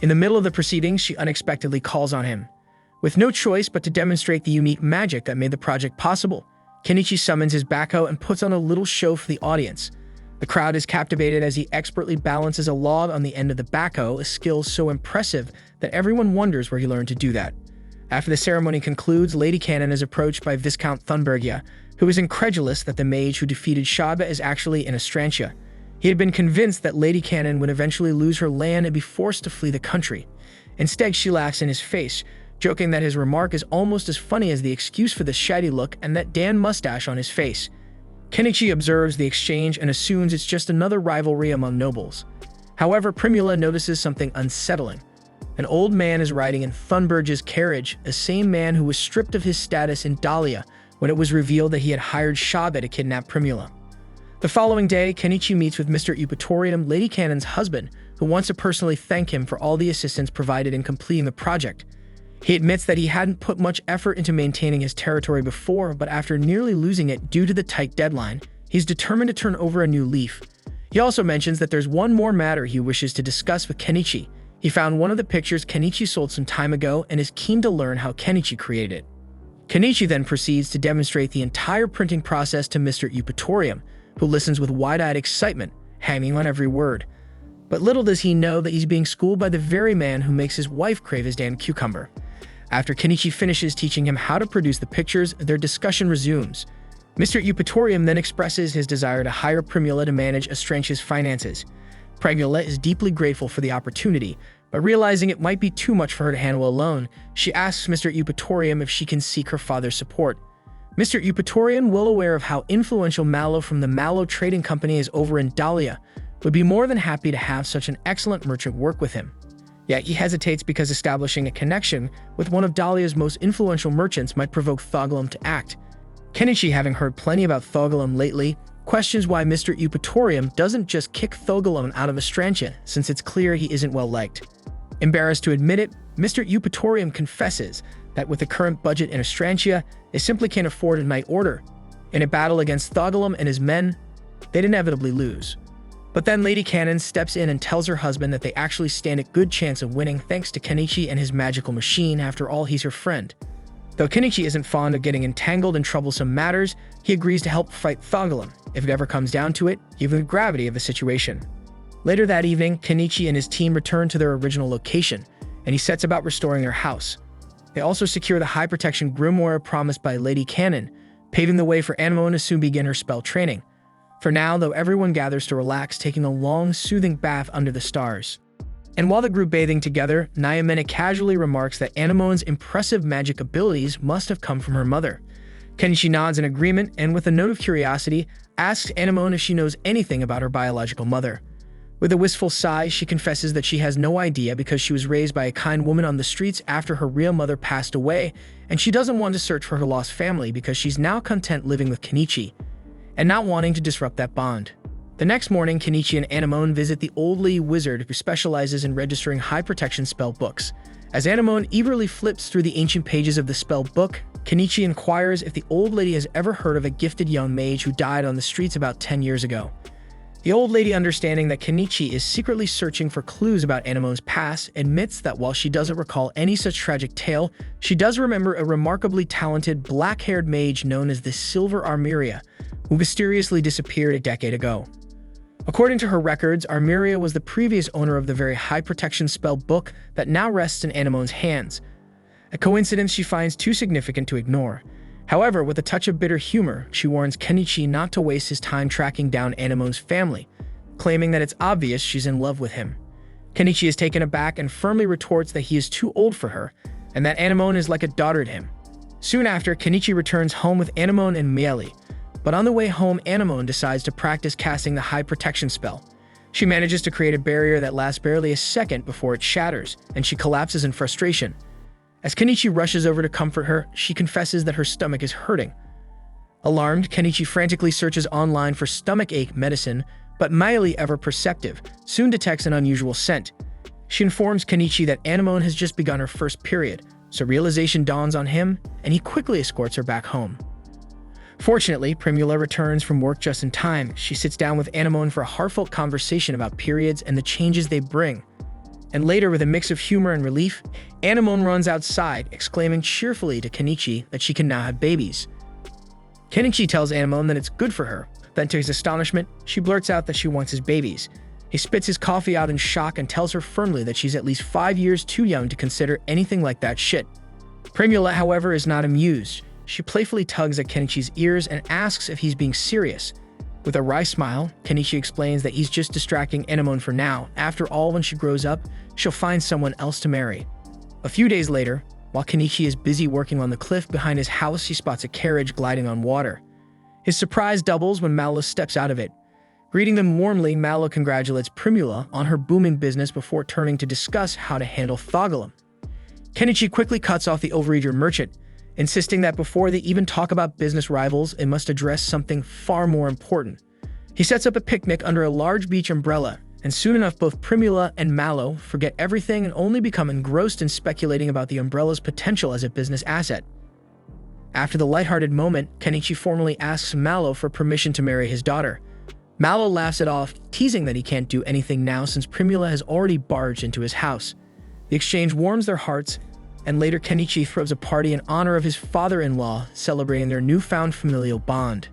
In the middle of the proceedings, she unexpectedly calls on him. With no choice but to demonstrate the unique magic that made the project possible, Kenichi summons his backhoe and puts on a little show for the audience. The crowd is captivated as he expertly balances a log on the end of the backhoe, a skill so impressive that everyone wonders where he learned to do that. After the ceremony concludes, Lady Cannon is approached by Viscount Thunbergia, who is incredulous that the mage who defeated Shadba is actually in Astrantia. He had been convinced that Lady Cannon would eventually lose her land and be forced to flee the country. Instead, she laughs in his face, joking that his remark is almost as funny as the excuse for the shaggy look and that Dan mustache on his face. Kenichi observes the exchange and assumes it's just another rivalry among nobles. However, Primula notices something unsettling. An old man is riding in Thunbergia's carriage, the same man who was stripped of his status in Dahlia when it was revealed that he had hired Shadba to kidnap Primula. The following day, Kenichi meets with Mr. Eupatorium, Lady Cannon's husband, who wants to personally thank him for all the assistance provided in completing the project. He admits that he hadn't put much effort into maintaining his territory before, but after nearly losing it due to the tight deadline, he's determined to turn over a new leaf. He also mentions that there's one more matter he wishes to discuss with Kenichi. He found one of the pictures Kenichi sold some time ago and is keen to learn how Kenichi created it. Kenichi then proceeds to demonstrate the entire printing process to Mr. Eupatorium, who listens with wide-eyed excitement, hanging on every word. But little does he know that he's being schooled by the very man who makes his wife crave his damn cucumber. After Kenichi finishes teaching him how to produce the pictures, their discussion resumes. Mr. Eupatorium then expresses his desire to hire Primula to manage Astrantia's finances. Primula is deeply grateful for the opportunity, but realizing it might be too much for her to handle alone, she asks Mr. Eupatorium if she can seek her father's support. Mr. Eupatorium, well aware of how influential Mallow from the Mallow Trading Company is over in Dahlia, would be more than happy to have such an excellent merchant work with him. Yet he hesitates because establishing a connection with one of Dahlia's most influential merchants might provoke Thogalum to act. Kenichi, having heard plenty about Thogalum lately, questions why Mr. Eupatorium doesn't just kick Thogalum out of Astrantia, since it's clear he isn't well liked. Embarrassed to admit it, Mr. Eupatorium confesses that with the current budget in Astrantia, they simply can't afford a night order. In a battle against Thogalum and his men, they'd inevitably lose. But then Lady Cannon steps in and tells her husband that they actually stand a good chance of winning thanks to Kenichi and his magical machine. After all, he's her friend. Though Kenichi isn't fond of getting entangled in troublesome matters, he agrees to help fight Thogalum, if it ever comes down to it, given the gravity of the situation. Later that evening, Kenichi and his team return to their original location, and he sets about restoring their house. They also secure the high-protection grimoire promised by Lady Cannon, paving the way for Anemone to soon begin her spell training. For now, though, everyone gathers to relax, taking a long, soothing bath under the stars. And while the group bathing together, Nyamena casually remarks that Anemone's impressive magic abilities must have come from her mother. Kenichi nods in agreement and, with a note of curiosity, asks Anemone if she knows anything about her biological mother. With a wistful sigh, she confesses that she has no idea because she was raised by a kind woman on the streets after her real mother passed away, and she doesn't want to search for her lost family because she's now content living with Kenichi, and not wanting to disrupt that bond. The next morning, Kenichi and Anemone visit the old lady wizard who specializes in registering high-protection spell books. As Anemone eagerly flips through the ancient pages of the spell book, Kenichi inquires if the old lady has ever heard of a gifted young mage who died on the streets about 10 years ago. The old lady, understanding that Kenichi is secretly searching for clues about Anemone's past, admits that while she doesn't recall any such tragic tale, she does remember a remarkably talented black-haired mage known as the Silver Armiria, who mysteriously disappeared a decade ago. According to her records, Armiria was the previous owner of the very high protection spell book that now rests in Anemone's hands, a coincidence she finds too significant to ignore. However, with a touch of bitter humor, she warns Kenichi not to waste his time tracking down Anemone's family, claiming that it's obvious she's in love with him. Kenichi is taken aback and firmly retorts that he is too old for her, and that Anemone is like a daughter to him. Soon after, Kenichi returns home with Anemone and Miele, but on the way home, Anemone decides to practice casting the high protection spell. She manages to create a barrier that lasts barely a second before it shatters, and she collapses in frustration. As Kenichi rushes over to comfort her, she confesses that her stomach is hurting. Alarmed, Kenichi frantically searches online for stomach ache medicine, but Miele, ever perceptive, soon detects an unusual scent. She informs Kenichi that Anemone has just begun her first period, so realization dawns on him, and he quickly escorts her back home. Fortunately, Primula returns from work just in time. She sits down with Anemone for a heartfelt conversation about periods and the changes they bring. And later, with a mix of humor and relief, Anemone runs outside, exclaiming cheerfully to Kenichi that she can now have babies. Kenichi tells Anemone that it's good for her. Then, to his astonishment, she blurts out that she wants his babies. He spits his coffee out in shock and tells her firmly that she's at least 5 years too young to consider anything like that shit. Primula, however, is not amused. She playfully tugs at Kenichi's ears and asks if he's being serious. With a wry smile, Kenichi explains that he's just distracting Anemone for now. After all, when she grows up, she'll find someone else to marry. A few days later, while Kenichi is busy working on the cliff behind his house, he spots a carriage gliding on water. His surprise doubles when Malo steps out of it. Greeting them warmly, Malo congratulates Primula on her booming business before turning to discuss how to handle Thogalum. Kenichi quickly cuts off the overeager merchant, insisting that before they even talk about business rivals, it must address something far more important. He sets up a picnic under a large beach umbrella, and soon enough both Primula and Malo forget everything and only become engrossed in speculating about the umbrella's potential as a business asset. After the lighthearted moment, Kenichi formally asks Malo for permission to marry his daughter. Malo laughs it off, teasing that he can't do anything now since Primula has already barged into his house. The exchange warms their hearts, and later Kenichi throws a party in honor of his father-in-law, celebrating their newfound familial bond.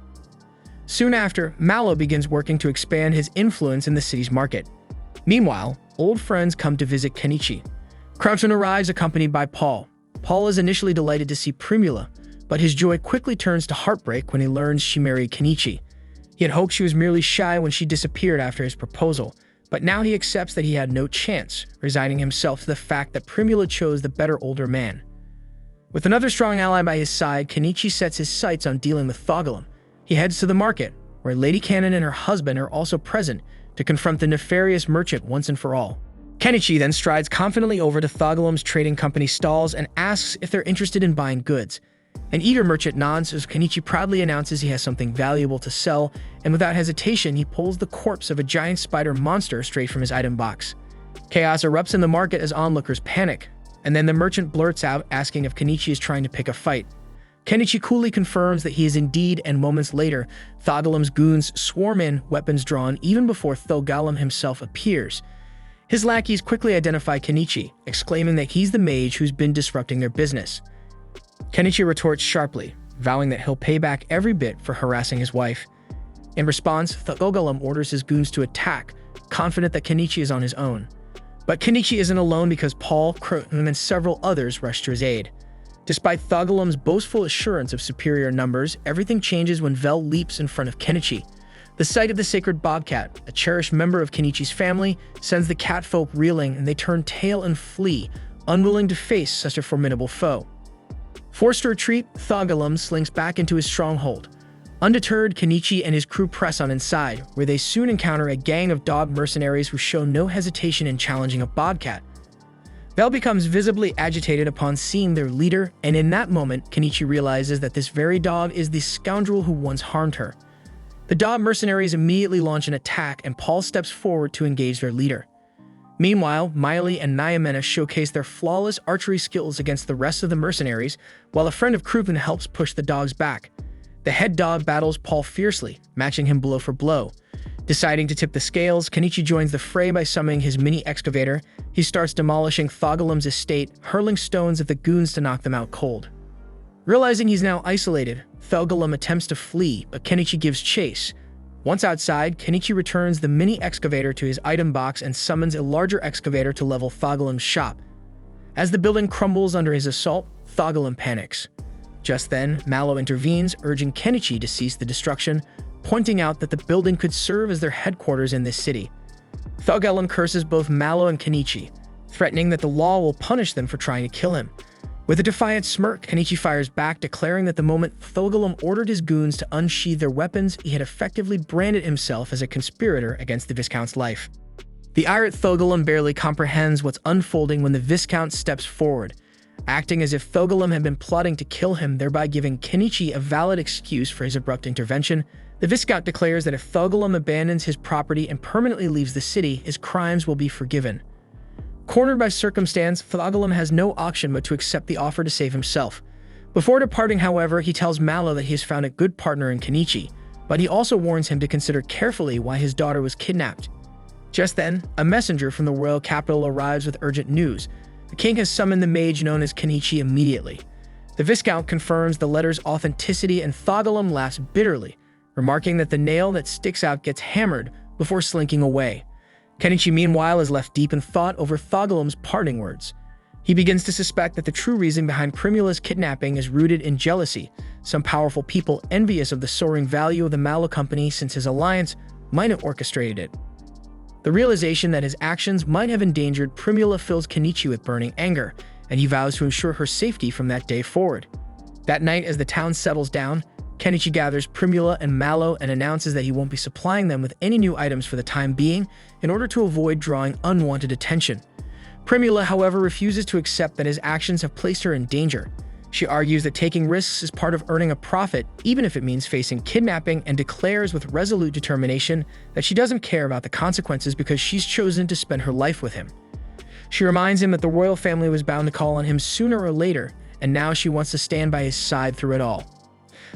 Soon after, Malo begins working to expand his influence in the city's market. Meanwhile, old friends come to visit Kenichi. Crouchon arrives accompanied by Paul. Paul is initially delighted to see Primula, but his joy quickly turns to heartbreak when he learns she married Kenichi. He had hoped she was merely shy when she disappeared after his proposal, but now he accepts that he had no chance, resigning himself to the fact that Primula chose the better older man. With another strong ally by his side, Kenichi sets his sights on dealing with Thogalum. He heads to the market, where Lady Cannon and her husband are also present to confront the nefarious merchant once and for all. Kenichi then strides confidently over to Thogalum's trading company stalls and asks if they're interested in buying goods. An eager merchant nods as Kenichi proudly announces he has something valuable to sell, and without hesitation, he pulls the corpse of a giant spider monster straight from his item box. Chaos erupts in the market as onlookers panic, and then the merchant blurts out asking if Kenichi is trying to pick a fight. Kenichi coolly confirms that he is indeed, and moments later, Thogalum's goons swarm in, weapons drawn, even before Thogalum himself appears. His lackeys quickly identify Kenichi, exclaiming that he's the mage who's been disrupting their business. Kenichi retorts sharply, vowing that he'll pay back every bit for harassing his wife. In response, Thogalum orders his goons to attack, confident that Kenichi is on his own. But Kenichi isn't alone because Paul, Croton, and several others rush to his aid. Despite Thogalum's boastful assurance of superior numbers, everything changes when Vel leaps in front of Kenichi. The sight of the sacred bobcat, a cherished member of Kenichi's family, sends the catfolk reeling, and they turn tail and flee, unwilling to face such a formidable foe. Forced to retreat, Thogalum slinks back into his stronghold. Undeterred, Kenichi and his crew press on inside, where they soon encounter a gang of dog mercenaries who show no hesitation in challenging a bobcat. Vel becomes visibly agitated upon seeing their leader, and in that moment, Kenichi realizes that this very dog is the scoundrel who once harmed her. The dog mercenaries immediately launch an attack, and Paul steps forward to engage their leader. Meanwhile, Miley and Nyamena showcase their flawless archery skills against the rest of the mercenaries, while a friend of Krupin helps push the dogs back. The head dog battles Paul fiercely, matching him blow for blow. Deciding to tip the scales, Kenichi joins the fray by summoning his mini excavator. He starts demolishing Thogolem's estate, hurling stones at the goons to knock them out cold. Realizing he's now isolated, Thogolem attempts to flee, but Kenichi gives chase. Once outside, Kenichi returns the mini excavator to his item box and summons a larger excavator to level Thogolem's shop. As the building crumbles under his assault, Thogolem panics. Just then, Mallow intervenes, urging Kenichi to cease the destruction, pointing out that the building could serve as their headquarters in this city. Thogolem curses both Mallow and Kenichi, threatening that the law will punish them for trying to kill him. With a defiant smirk, Kenichi fires back, declaring that the moment Thogolem ordered his goons to unsheathe their weapons, he had effectively branded himself as a conspirator against the Viscount's life. The irate Thogolem barely comprehends what's unfolding when the Viscount steps forward, acting as if Thogolem had been plotting to kill him, thereby giving Kenichi a valid excuse for his abrupt intervention. The Viscount declares that if Thogolem abandons his property and permanently leaves the city, his crimes will be forgiven. Cornered by circumstance, Thogolem has no option but to accept the offer to save himself. Before departing, however, he tells Mallow that he has found a good partner in Kenichi, but he also warns him to consider carefully why his daughter was kidnapped. Just then, a messenger from the royal capital arrives with urgent news. The king has summoned the mage known as Kenichi immediately. The Viscount confirms the letter's authenticity, and Thogolem laughs bitterly, remarking that the nail that sticks out gets hammered before slinking away. Kenichi, meanwhile, is left deep in thought over Thogolem's parting words. He begins to suspect that the true reason behind Primula's kidnapping is rooted in jealousy, some powerful people envious of the soaring value of the Mallow Company since his alliance might have orchestrated it. The realization that his actions might have endangered Primula fills Kenichi with burning anger, and he vows to ensure her safety from that day forward. That night, as the town settles down, Kenichi gathers Primula and Mallow and announces that he won't be supplying them with any new items for the time being in order to avoid drawing unwanted attention. Primula, however, refuses to accept that his actions have placed her in danger. She argues that taking risks is part of earning a profit, even if it means facing kidnapping, and declares with resolute determination that she doesn't care about the consequences because she's chosen to spend her life with him. She reminds him that the royal family was bound to call on him sooner or later, and now she wants to stand by his side through it all.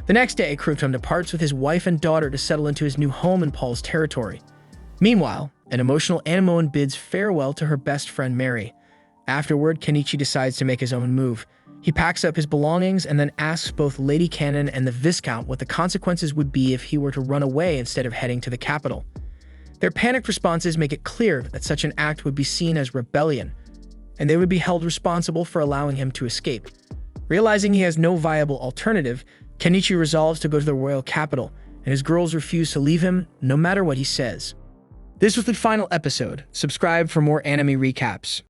The next day, Krutum departs with his wife and daughter to settle into his new home in Paul's territory. Meanwhile, an emotional Anemoan bids farewell to her best friend Mary. Afterward, Kenichi decides to make his own move. He packs up his belongings and then asks both Lady Cannon and the Viscount what the consequences would be if he were to run away instead of heading to the capital. Their panicked responses make it clear that such an act would be seen as rebellion, and they would be held responsible for allowing him to escape. Realizing he has no viable alternative, Kenichi resolves to go to the royal capital, and his girls refuse to leave him no matter what he says. This was the final episode. Subscribe for more anime recaps.